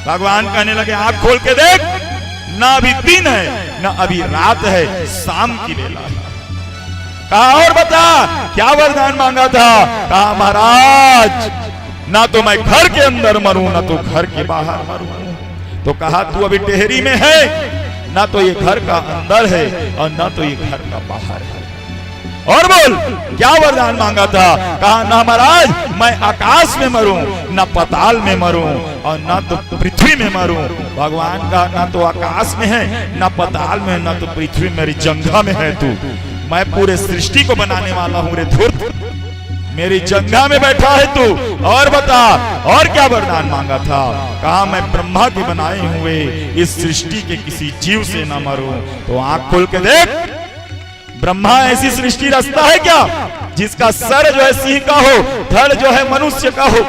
भगवान कहने लगे आंख खोल के देख, ना अभी दिन है ना अभी रात है, शाम की वेला है। कहा और बता क्या वरदान मांगा था, कहा महाराज ना तो मैं घर के अंदर मरूं ना तो घर के बाहर मरूं। तो कहा तू अभी टेहरी में है, ना तो ये घर का अंदर है और ना तो ये घर का बाहर है। और बोल क्या वरदान मांगा था, कहा ना महाराज मैं आकाश में मरूं ना पताल में मरूं और ना तो पृथ्वी में मरूं। भगवान का ना तो आकाश में है ना पताल में ना तो पृथ्वी, मेरी जंघा में है तू। मैं पूरे सृष्टि को बनाने वाला हूं रे धूर्त, मेरी जंघा में बैठा है तू। और बता और क्या वरदान मांगा था, कहा मैं ब्रह्मा के बनाए हुए इस सृष्टि के किसी जीव से न मरूं। तो आंख खोल के देख, ब्रह्मा ऐसी सृष्टि रचता है क्या जिसका सर जो है सिंह का हो, धड़ जो है मनुष्य का हो।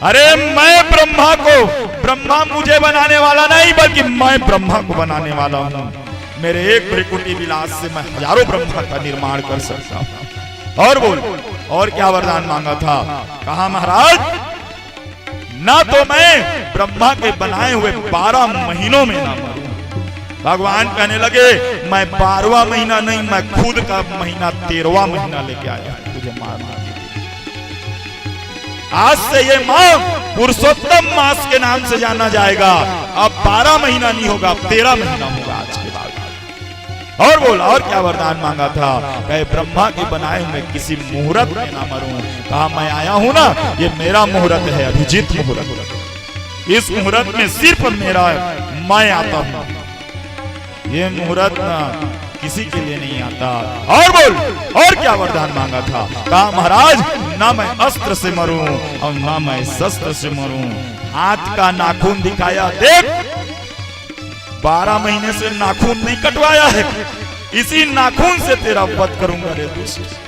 अरे मैं ब्रह्मा को, ब्रह्मा मुझे बनाने वाला नहीं बल्कि मैं ब्रह्मा को बनाने वाला हूं। मेरे एक भ्रिकुटी विलास से मैं हजारों ब्रह्मा का निर्माण कर सकता हूं। और बोल और क्या वरदान मांगा था, कहा महाराज ना तो मैं ब्रह्मा के बनाए हुए 12 महीनों में ना मरूं। भगवान कहने लगे मैं 12वां महीना नहीं, मैं खुद का महीना 13वां महीना लेके आया तुझे मारना। आज से ये माह पुरुषोत्तम मास के नाम से जाना जाएगा। अब 12 महीना नहीं होगा, अब 13 महीना होगा आज के बाद। और बोल और क्या वरदान मांगा था, कहे ब्रह्मा के बनाए हुए किसी मुहूर्त में ना मरूं। कहा मैं आया हूं ना, ये मेरा मुहूर्त है, अभिजीत मुहूर्त। इस मुहूर्त में सिर्फ मेरा मैं आता हूं, ये मुहूर्त ना किसी के लिए नहीं आता। और बोल और क्या वरदान मांगा था, कहा महाराज ना मैं अस्त्र से मरूं और ना मैं शस्त्र से मरूं। हाथ का नाखून दिखाया, देख 12 महीने से नाखून नहीं कटवाया है, इसी नाखून से तेरा वध करूंगा रे दुष्ट।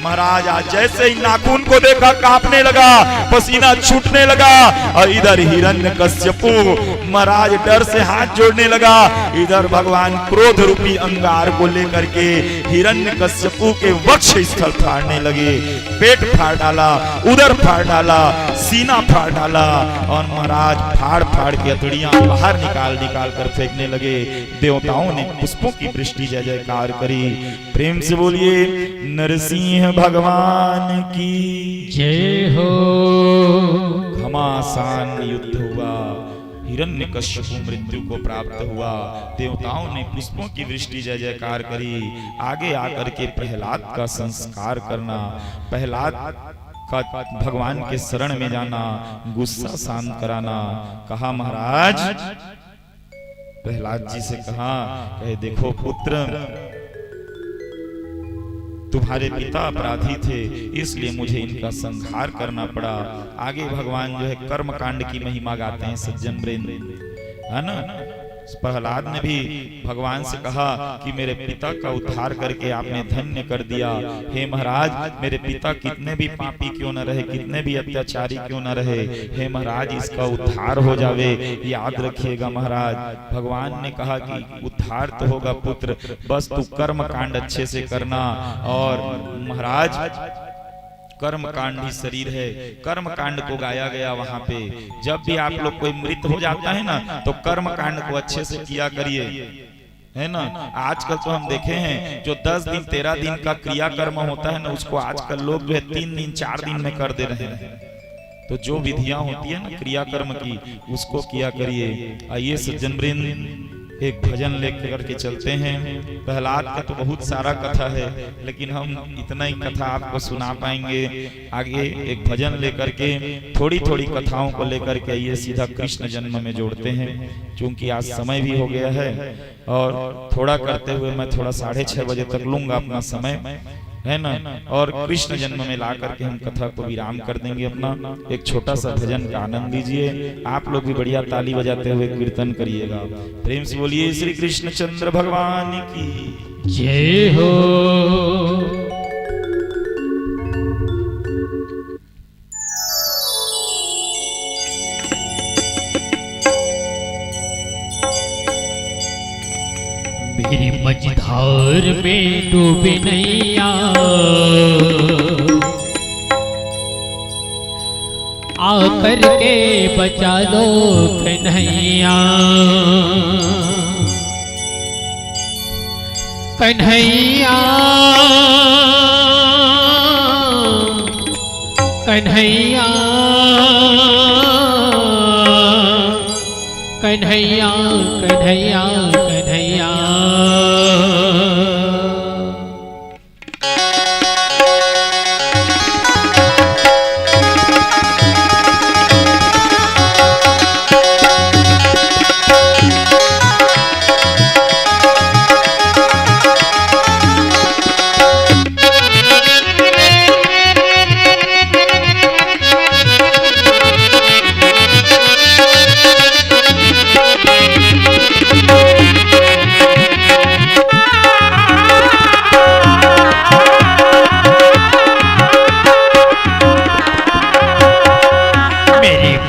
महाराज आज जैसे ही नाखून को देखा कांपने लगा, पसीना छूटने लगा। और इधर हिरण्यकश्यपु महाराज डर से हाथ जोड़ने लगा, इधर भगवान क्रोध रूपी अंगार को लेकर के हिरण्यकश्यपु के वक्ष स्थल फाड़ने लगे। पेट फाड़ डाला, उदर फाड़ डाला, सीना फाड़ डाला और महाराज फाड़ फाड़ के हथौड़ियां बाहर निकाल निकाल कर फेंकने लगे। देवताओं ने पुष्पों की वृष्टि जय जयकार करी। प्रेम से बोलिए नरसिंह भगवान की जय हो। घमासान युद्ध हुआ, हिरण्यकश्यप मृत्यु को प्राप्त हुआ। देवताओं ने पुष्पों की वृष्टि जय जयकार करी। आगे आकर के प्रहलाद का संस्कार करना, प्रहलाद का भगवान के शरण में जाना, गुस्सा शांत कराना। कहा महाराज प्रहलाद जी से कहा, कहे देखो पुत्र तुम्हारे पिता अपराधी थे इसलिए मुझे इनका संहार करना पड़ा। आगे भगवान जो है कर्म कांड की महिमा गाते हैं सज्जन वृंद, है ना। प्रहलाद ने भी भगवान से कहा कि मेरे पिता का उद्धार करके आपने धन्य कर दिया। हे महाराज मेरे पिता कितने भी पापी क्यों न रहे, कितने भी अत्याचारी क्यों न रहे, हे महाराज इसका उद्धार हो जावे, याद रखिएगा महाराज। भगवान ने कहा कि उद्धार तो होगा पुत्र, बस तू कर्म कांड अच्छे से करना। और महाराज कर्म कांड ही शरीर है, कर्म कांड को गाया गया वहां पे। जब भी आप लोग कोई मृत हो जाता है ना तो कर्म कांड को अच्छे से किया करिए, है ना। आजकल तो हम देखे हैं जो 10 दिन 13 दिन का क्रिया कर्म होता है ना, उसको आजकल लोग जो है 3 दिन 4 दिन में कर दे रहे हैं। तो जो विधियां होती है ना क्रिया कर्म की, उसको किया करिए। आइए सज्जन वृंद एक भजन लेकर के चलते हैं। प्रहलाद का तो बहुत सारा कथा है, लेकिन हम इतना ही कथा आपको सुना पाएंगे। आगे एक भजन लेकर के थोड़ी थोड़ी कथाओं को लेकर के आइए सीधा कृष्ण जन्म में जोड़ते हैं। क्योंकि आज समय भी हो गया है और थोड़ा करते हुए मैं थोड़ा 6:30 बजे तक लूंगा अपना समय, है ना। और कृष्ण जन्म में ला करके हम कथा को विराम कर देंगे। अपना एक छोटा सा भजन का आनंद लीजिए। आप लोग भी बढ़िया ताली बजाते हुए कीर्तन करिएगा। प्रेम से बोलिए श्री कृष्ण चंद्र भगवान की जय हो। मेरी मझधार में डूबी नैया, आकर के बचा लो कन्हैया। कन्हैया कन्हैया कन्हैया कन्हैया कन्हैया।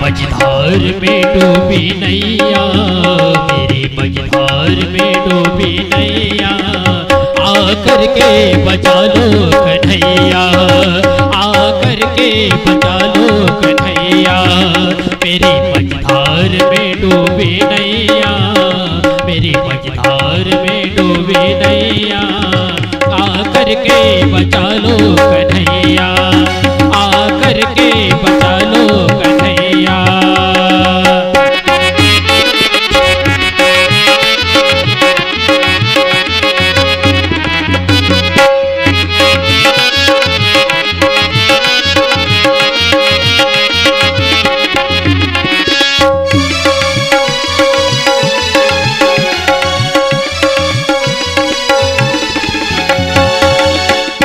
मझधार में डूबी नैया, मेरी मझधार में डूबी नैया, आकर के बचा लो कन्हैया, आकर के बचा लो कन्हैया। मेरी मझधार में डूबी नैया, मेरी मझधार में डूबी नैया, आकर के बचा लो कन्हैया, आकर के बचा लो कन्हैया।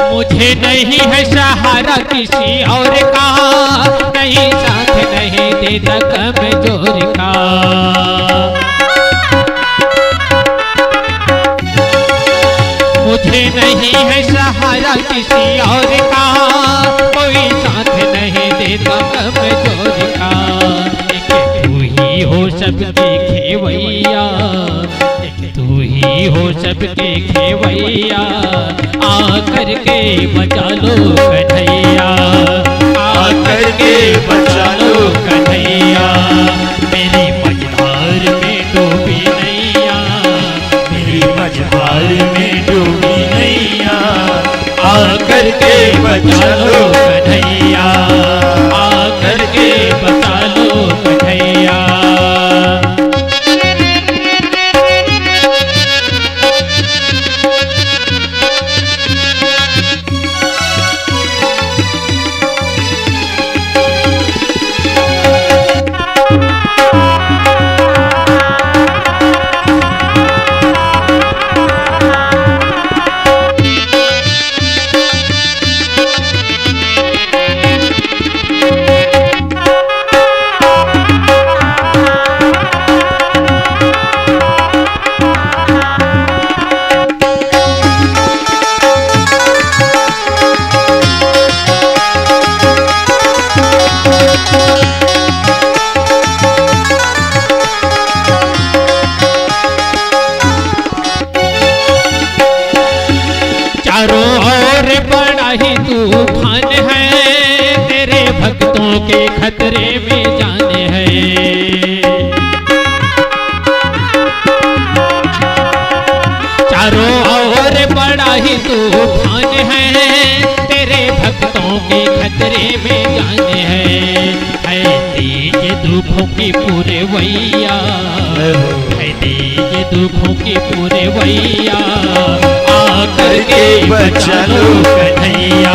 मुझे नहीं है सहारा किसी और का, नहीं साथ नहीं देता कमजोर का। मुझे नहीं है सहारा किसी और का, कोई साथ नहीं देता कमजोर का। एक तू ही हो सबके खेवैया, एक तू ही हो सबके खेवैया, आकर के बचा लो कन्हैया, आकर के बचा लो कन्हैया। मेरी मझधार में डूबी नैया, मेरी मझधार में डूबी नैया, आकर के बचा लो कन्हैया, आकर के बचा लो कन्हैया। चारों ओर बड़ा ही तूफान है, तेरे भक्तों के खतरे में जान है। चारों ओर बड़ा ही तूफान है, तेरे भक्तों के खतरे में जान है। तेज दुखों की पूरे वैया, है तेज दुखों की पूरे वैया, आकर के बचा लो कन्हैया,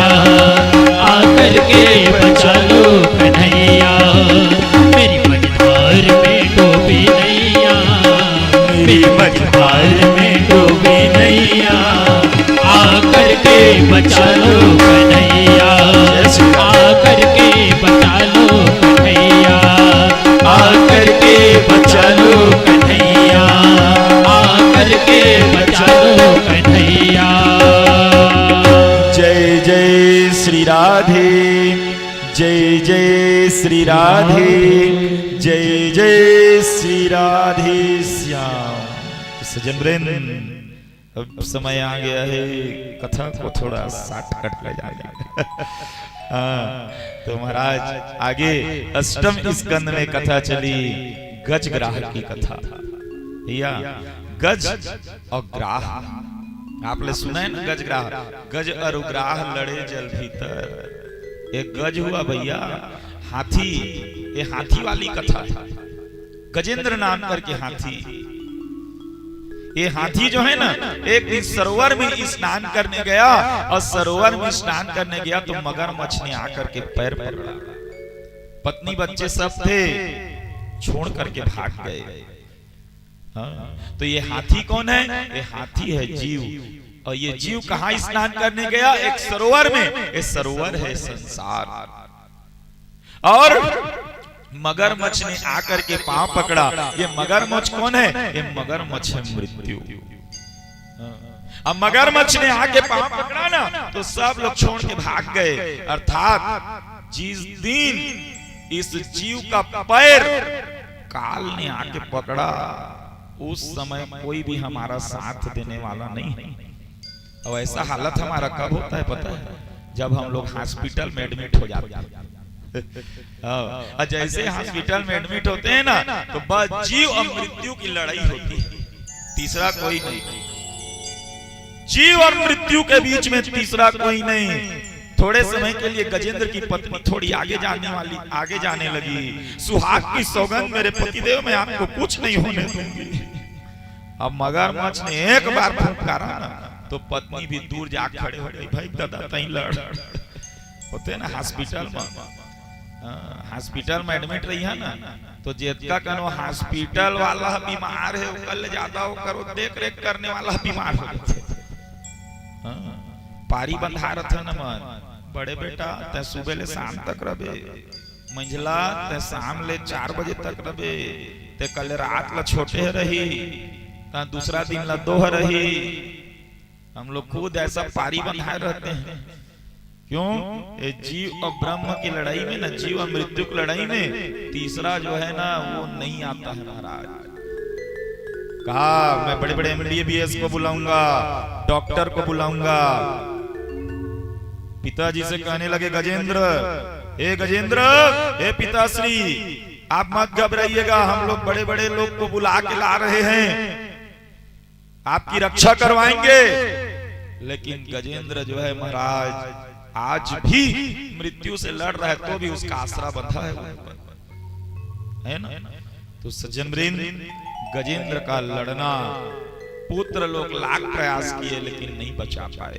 आकर के बचा लो कन्हैया। मेरी मझधार में डूबी नैया, मेरी मझधार में डूबी नैया, आकर के बचा लो कन्हैया, आकर के बचा लो कन्हैया, आकर के बचा लो कन्हैया, आकर के बचा लो कन्हैया। जय जय श्री राधे, जय जय श्री राधे, जय जय श्री राधे श्याम। सज्जन वृंद, अब समय आ गया है कथा को थोड़ा शॉर्टकट ले जाएंगे। हाँ, तो महाराज आगे अष्टम स्कंद में कथा चली गज ग्राह की कथा। भैया गज और ग्राह आपने सुना है ना, गज ग्राह, गज और ग्राह लड़े जल भीतर। एक गज हुआ भैया हाथी, ये हाथी वाली कथा था। गजेंद्र नाम करके हाथी, ये हाथी जो है ना एक दिन सरोवर में स्नान करने गया, और सरोवर में स्नान करने गया तो मगरमच्छ ने आकर के पैर पकड़ा। पत्नी बच्चे सब थे, छोड़ करके भाग गए। हाँ, तो ये हाथी कौन है? ये हाथी है जीव। और ये जीव कहाँ स्नान करने गया? एक सरोवर में। ये सरोवर है संसार। और मगरमच्छ ने आकर के पांव पकड़ा। ये मगरमच्छ कौन है? ये मगरमच्छ है मृत्यु। अब मगरमच्छ ने आके पांव पकड़ा ना तो सब लोग छोड़ के भाग गए। अर्थात जिस दिन इस जीव का पैर काल ने आके पकड़ा, उस समय कोई भी हमारा साथ देने वाला नहीं है। और ऐसा हालत हमारा कब होता है पता है? जब हम लोग हॉस्पिटल में एडमिट हो जाते हैं। और जैसे हॉस्पिटल में एडमिट होते हैं ना तो बस जीव और मृत्यु की लड़ाई होती है, तीसरा कोई नहीं। जीव और मृत्यु के बीच में तीसरा कोई नहीं। थोड़े समय के लिए गजेंद्र की पत्नी थोड़ी आगे जाने लगी। सुहाग की सौगंध मेरे पतिदेव, मैं आपको कुछ नहीं होने दूंगी। अब मगरमच्छ ने एक बार फुंकारा ना तो पत्नी भी दूर जा खड़े हो गई। भाई दादा तई लड़ होते ना हॉस्पिटल में, हॉस्पिटल में एडमिट रही है ना तो जेतका कनो हॉस्पिटल वाला बीमार है कल ज्यादा हो करो देख रेख करने वाला बीमार हो गए। पारी बंधा रहा न मन, बड़े बेटा ते सुबह ले शाम तक रहे, मंझला ते शाम ले 4 बजे तक रहे, ते कल रात ला छोटे रही, ता दूसरा दिन ला 2 रही। हम लोग खुद ऐसा पारी बंधाए रहते हैं। क्यों? ये जीव और ब्रह्म की लड़ाई में ना, जीव और मृत्यु की लड़ाई में तीसरा जो है ना वो नहीं आता है महाराज। कहा मैं बड़े बड़े MBBS को बुलाऊंगा, डॉक्टर को बुलाऊंगा। पिताजी से कहने लगे गजेंद्र, ए गजेंद्र, ए पिताश्री, आप मत घबराइएगा, हम लोग बड़े बड़े लोग को बुला के ला रहे हैं, आपकी रक्षा करवाएंगे। लेकिन गजेंद्र जो है महाराज आज भी मृत्यु से लड़ रहा है, तो भी उसका आसरा बंधा है ना। तो सज्जन वृंद, गजेंद्र का लड़ना, पुत्र लोग लाख प्रयास किए लेकिन नहीं बचा पाए।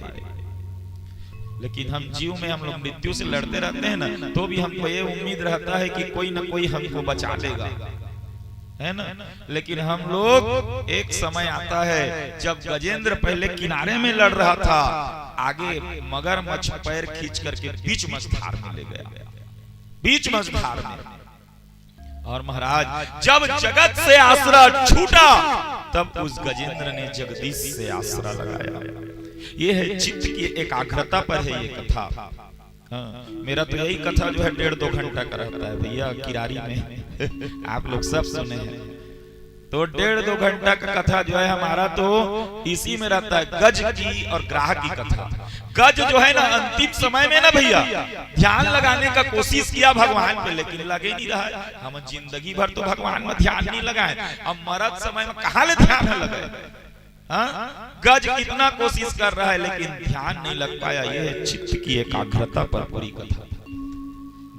लेकिन हम जीव में हम लोग मृत्यु से लड़ते रहते हैं ना, तो भी हमको ये उम्मीद रहता है कि कोई ना कोई हमको बचा लेगा, है ना। लेकिन हम लोग एक समय आता है जब गजेंद्र पहले किनारे में लड़ रहा था, आगे मगरमच्छ पैर खींच करके बीच मझधार में ले गया, बीच मझधार में। और महाराज जब जगत से आसरा छूटा तब उस गजेंद्र ने जगदीश से आसरा लगाया। ये है चित्त की एकाग्रता पर है ये कथा। हाँ, मेरा तो यही कथा जो है 1.5-2 घंटा का रहता है भैया किरारी में। आप लोग सब सुने हैं, तो 1.5-2 घंटा का कथा जो है हमारा तो इसी में रहता है, गज की और ग्राह की कथा। गज जो है ना अंतिम समय में ना भैया ध्यान लगाने का कोशिश किया भगवान पे, लेकिन लगे नहीं रहा। हम जिंदगी भर तो भगवान में ध्यान नहीं लगाए, अब मरद समय में कहाँ ले ध्यान लगे। गज कितना कोशिश कर रहा है लेकिन ध्यान नहीं लग पाया। यह है चित्त की एकाग्रता पर पूरी कथा।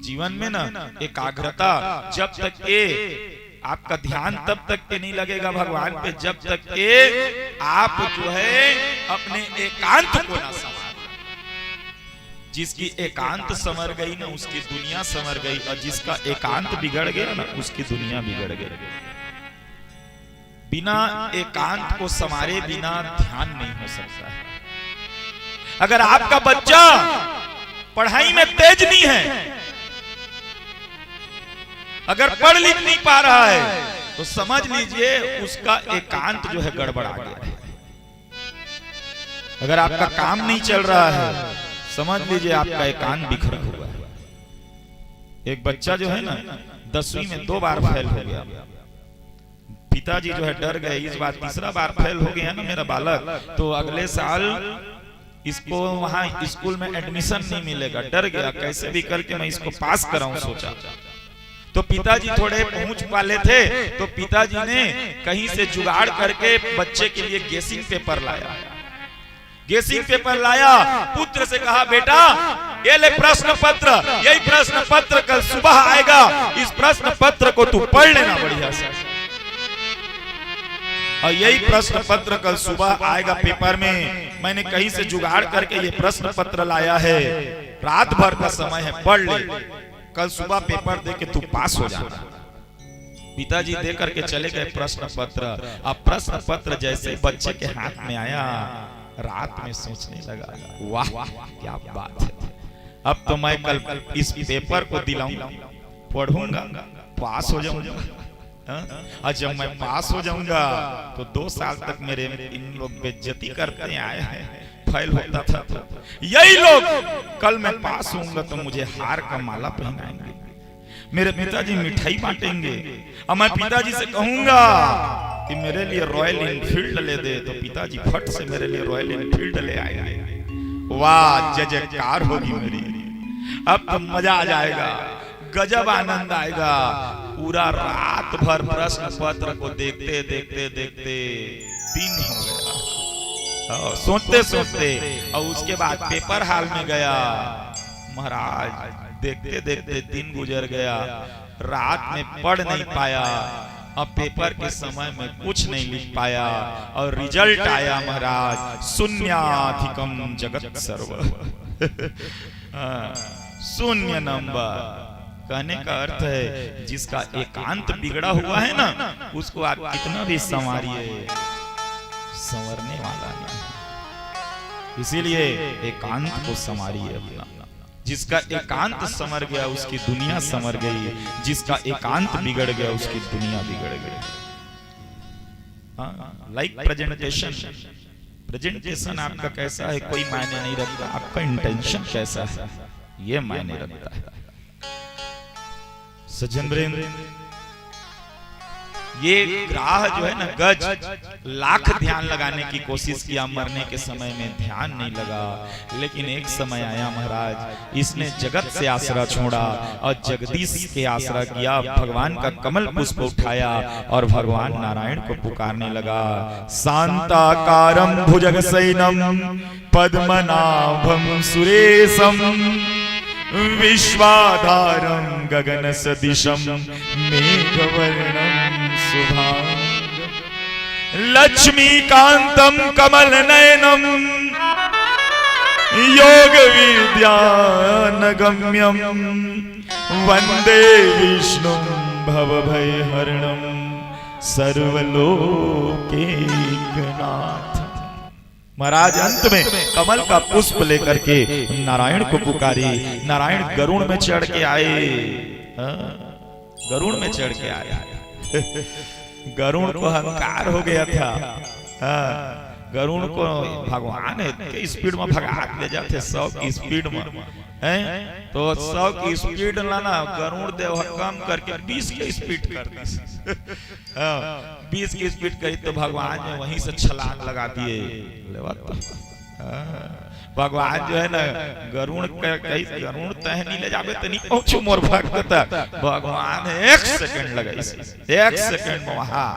जीवन में ना एकाग्रता जब तक के आपका ध्यान तब तक के नहीं लगेगा भगवान पे, जब तक के आप जो है अपने एकांत को ना संवार। जिसकी एकांत संवर गई ना उसकी दुनिया संवर गई, और जिसका एकांत बिगड़ गया ना उसकी दुनिया बिगड़ गई। बिना एकांत को संवारे बिना ध्यान नहीं हो सकता है। अगर आपका बच्चा पढ़ाई में तेज नहीं है, अगर पढ़ लिख नहीं पा रहा है, तो समझ लीजिए उसका एकांत जो है गड़बड़ा गया है। अगर आपका काम नहीं चल रहा है, समझ लीजिए आपका एकांत बिखरा हुआ है। एक बच्चा जो है ना 10वीं में 2 बार फेल हो गया, पिताजी जो है डर गए, इस बार तीसरा बार फेल हो गया ना मेरा बालक, तो अगले साल इसको वहां स्कूल में एडमिशन नहीं मिलेगा। डर गया, कैसे भी करके मैं इसको पास कराऊं सोचा। तो पिताजी थोड़े पहुंच वाले थे, तो पिताजी ने कहीं से जुगाड़ करके बच्चे के लिए गेसिंग पेपर लाया। गेसिंग पेपर लाया, पुत्र से कहा बेटा ये ले प्रश्न पत्र, यही प्रश्न पत्र कल सुबह आएगा, इस प्रश्न पत्र को तू पढ़ लेना बढ़िया से। और यही प्रश्न पत्र कल सुबह आएगा पेपर में, मैंने कहीं से जुगाड़ करके ये प्रश्न पत्र लाया है, रात भर का समय है, पढ़ ले, कल सुबह पेपर दे के तू पास हो जाना। पिताजी दे करके चले गए प्रश्न पत्र। अब प्रश्न पत्र जैसे बच्चे के हाथ में आया, रात में सोचने लगा, वाह क्या बात है, अब तो मैं कल इस पेपर को दिलाऊंगा, पढ़ूंगा, पास हो जाऊंगा। और जब मैं पास हो जाऊंगा तो 2 साल तक मेरे इन लोग बेइज्जती करते आए हैं, फेल होता था, तो यही लोग कल मैं पास होऊंगा तो मुझे हार का माला पहनाएंगे, मेरे पिताजी मिठाई बांटेंगे, और मैं पिताजी से कहूंगा कि मेरे लिए रॉयल एनफील्ड ले दे, तो पिताजी फट से मेरे लिए रॉयल एनफील्ड ले आएंगे। वाह जय जयकार होगी मेरी, अब तो मजा आ जाएगा, गजब आनंद आएगा। पूरा रात भर प्रश्न पत्र को देखते देखते देखते दिन हो गया, सोचते सोचते, और उसके बाद पेपर हॉल में गया। महाराज देखते देखते दिन गुजर गया, रात में पढ़ नहीं पाया, अब पेपर के समय में कुछ नहीं लिख पाया, और रिजल्ट आया महाराज शून्याधिकम जगत सर्व। शून्य नंबर। कहने का अर्थ है जिसका एकांत बिगड़ा हुआ है ना, उसको आप कितना भी संवारिए, संवरने वाला नहीं। इसीलिए एकांत को संवारिए अपना। जिसका एकांत संवर गया उसकी दुनिया संवर गई, जिसका एकांत बिगड़ गया उसकी दुनिया बिगड़ गई। लाइक प्रेजेंटेशन, प्रेजेंटेशन आपका कैसा है कोई मायने नहीं रखता, आपका इंटेंशन कैसा है ये मायने रखता है। सज्जन वृंद, ये ग्राह जो है ना गज, लाख ध्यान लगाने की कोशिश किया, मरने के समय में ध्यान नहीं लगा, लेकिन एक समय आया महाराज, इसने जगत से आसरा छोड़ा और जगदीश के आसरा किया, भगवान का कमल पुष्प उठाया और भगवान नारायण को पुकारने लगा। शांताकारं भुजगशयनं पद्मनाभं सुरेशं विश्वाधारं गगन सदिशं मेघवर्णं शुभांगं लक्ष्मीकांतं कमलनयनं योग विद्यानगम्यं वंदे विष्णुं भवभयहरणं सर्वलोकैकनाथं। महाराज अंत में कमल का पुष्प लेकर के नारायण को पुकारी। नारायण गरुड़ में चढ़ के आए, गरुड़ में चढ़ के आए। गरुड़ को अहंकार हो गया था, गरुड़ को भगवान है स्पीड में भगा ले जाते, 100 की स्पीड में है, तो 100 की स्पीड लाना, गरुड़ देव कम करके 20 की स्पीड कर दी। 20 की स्पीड करी तो भगवान ने वहीं से छलांग लगा दिए। भगवान जो है ना गरुड़ गरुड़ तहनी ले जावे तो नहीं पहुंचो मोर भक्त तक, भगवान 1 सेकंड लगा, 1 सेकंड में वहां,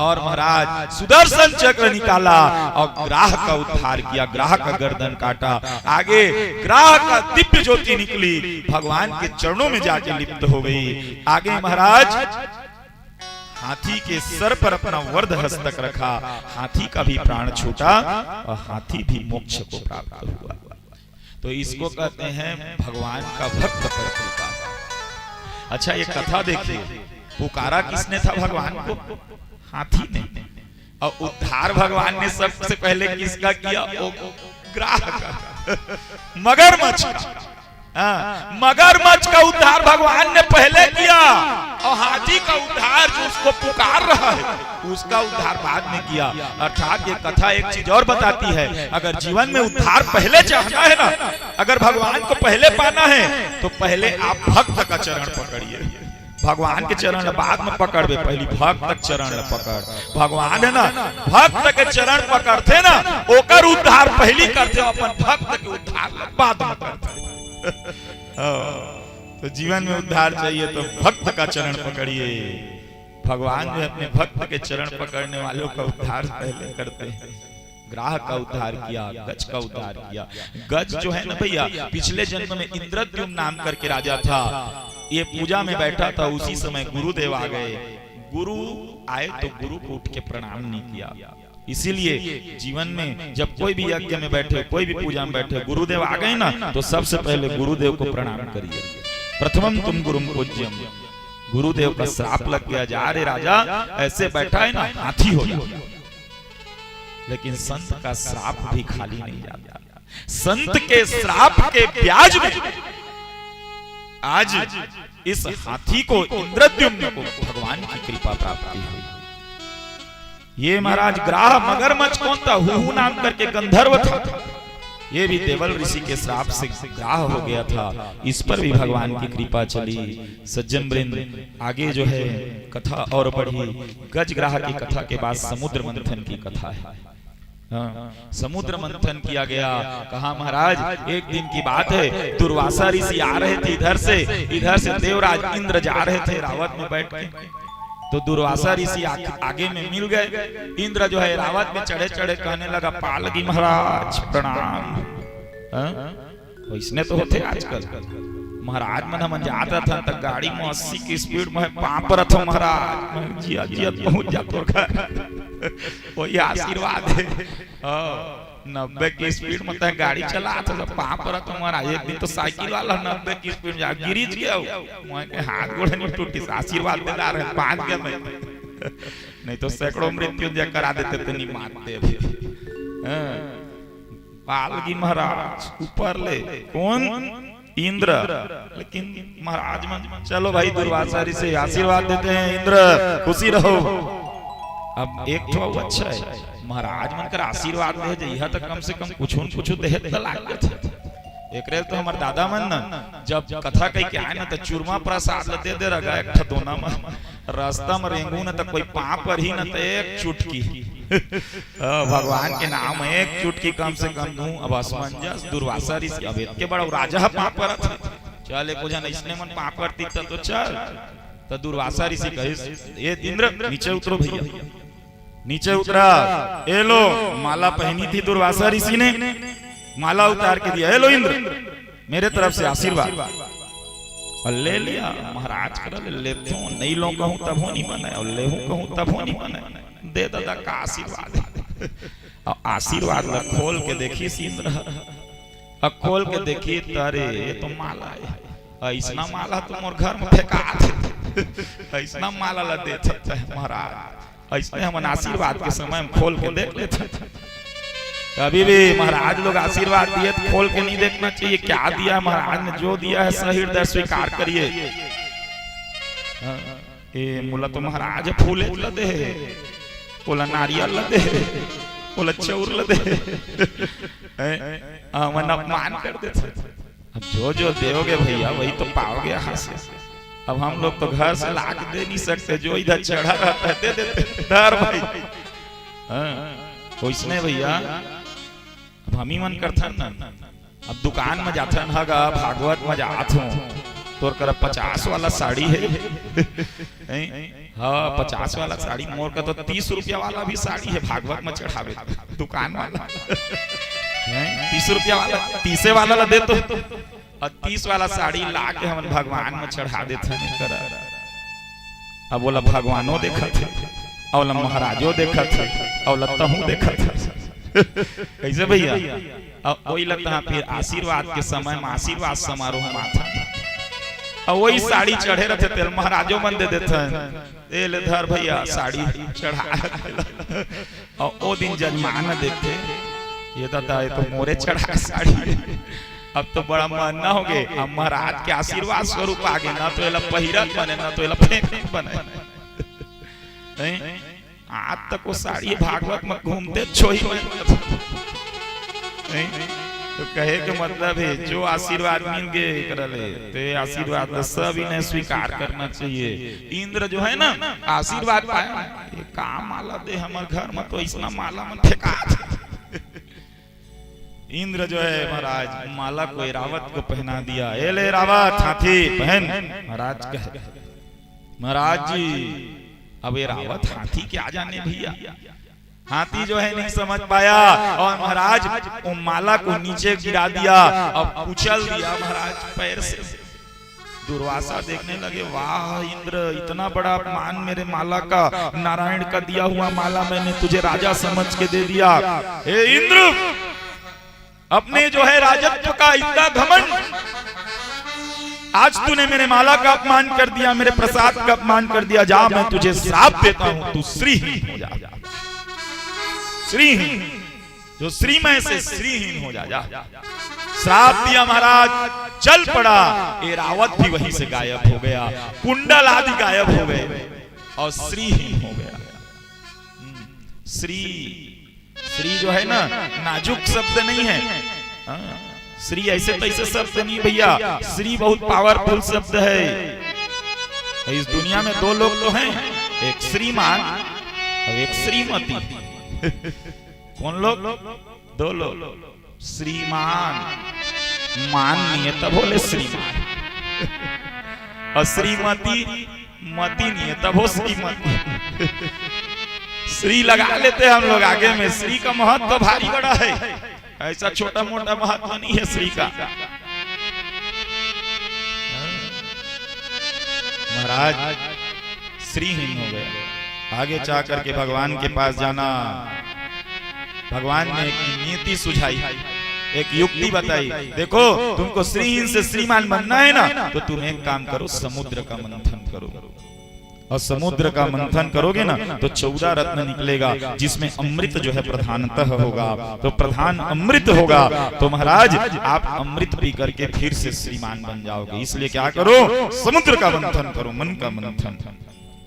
और महाराज सुदर्शन चक्र निकाला और ग्राह का उद्धार किया, ग्राह का गर्दन काटा। आगे ग्राह का दिव्य ज्योति निकली, भगवान के चरणों में जाके लिप्त हो गई। आगे महाराज हाथी के सर पर अपना वर्ध हस्तक रखा, हाथी का भी प्राण छूटा और हाथी भी मोक्ष को प्राप्त हुआ। तो इसको कहते हैं भगवान का भक्त पर कृपा। अच्छा ये कथा देखिए, पुकारा किसने था भगवान को? हाथी ने। और उद्धार भगवान ने सबसे पहले किसका किया? ग्राह का, मगरमच्छ का। मगरमच्छ का उद्धार भगवान ने पहले किया, और हाथी का उद्धार जो उसको पुकार रहा है उसका उद्धार बाद में किया। अर्थात ये कथा एक चीज और बताती है, अगर जीवन में उद्धार पहले चाहना है ना, अगर भगवान को पहले पाना है तो पहले आप भक्त का चरण पकड़िए, भगवान के चरण बाद में पकड़बे, पहली भक्त चरण पकड़। भगवान है ना भक्त के चरण पकड़ते ना, ओकर उद्धार पहली करते, अपन भक्त के उद्धार बाद में करते। तो जीवन में उद्धार चाहिए तो भक्त का चरण पकड़िए। भगवान जो अपने भक्त के चरण पकड़ने वालों का उद्धार पहले करते हैं। ग्राह का उद्धार किया, गज का उद्धार किया। गज जो है ना भैया, पिछले जन्म में इंद्रद्युम्न नाम करके राजा था, ये पूजा में बैठा था, उसी समय गुरुदेव आ गए। गुरु आए तो गुरु को उठ के प्रणाम नहीं किया। इसीलिए जीवन में जब कोई भी यज्ञ में बैठे, कोई भी पूजा में बैठे, गुरुदेव आ गए ना, तो सबसे पहले गुरुदेव को प्रणाम करिए। प्रथमम तुम गुरुम पूज्यम। गुरुदेव का श्राप लग गया, जा रे राजा ऐसे बैठा है ना हाथी हो जाए। लेकिन संत का श्राप भी खाली नहीं जाता। संत के श्राप के ब्याज में आज इस हाथी को, इंद्रद्युम्न को भगवान की कृपा प्राप्ति हुई। ये महाराज ग्राह मगरमच्छ कौन था? हुहू नाम करके गंधर्व था। ये भी देवल ऋषि के श्राप से ग्राह हो गया था। इस पर भी भगवान की कृपा चली। सज्जन वृंद, आगे जो है कथा और बढ़ी। गजग्राह की कथा के बाद समुद्र मंथन की कथा है। समुद्र मंथन किया गया। कहा महाराज एक दिन की बात है, दुर्वासा ऋषि आ रहे थे इधर से देवराज इंद्र जा रहे थे रावत में बैठ के। तो दुर्वासा ऋषि आगे में मिल गए। इंद्र जो है रावत में चढ़े चढ़े कहने लगा, पालगी महाराज प्रणाम। इसने तो होते आजकल महाराज मन जाता था तो गाड़ी में 80 की स्पीड में पाप रथ महाराज जिया जिया पहुंच जा तोर घर। वही आशीर्वाद है। 90 की स्पीड में तो गाड़ी चला था पाप रथ महाराज। एक दिन तो साइकिल वाला 90 की स्पीड में जा गिरिज गया, मैं हाथ गोड़ नहीं टूटी, आशीर्वाद दे रहा है 5 गया मैं। नहीं तो सैकड़ों मृत्युंजय करा देते तो नहीं मारते। पालगी महाराज ऊपर ले, कौन? इंद्र। लेकिन महाराज मन चलो भाई दुर्वासा ऋषि आशीर्वाद देते हैं, इंद्र खुशी रहो। अब एक तो अच्छा है, महाराज मन कर आशीर्वाद दे यह तो कम से कम कुछ दे तो लाग थे। एक रे तो हमारे दादा मन ना जब कथा कही के आए ना तो चूरमा प्रसाद दे रहा एक ठदोना में रास्ता में रेंगू ना तो कोई पाप पर ही ना तो एक चुटकी भगवान के नाम एक चुटकी कम से कम दूं। अब असमंजस दुर्वासा ऋषि अब इतने बड़ा राजा पाप पर चल एक जन इसने मन पाप करती तो चल। तो दुर्वासा ऋषि कहे ये इंद्र नीचे उतरो भैया। नीचे उतरा, ए लो माला पहनी थी दुर्वासा ऋषि ने, माला उतार के दिया, ए लो इंद्र मेरे तरफ से आशीर्वाद। और ले लिया महाराज कर लेते हूँ, नहीं लो कहूँ तब हो नहीं बने, और ले कहूँ तब हो नहीं बने। दे दादा का आशीर्वाद। और आशीर्वाद ला खोल के देखी इंद्र, अब खोल के देखी तारे ये तो माला है। ऐसा माला तो मोर घर में फेंका थे, ऐसा माला ला देते महाराज। ऐसे हम आशीर्वाद के समय हम खोल के देख लेते। कभी भी महाराज लोग आशीर्वाद दिए तो खोल के नहीं देखना चाहिए। क्या दिया महाराज ने, जो दिया है सही हृदय स्वीकार करिए। ये मुला तो महाराज फूल लदे, बोला नारियल लदे, बोला चौर लदे, मन अपमान कर देते। अब जो दोगे भैया वही तो पाओगे यहाँ से। अब हम लोग तो घर से लाके दे नहीं सकते, जो इधर चढ़ा रहता है दे देते डर भाई। इसने भैया अब हम ही मन करते ना, अब दुकान में जाते हैं भागवत में जात हूँ तो कर 50 वाला साड़ी है। हाँ 50 वाला साड़ी मोर का तो 30 रुपया वाला भी साड़ी है भागवत में चढ़ावे दुकान वाला। 30 रुपया वाला 30 वाला ला दे तो, और 30 वाला साड़ी ला के हम भगवान में चढ़ा देते हैं। अब बोला भगवानों देखा थे, और महाराजों देखा थे, और लत्तहूँ देखा था। कैसे भैया? अब वही लगता है फिर आशीर्वाद के समय में आशीर्वाद समारोह माथा, और वही साड़ी चढ़े रहते तेल महाराजों मन दे देते हैं। ले धर भैया साड़ी चढ़ा। और वो दिन जजमान देखते ये दादा ये तो मोरे चढ़ा साड़ी। अब तो बड़ा मानना हो गए, अब महाराज के आशीर्वाद स्वरूप आगे ना तो एला पहिरत बने ना तो एला फेंक बने। आज तक वो साड़ी भागवत में घूमते छोई तो कहे के मतलब है जो आशीर्वाद मिल गए करले तो आशीर्वाद सब इन्हें स्वीकार करना चाहिए। इंद्र जो है ना आशीर्वाद पाया, ये काम माला दे हमारे घर में तो इसना माला में फेंका। इंद्र जो है महाराज माला को एरावत को पहना दिया। ए ले एरावत हाथी पहन। महाराज कहे महाराज जी अब एरावत हाथी क्या जाने भैया। हाथी जो है नहीं समझ पाया और महाराज वो माला को नीचे गिरा दिया और कुचल दिया महाराज पैर से। दुर्वासा देखने लगे, वाह इंद्र इतना बड़ा अपमान मेरे माला का, नारायण का दिया हुआ माला मैंने तुझे राजा समझ के दे दिया। हे इंद्र अपने जो है राजत्व का इतना घमंड, आज तूने मेरे माला का अपमान कर दिया, मेरे प्रसाद का अपमान कर दिया। जा मैं तुझे श्राप देता हूं, तू श्रीहीन हो जा। श्रीहीन जो श्रीमय से श्रीहीन हो जा। श्राप दिया महाराज, चल पड़ा। एरावत भी वहीं से गायब हो गया, कुंडल आदि गायब हो गए और श्रीहीन हो गया। श्री जो है ना नाजुक शब्द नहीं है, श्री ऐसे तैसे शब्द नहीं भैया। श्री बहुत पावरफुल शब्द है। इस दुनिया में दो लोग तो हैं, एक श्रीमान और एक श्रीमती। कौन लोग? दो लोग। श्रीमान मान नहीं है तब बोले श्रीमान, और श्रीमती मती नहीं है तब हो श्रीमती। श्री लगा लेते हम लोग आगे में। श्री का महत्व तो भारी बड़ा है, ऐसा छोटा मोटा महत्व नहीं है श्री का। महाराज श्रीहीन हो गया। आगे चाह करके भगवान के पास जाना। भगवान ने एक नीति सुझाई, एक युक्ति बताई। देखो तुमको श्रीहीन से श्रीमान बनना है ना, तो तुम एक काम करो, समुद्र का मंथन करो। और समुद्र का मंथन करोगे ना तो 14 रत्न निकलेगा, जिसमें अमृत जो है प्रधानतः होगा। तो प्रधान अमृत होगा तो महाराज आप अमृत पी करके फिर से श्रीमान बन जाओगे। इसलिए क्या करो, समुद्र का मंथन करो, मन का मंथन।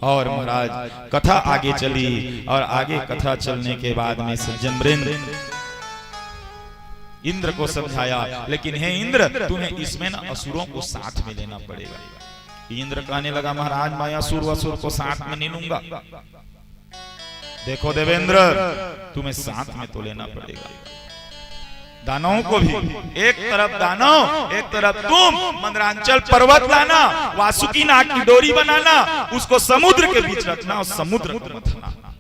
और महाराज कथा आगे चली, और आगे कथा चलने के बाद में सज्जन वृंद इंद्र को समझाया, लेकिन हे इंद्र तुम्हें इसमें ना असुरों को साथ में लेना पड़ेगा। इंद्र कहने लगा, महाराज मैं असुर को साथ में नहीं लूंगा। देखो देवेंद्र तुम्हें साथ में तो लेना पड़ेगा। दानवों को भी, एक तरफ दानव एक तरफ तुम मंदरांचल पर्वत लाना, वासुकी नाग की डोरी बनाना, उसको समुद्र के बीच रखना और समुद्र को मथना।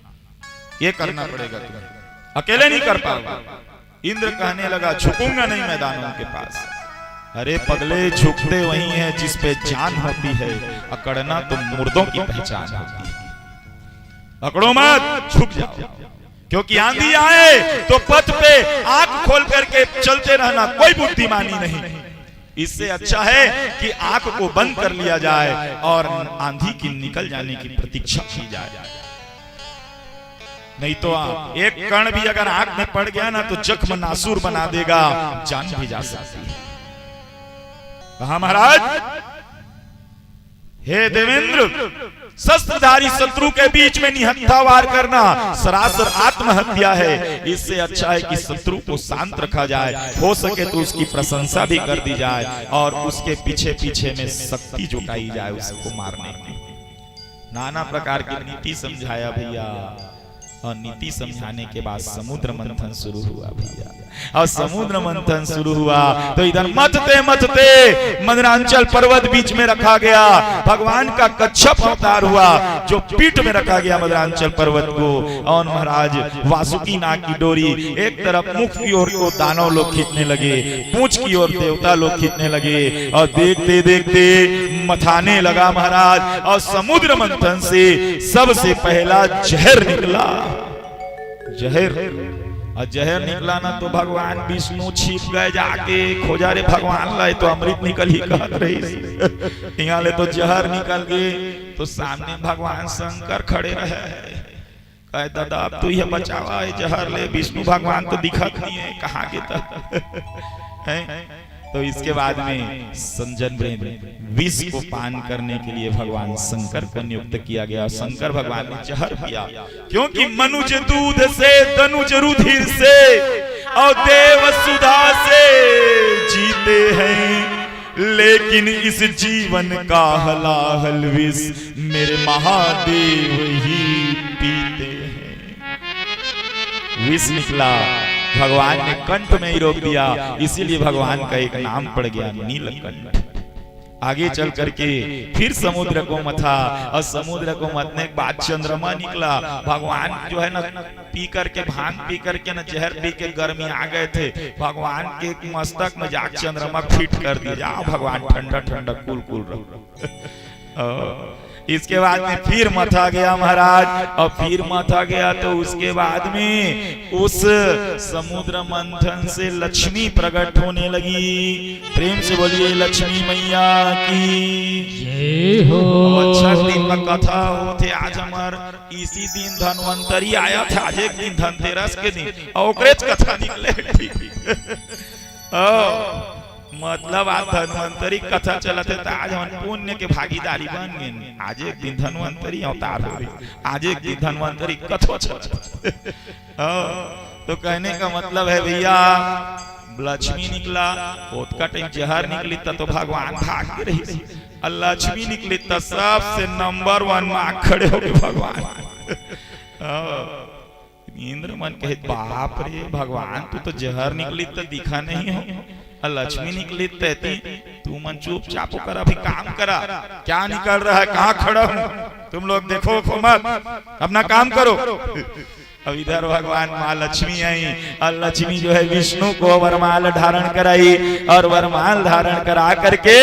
ये करना पड़ेगा, तुम्हें अकेले नहीं कर पाओगे। इंद्र कहने लगा, झुकूंगा नहीं मैं दानवों के पास। अरे पगले झुकते वही है जिस पे जान होती है, अकड़ना तो मुर्दों की पहचान होती है। अकड़ो मत, झुक जाओ, क्योंकि आंधी आए तो पथ पे आंख खोल करके चलते रहना कोई बुद्धिमानी नहीं। इससे अच्छा है कि आंख को बंद कर लिया जाए और आंधी की निकल जाने की प्रतीक्षा की जाए। नहीं तो एक कण भी अगर आंख में पड़ गया ना तो जख्म नासूर बना देगा, जान भी जा सकती है। कहा महाराज, हे देवेंद्र शस्त्रधारी शत्रु के बीच में निहत्था वार करना सरासर आत्महत्या है। इससे अच्छा है कि शत्रु को शांत रखा जाए, हो सके तो उसकी प्रशंसा भी कर दी जाए और उसके पीछे पीछे में शक्ति जुटाई जाए उसको मारने की। नाना प्रकार की नीति समझाया भैया, और नीति समझाने के बाद समुद्र मंथन शुरू हुआ भैया। और समुद्र मंथन शुरू हुआ तो इधर मथते मथते मंदरांचल पर्वत बीच में रखा गया। भगवान का कच्छप अवतार हुआ जो पीठ में रखा गया मंदरांचल पर्वत को। और महाराज वासुकी नाग की डोरी एक तरफ मुख की ओर को दानव लोग खींचने लगे, पूंछ की ओर देवता लोग खींचने लगे, और देखते देखते मथाने लगा महाराज। और समुद्र मंथन से सबसे पहला जहर निकला। जहर, और जहर निकला ना तो भगवान विष्णु छिप गए जाके, खोजा रे भगवान लाए तो अमृत निकल ही कहत रही। यहाँ ले तो जहर निकल गए तो सामने भगवान शंकर खड़े रहे। कहे दादा अब तू ये बचावा है जहर ले, विष्णु भगवान तो दिखत नहीं है, कहाँ के तो इसके बाद में संजन विष को पान करने के लिए भगवान शंकर को नियुक्त किया गया। शंकर भगवान ने जहर पिया, क्योंकि मनुज दूध से तनुज रुधिर से और देव सुधा से जीते हैं, लेकिन इस जीवन का हलाहल विष मेरे महादेव ही पीते हैं। विष निकला, भगवान ने कंठ में ही रोक दिया, इसीलिए भगवान का एक नाम पड़ गया नीलकंठ। आगे चल करके फिर समुद्र को मथा, और समुद्र को मथने के बाद चंद्रमा निकला। भगवान जो है ना पी करके, भांग पी करके ना, जहर पी के गर्मी आ गए थे, भगवान के मस्तक में जाके चंद्रमा फिट कर दिया, जाओ भगवान ठंडा ठंडा कूल कूल रहो। इसके बाद में फिर मथा गया महाराज, और फिर मथा गया तो उसके बाद में उस समुद्र मंथन से लक्ष्मी प्रकट होने लगी। प्रेम से बोलिए लक्ष्मी मैया की जय हो। अच्छा दिन का कथा होते आज हमार, इसी दिन धनवंतरी आया था, आज एक दिन धनतेरस के दिन और कथा निकले। मतलब आज धनवंतरी कथा चलते तो आज हम पुण्य के भागीदारी बन गए। आज एक दिन धनवंतरी अवतार हो रही, आज एक दिन धनवंतरी कथा चलते। तो कहने का मतलब है भैया, लक्ष्मी निकला, ओत का टाइम जहर निकली तो भगवान भाग के रही थी, और लक्ष्मी निकली तो सबसे नंबर 1 में खड़े हो गए भगवान। इंद्र मन कहे बाप रे भगवान, तू तो जहर निकली तो दिखा नहीं हो, लक्ष्मी निकली तैती, तू मन चुपचाप कर, अभी काम करा, क्या निकल रहा है, कहाँ खड़ा हूँ, तुम लोग देखो मत, अपना काम करो। अब इधर भगवान माँ लक्ष्मी आई, और लक्ष्मी जो है विष्णु को वरमाल धारण कराई, और वरमाल धारण करा करके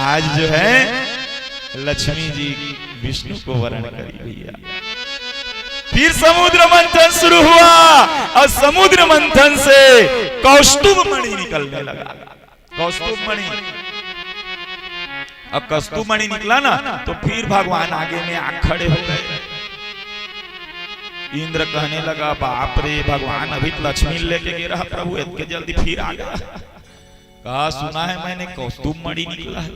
आज जो है लक्ष्मी जी विष्णु को वरण करी भैया। फिर समुद्र मंथन शुरू हुआ, और समुद्र मंथन से कौस्तुभ मणि निकलने लगा। कौस्तुभ मणि, अब कौस्तुभ मणि निकला ना तो फिर भगवान आगे में आ खड़े हो गए। इंद्र कहने लगा बाप रे भगवान, अभी लक्ष्मी लेके गिरा प्रभु, इतने जल्दी फिर आ गया। कहा सुना है मैंने कौस्तुभ मणि निकला है,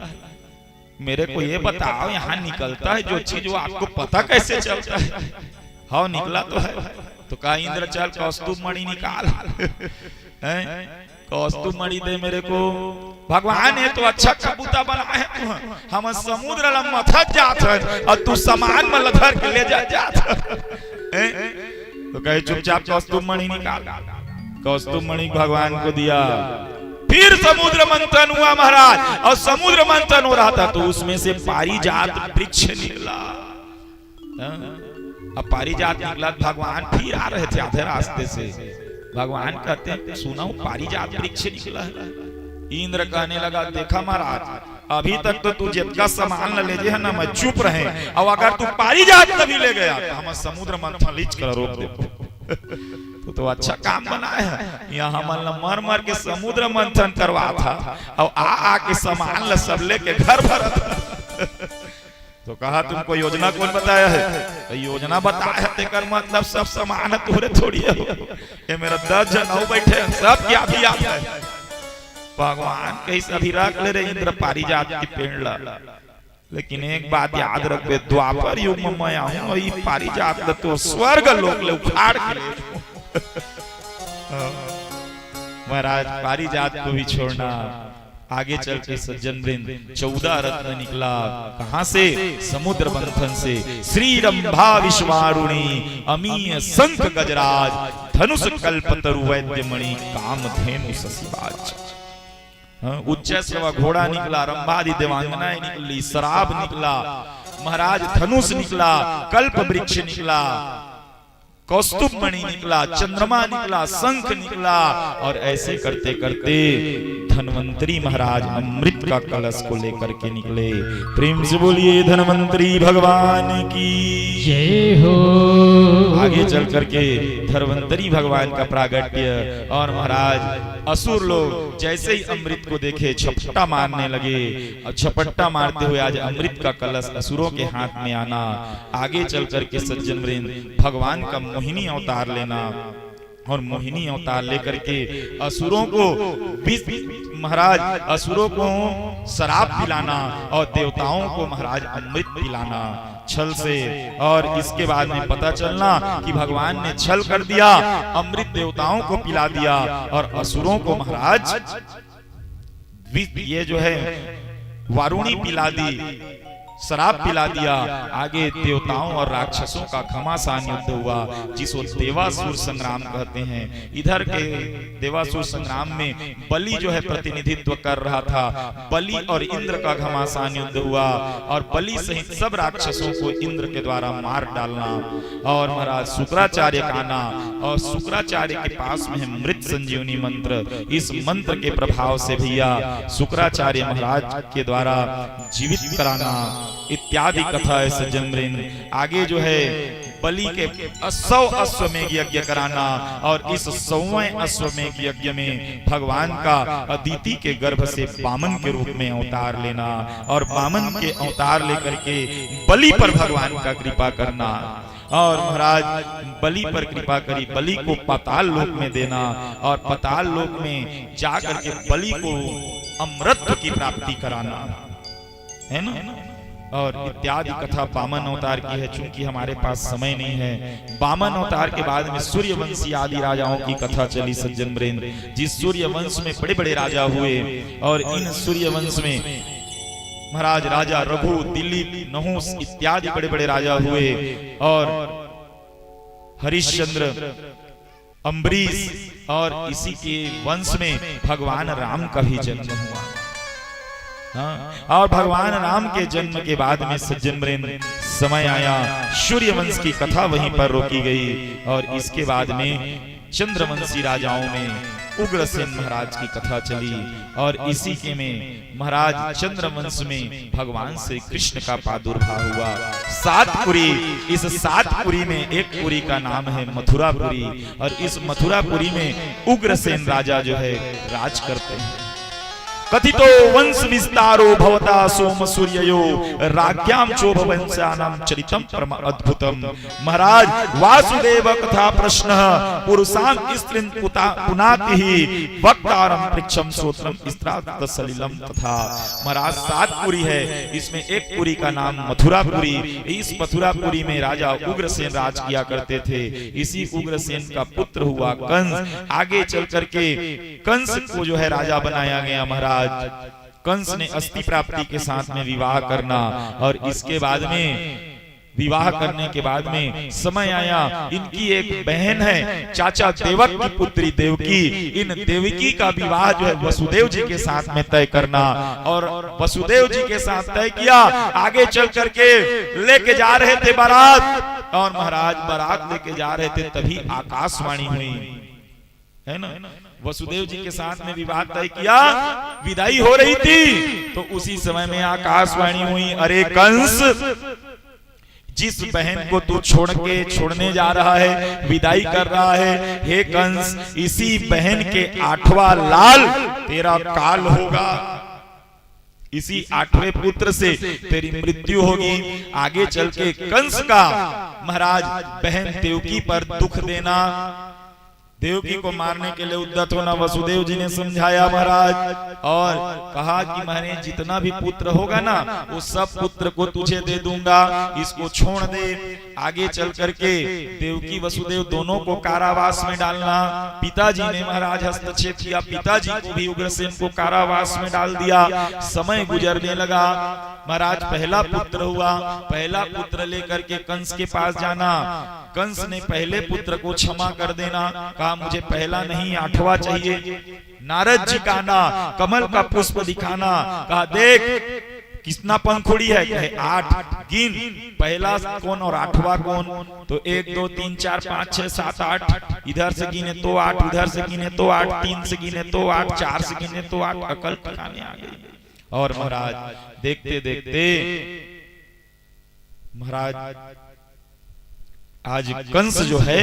मेरे को ये बताओ यहाँ निकलता है जो चीज, वो आपको पता कैसे चलता है? हाँ निकला तो है। तो कहा इंद्र चल कौस्तुभ मणि निकाल, कौस्तुभ मणि दे मेरे को। भगवान ने तो अच्छा कबूता बना है तू, हम समुद्र मथा जात है और तू सामान में लधर के ले जात। तो कहे चुपचाप कौस्तुभ मणि निकाल। कौस्तुभ मणि भगवान को दिया। फिर समुद्र मंथन हुआ महाराज, और समुद्र मंथन हो रहा था तो उसमें से पारिजात वृक्ष निकला। अब पारिजात निकला, भगवान फिर आ रहे थे आधे रास्ते से, भगवान कहते हैं सुना पारिजात वृक्ष निकला है। इंद्र कहने लगा देखा महाराज, अभी तक तो तू जितना सामान ले जे है ना मैं चुप रहे, और अगर तू पारिजात कभी ले गया तो हम समुद्र मंथन लीच कर रोक दे। तो अच्छा काम बनाया है, यहाँ मर मर के समुद्र मंथन करवा था, और आ के सामान ल सब लेके घर भरा था। तो कहा तुमको योजना कौन बताया है? तो योजना बताया है तेकर मतलब सब सामान तोरे थोड़ी है, ये मेरा 10 जन हो बैठे सब क्या भी आता है। भगवान कहीं सभी रख ले रहे इंद्र पारिजात की पेड़ ला, लेकिन एक बात याद रखबे, द्वापर युग में मैं आऊं और ये पारिजात तो स्वर्ग लोक ले उखाड़ के महाराज पारिजात को भी छोड़ना। आगे चल के सज्जन वृंद 14 रत्न निकला, कहां से? समुद्र मंथन से। श्री रंभा विश्वारुणी अमीय शंख गजराज धनुष कल्पतरु वैद्यमणि कामधेनु शशिबाज। उच्चैश्रवा घोड़ा निकला, रंभादि देवांगनाएं निकली, शराब निकला महाराज, धनुष निकला, कल्प वृक्ष निकला, कौस्तुभ मणि निकला, चंद्रमा निकला, शंख निकला, और ऐसे करते करते धन्वंतरी महाराज अमृत का कलश को लेकर के निकले। प्रेम से बोलिए धन्वंतरी भगवान की जय हो। आगे चल करके धन्वंतरी भगवान का प्रागट्य, और महाराज असुर लोग जैसे ही अमृत को देखे झपट्टा मारने लगे, और झपट्टा मारते हुए आज अमृत का कलश असुरों के हाथ में आना। आगे चल करके सज्जन वृंद भगवान का मोहिनी अवतार लेना, और मोहिनी अवतार लेकर के असुरों को महाराज असुरों को शराब पिलाना, और देवताओं को महाराज अमृत पिलाना। छल से, और इसके बाद में पता चलना कि भगवान ने छल कर दिया, अमृत देवताओं को पिला दिया और असुरों को महाराज ये जो है वारुणी पिला दी, शराब पिला दिया। आगे देवताओं और राक्षसों का घमासान युद्ध हुआ, जिसको देवासुर संग्राम कहते हैं। इधर के देवासुर संग्राम में बलि जो है प्रतिनिधित्व कर रहा था। बलि और इंद्र का घमासान युद्ध हुआ और बलि सहित सब राक्षसों को इंद्र के द्वारा मार डालना। और महाराज शुक्राचार्य का आना, और शुक्राचार्य के पास में है मृत संजीवनी मंत्र। इस मंत्र के प्रभाव से भैया शुक्राचार्य महाराज के द्वारा जीवित कराना इत्यादि कथा है सज्जनवृंद। आगे जो है बलि के 100 अश्वमेघ यज्ञ कराना, और इस 100वें अश्वमेघ यज्ञ में भगवान का अदिति के गर्भ से वामन के रूप में अवतार लेना, और वामन के अवतार लेकर के बलि पर भगवान का कृपा करना। और महाराज बलि पर कृपा करी, बलि को पाताल लोक में देना, और पाताल लोक में जाकर के बलि को अमृत की प्राप्ति कराना, है ना। और इत्यादि कथा वामन अवतार की है। चूंकि हमारे पास समय नहीं है, वामन अवतार के बाद में सूर्यवंशी आदि राजाओं की कथा चली सज्जनवृंद। जिस सूर्यवंश में बड़े बड़े राजा हुए, और इन सूर्यवंश में महाराज राजा रघु, दिलीप, नहुस इत्यादि बड़े बड़े राजा हुए, और हरिश्चंद्र, अम्बरीश, और इसी के वंश में भगवान राम का भी जन्म हुआ। और भगवान राम के जन्म के बाद में सज्जनवृंद समय आया, सूर्यवंश की कथा वहीं पर रोकी गई। और इसके बाद में चंद्रवंशी राजाओं में उग्रसेन महाराज की कथा चली, और इसी के में महाराज चंद्रवंश में भगवान श्री कृष्ण का प्रादुर्भाव हुआ। 7 पुरी, इस 7 पुरी में एक पुरी का नाम है मथुरापुरी, और इस मथुरापुरी में उग्रसेन राजा जो है राज करते हैं। कथितो वंश विस्तारो भवता सोम सूर्ययो राज्ञाम चोभ वंशानाम चरितम परम अद्भुतम। महाराज वासुदेव कथा प्रश्न पुरुषाम स्त्रीन पुनाति ही वक्तारम पृच्छम श्रोत्रम स्त्रात सलिलम तथा। महाराज 7 पुरी है, इसमें एक पुरी का नाम मथुरापुरी। इस मथुरापुरी में राजा उग्रसेन राज किया करते थे। इसी उग्रसेन का पुत्र हुआ कंस। आगे चल करके कंस को जो है राजा बनाया गया। महाराज कंस ने अस्थि प्राप्ति के साथ में विवाह करना, और इसके बाद में विवाह करने के बाद में समय आया, इनकी एक बहन है चाचा देवक की पुत्री देवकी। इन देवकी का विवाह जो है वसुदेव जी के साथ में तय करना, और वसुदेव जी के साथ तय किया। आगे चल करके लेके जा रहे थे बारात, और महाराज बारात लेके जा रहे थे, तभी आकाशवाणी हुई, है ना। वसुदेव जी के साथ में विवाह तय किया, विदाई हो रही थी, तो उसी समय में आकाशवाणी हुई, अरे कंस, जिस बहन को तू छोड़ने जा रहा है, विदाई कर रहा है, हे कंस, इसी बहन के 8वां लाल तेरा काल होगा। इसी 8वें पुत्र से तेरी मृत्यु होगी। आगे चल के कंस का महाराज बहन देवकी पर दुख देना, देवकी को मारने के लिए उद्यत होना वसुदेव जी ने समझाया महाराज, और कहा कि मैंने जितना भी पुत्र होगा ना, वो सब पुत्र को तुझे दे दूंगा, इसको छोड़ दे। आगे चल करके देवकी वसुदेव दोनों को कारावास में डालना। पिताजी ने महाराज हस्तक्षेप किया, पिताजी को भी उग्रसेन को कारावास में डाल दिया। समय गुजरने लगा, महाराज पहला पुत्र हुआ। पहला पुत्र लेकर के कंस के पास जाना, कंस ने पहले पुत्र को क्षमा कर देना, कहा मुझे पहला नहीं 8वां चाहिए। नारद जी का आना, कमल का पुष्प दिखाना, कहा देख कितना पंखुड़ी है, कहे 8, गिन पहला कौन और 8वां कौन। तो 1 2 3 4 5 6 7 8, इधर से गिने तो 8, इधर से गिने तो 8, 3 से गिने तो 8, 4 से गिने तो 8, अकल ठिकाने आ गई। और महाराज देखते देखते महाराज आज कंस जो है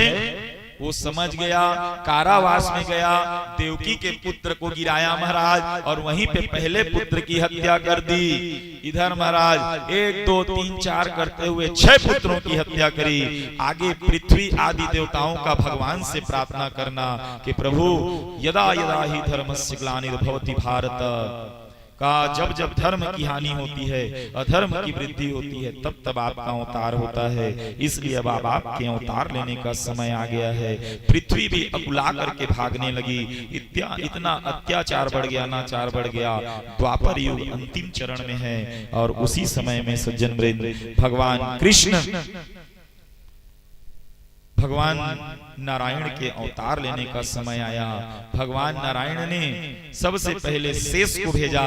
वो समझ गया, कारावास में गया, देवकी के पुत्र को गिराया महाराज, और वहीं पे पहले पुत्र की हत्या कर दी। इधर महाराज 1 2 3 4 करते हुए 6 पुत्रों की हत्या करी। आगे पृथ्वी आदि देवताओं का भगवान से प्रार्थना करना कि प्रभु यदा यदा ही धर्मस्य ग्लानिर्भवति भारत, कहा जब जब धर्म की हानि होती है, अधर्म की वृद्धि होती है, तब तब आपका अवतार होता है। इसलिए अब आपके अवतार लेने का समय आ गया है। पृथ्वी भी अकुला करके भागने लगी। इतना अत्याचार बढ़ गया, अनाचार बढ़ गया। द्वापर युग अंतिम चरण में है और उसी समय में सज्जन वृंद भगवान कृष्ण भगवान नारायण के अवतार लेने का समय आया। भगवान नारायण ने सबसे पहले शेष को भेजा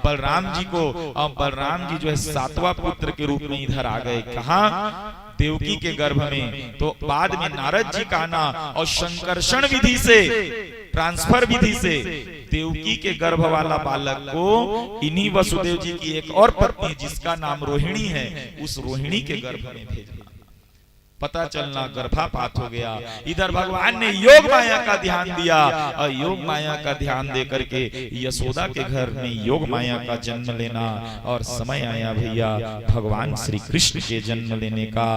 बलराम जी को, और बलराम जी जो है 7वां पुत्र के रूप में इधर आ गए। कहा देवकी के गर्भ में। तो बाद में नारद जी का आना और संकर्षण विधि से, ट्रांसफर विधि से देवकी के गर्भ वाला बालक को इन्हीं वसुदेव जी की एक और पत्नी जिसका नाम रोहिणी है, उस रोहिणी के गर्भ में भेजा। पता चलना गर्भापात हो गया। इधर भगवान ने योग माया का ध्यान दिया और योग माया का ध्यान दे करके यशोदा के घर में योग माया का जन्म लेना, और समय आया भैया भगवान श्री कृष्ण के जन्म लेने का।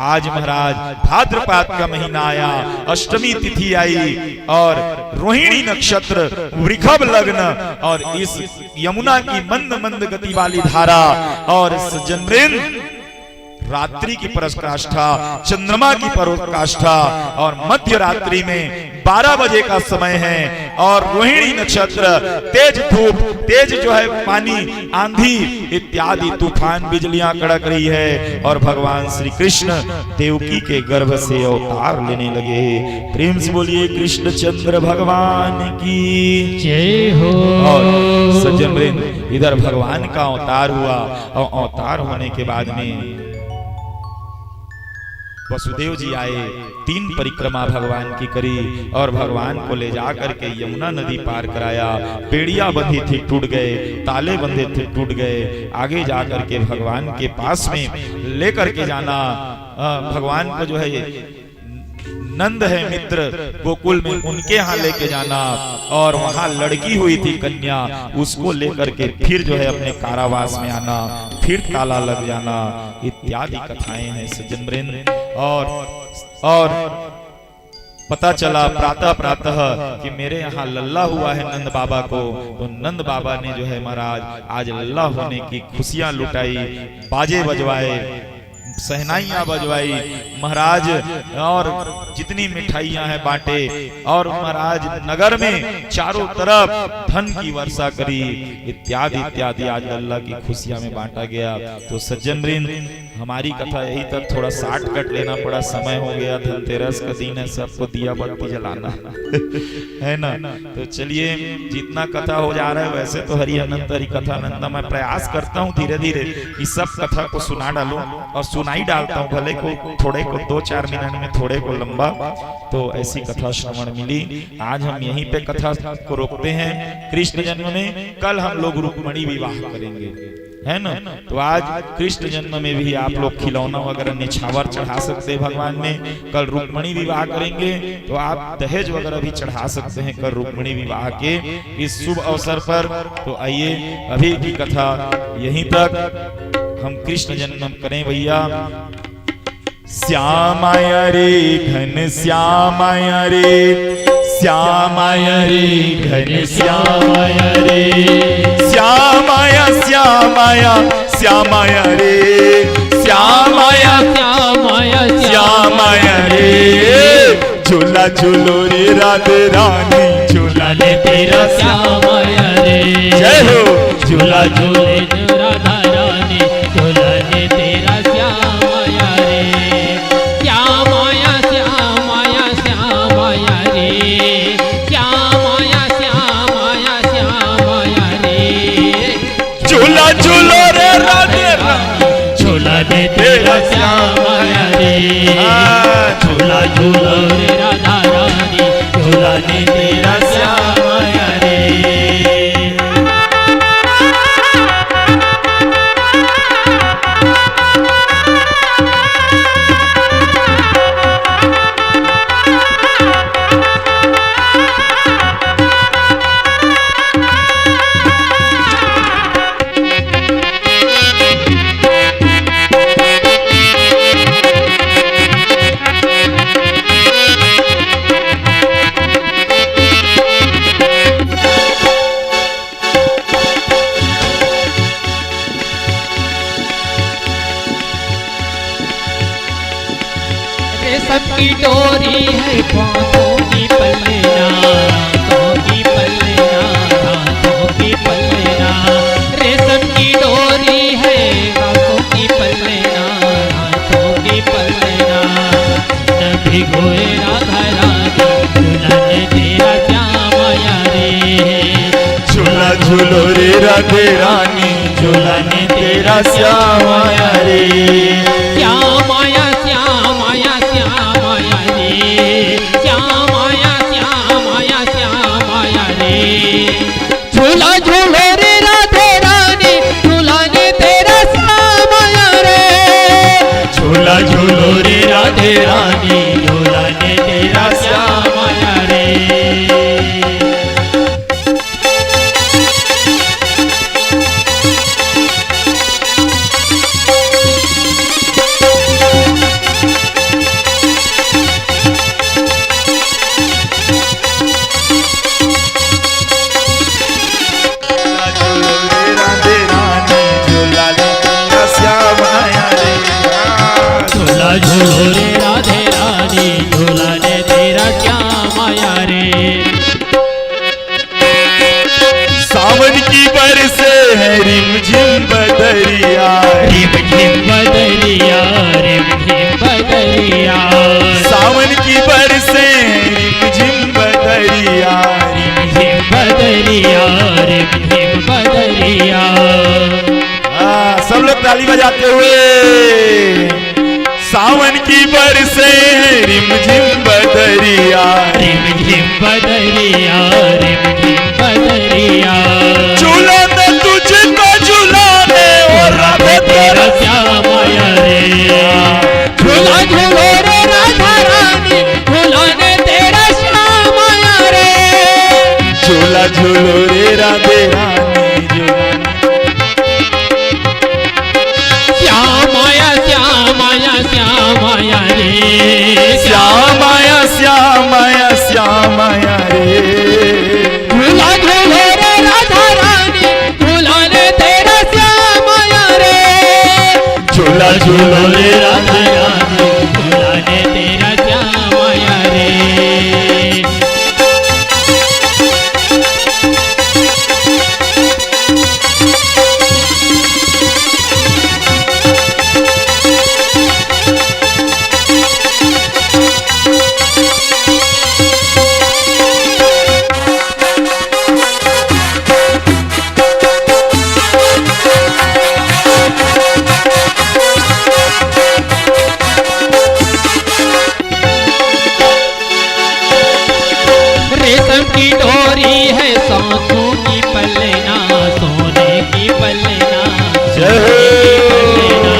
आज महाराज भाद्रपद का महीना आया, अष्टमी तिथि आई और रोहिणी नक्षत्र, वृषभ लग्न, और इस यमुना की मंद मंद गति वाली धारा और सज्जनवृंद रात्रि की पराकाष्ठा, चंद्रमा की पराकाष्ठा, और मध्य रात्रि में 12 बजे का समय है और रोहिणी नक्षत्र, तेज धूप, तेज जो है पानी, आंधी इत्यादि तूफान, बिजलियां कड़क रही है और भगवान श्री कृष्ण देवकी के गर्भ से अवतार लेने लगे। प्रेम से बोलिए कृष्ण चंद्र भगवान की जय हो। और सज्जन वृंद इधर भगवान का अवतार हुआ और अवतार होने के बाद में वसुदेव जी आए, 3 परिक्रमा भगवान की करी और भगवान को ले जा करके यमुना नदी पार कराया। बेड़िया बंधी थी टूट गए, ताले बंधे थे टूट गए। आगे जा करके भगवान के पास में लेकर के जाना। भगवान को जो है नंद है मित्र गोकुल में, उनके यहाँ लेके जाना, और वहां लड़की हुई थी कन्या, उसको लेकर के फिर जो है अपने कारावास में आना, फिर ताला लग जाना, इत्यादि कथाएं हैं सज्जन वृंद। और पता चला प्रातः प्रातः कि मेरे यहाँ लल्ला हुआ है नंद बाबा को। तो नंद बाबा ने जो है महाराज आज लल्ला होने की खुशियां लुटाई, बाजे बजवाए, सहनाइयां बजवाई महाराज, और जितनी मिठाइयां हैं बांटे, और महाराज नगर में चारों तरफ धन की वर्षा करी, इत्यादि इत्यादि आज अल्लाह की खुशियां में बांटा गया। तो सज्जन वृंद हमारी कथा यही तक, थोड़ा शार्ट कट लेना पड़ा, समय हो गया, धनतेरस का दिन है, सबको दिया बत्ती जलाना है ना। तो चलिए जितना कथा हो जा रहा है वैसे तो हरि अनंत हरि कथा अनंत, मैं प्रयास करता हूँ धीरे धीरे कि सब कथा को सुना डालूं और सुनाई डालता हूँ, भले को थोड़े को 2-4 मिनट में, थोड़े को लंबा। तो ऐसी कथा श्रवण मिली। आज हम यहीं पे कथा को रोकते हैं। कृष्ण जन्म में कल हम लोग रुक्मिणी विवाह करेंगे, है ना। तो आज कृष्ण जन्म में भी आप लोग खिलौना वगैरह निछावर चढ़ा सकते हैं भगवान में। कल रुक्मिणी विवाह करेंगे तो आप दहेज वगैरह भी चढ़ा सकते हैं कल रुक्मिणी विवाह के इस शुभ अवसर पर। तो आइए अभी की कथा यहीं तक हम कृष्ण जन्म करें भैया। श्यामाय रे घन श्यामाय रे, श्यामाय रे घन श्यामाय रे, श्यामाय श्यामाय श्यामाय रे, श्यामाय श्यामाय श्यामाय रे। झूला झूलो रे राधे रानी, झूला ले तेरा श्यामाय रे। जय हो। झूला झूले राधा रानी, झूला ले तेरा श्यामाय रे। श्यामाय श्यामाय श्यामाय रे, श्यामाय श्यामाय श्यामाय रे। झूला झूलो रे राधे रानी, झूला ले तेरा श्यामाय रे। झूला झूलो रे राधा रानी, झूला ले तेरा श्यामाय रे। डोरी है बाहों की पलना, हाथों की पलना, हाथों की पलना। रेशम की डोरी है बाहों की पलना, हाथों की पलना। न भिगोए राधा रानी दुल्हन तेरा श्याम आया रे। झूला झूलो रे राधे रानी, झूला ने तेरा श्याम आया रे। श्याम आया, श्याम आया, श्याम आया रे। श्याम आया, श्याम आया, श्याम आया रे। झूला झूलो रे राधे रानी, झूला ने तेरा श्याम आया रे। झूला झूलो रे राधे रानी, झूला ने तेरा श्याम आया रे। झूलो रे राधे रानी, झूला ने तेरा श्याम आया रे। सावन की बरसे है रिमझिम बदरिया, रिमझिम बदरिया, रिमझिम बदरिया। सावन की बरसे है रिमझिम बदरिया, रिमझिम बदरिया, रिमझिम बदरिया। सब लोग ताली बजाते हुए। सावन की बरसे है रिमझिम बदरिया, रिमझिम बदरिया, रिमझिम बदरिया। झूला ने तुझको झूलाने और राधे तेरा श्याम आया रे। झूला झूलो रे राधा रानी, झूला ने तेरा श्याम आया रे। झूला झूलो रे राधे रानी, श्याम आया, श्याम आया, श्याम आया रे। श्याम आया, श्याम आया, श्याम आया रे। झूला झूलो रे राधा रानी, झूला ने तेरा श्याम आया रे। झूला झूलो रे राधे रानी, झूला ने तेरा श्याम आया रे। रेशम की डोरी है सांसों की पलना, सोने की पलना, सोने की पलना।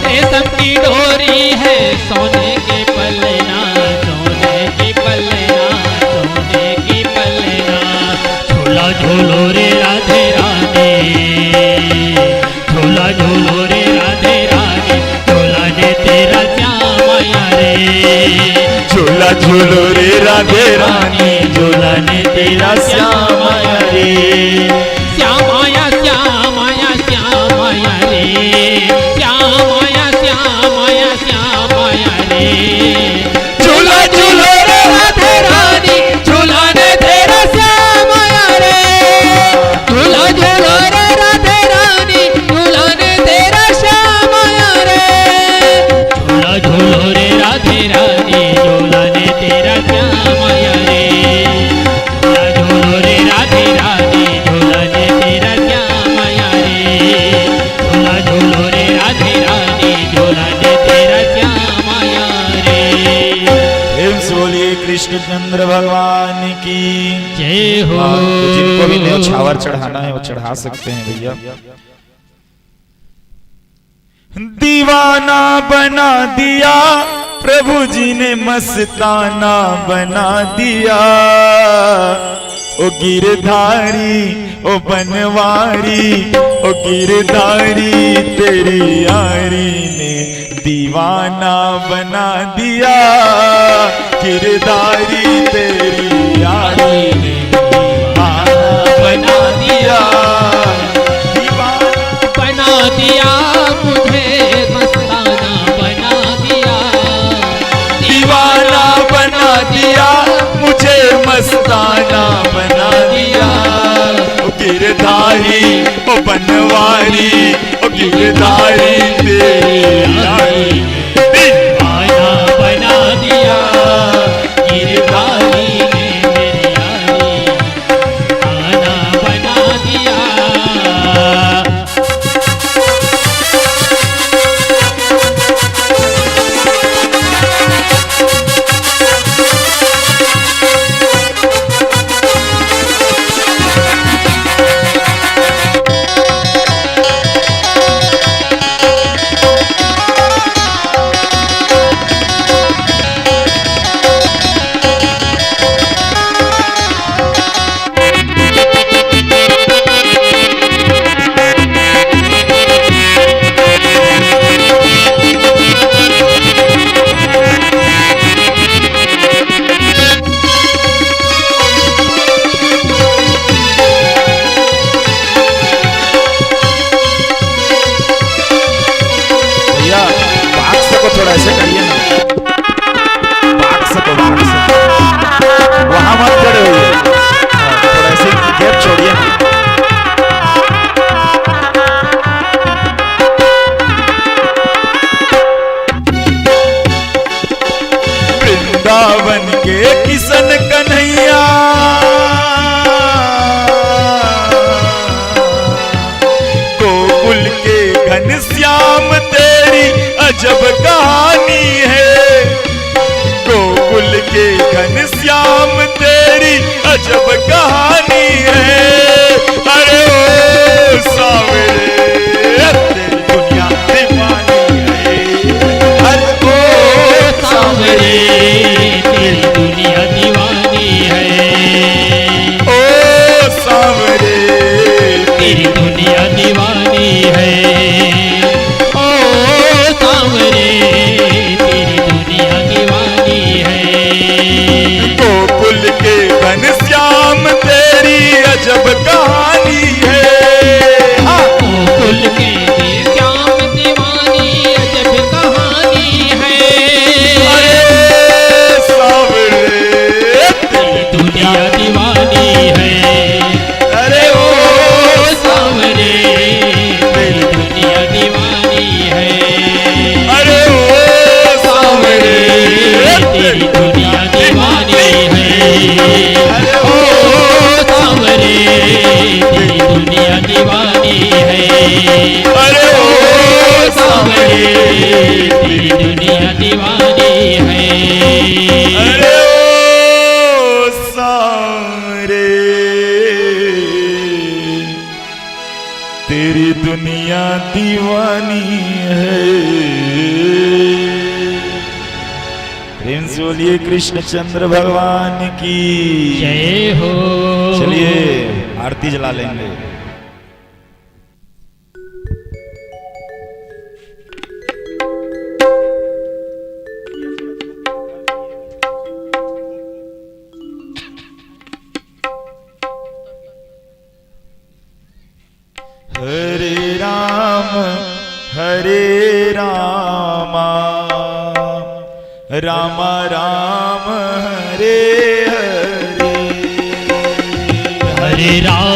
रेशम की डोरी है सोने की पलना, सोने की पलना, सोने की पलना। झूला झूलो रे राधे रानी, झूला झूलो रे राधे रानी, झूला ने तेरा श्याम आया रे। झूला झूलो रे राधे रानी, झूला ने तेरा श्याम आया रे। श्याम आया, श्याम आया, श्याम आया रे। श्याम आया, श्याम आया, श्याम आया रे। झूला झूलो रे राधे रानी, झूला ने तेरा श्याम आया रे। झूला झूलो रे राधे रानी, झूला ने तेरा श्याम आया रे। झूला झूलो रे राधे रानी, झूला ने तेरा श्याम आया रे। झूला झूलो रे राधे रानी, झूला ने तेरा श्याम आया रे। झूला झूलो रे राधे रानी, झूला ने तेरा श्याम आया रे। प्रेम से बोलिए कृष्ण चंद्र भगवान की जय हो। तो जिनको भी न्यौछावर चढ़ाना है वो चढ़ा सकते हैं भैया। दीवाना बना दिया प्रभु जी ने, मस्ताना बना दिया। ओ गिरधारी ओ बनवारी, ओ गिरधारी तेरी यारी ने दीवाना बना दिया। गिरधारी तेरी यारी ने दीवाना बना दिया। दीवाना बना दिया मुझे, मस्ताना बना दिया। दीवाना ओ बनवारी ओ गिरधारी तेरी यारी दीवाना बना दिया गिरधारी ने मेरी यारी, दीवाना बना दिया। थोड़ा ऐसे करिए ना, वहां मत खड़े होइए, थोड़ा ऐसे गैप छोड़िए ना। वृंदावन के किशन कन्हैया गोकुल के घनश्याम तेरी अजब कहानी है, गोकुल के घनश्याम तेरी अजब कहानी है। अरे ओ सावरे तेरी दुनिया दीवानी है, अरे ओ सावरे तेरी दुनिया दीवानी है, ओ सावरे तेरी दुनिया दीवानी है, ओ सावरे तेरी दुनिया दीवानी है। गोकुल के घनश्याम तेरी अजब कहानी है, हाँ। गोकुल के घनश्याम दीवानी अजब कहानी है, अरे सावरे तेरी दुनिया दीवानी है, अरे ओ सावरे तेरी दुनिया दीवानी है, अरे ओ सावरे तेरी दुनिया दीवानी है, ओ सावरे तेरी दुनिया दीवानी है, अरे ओ सावरे तेरी दुनिया दीवानी है। अरे ओ सावरे तेरी दुनिया दीवानी है। प्रेम से बोलिए कृष्णचंद्र भगवान की जय हो। चलिए आरती जला लेंगे। हरे रामा राम राम हरे हरे, हरे राम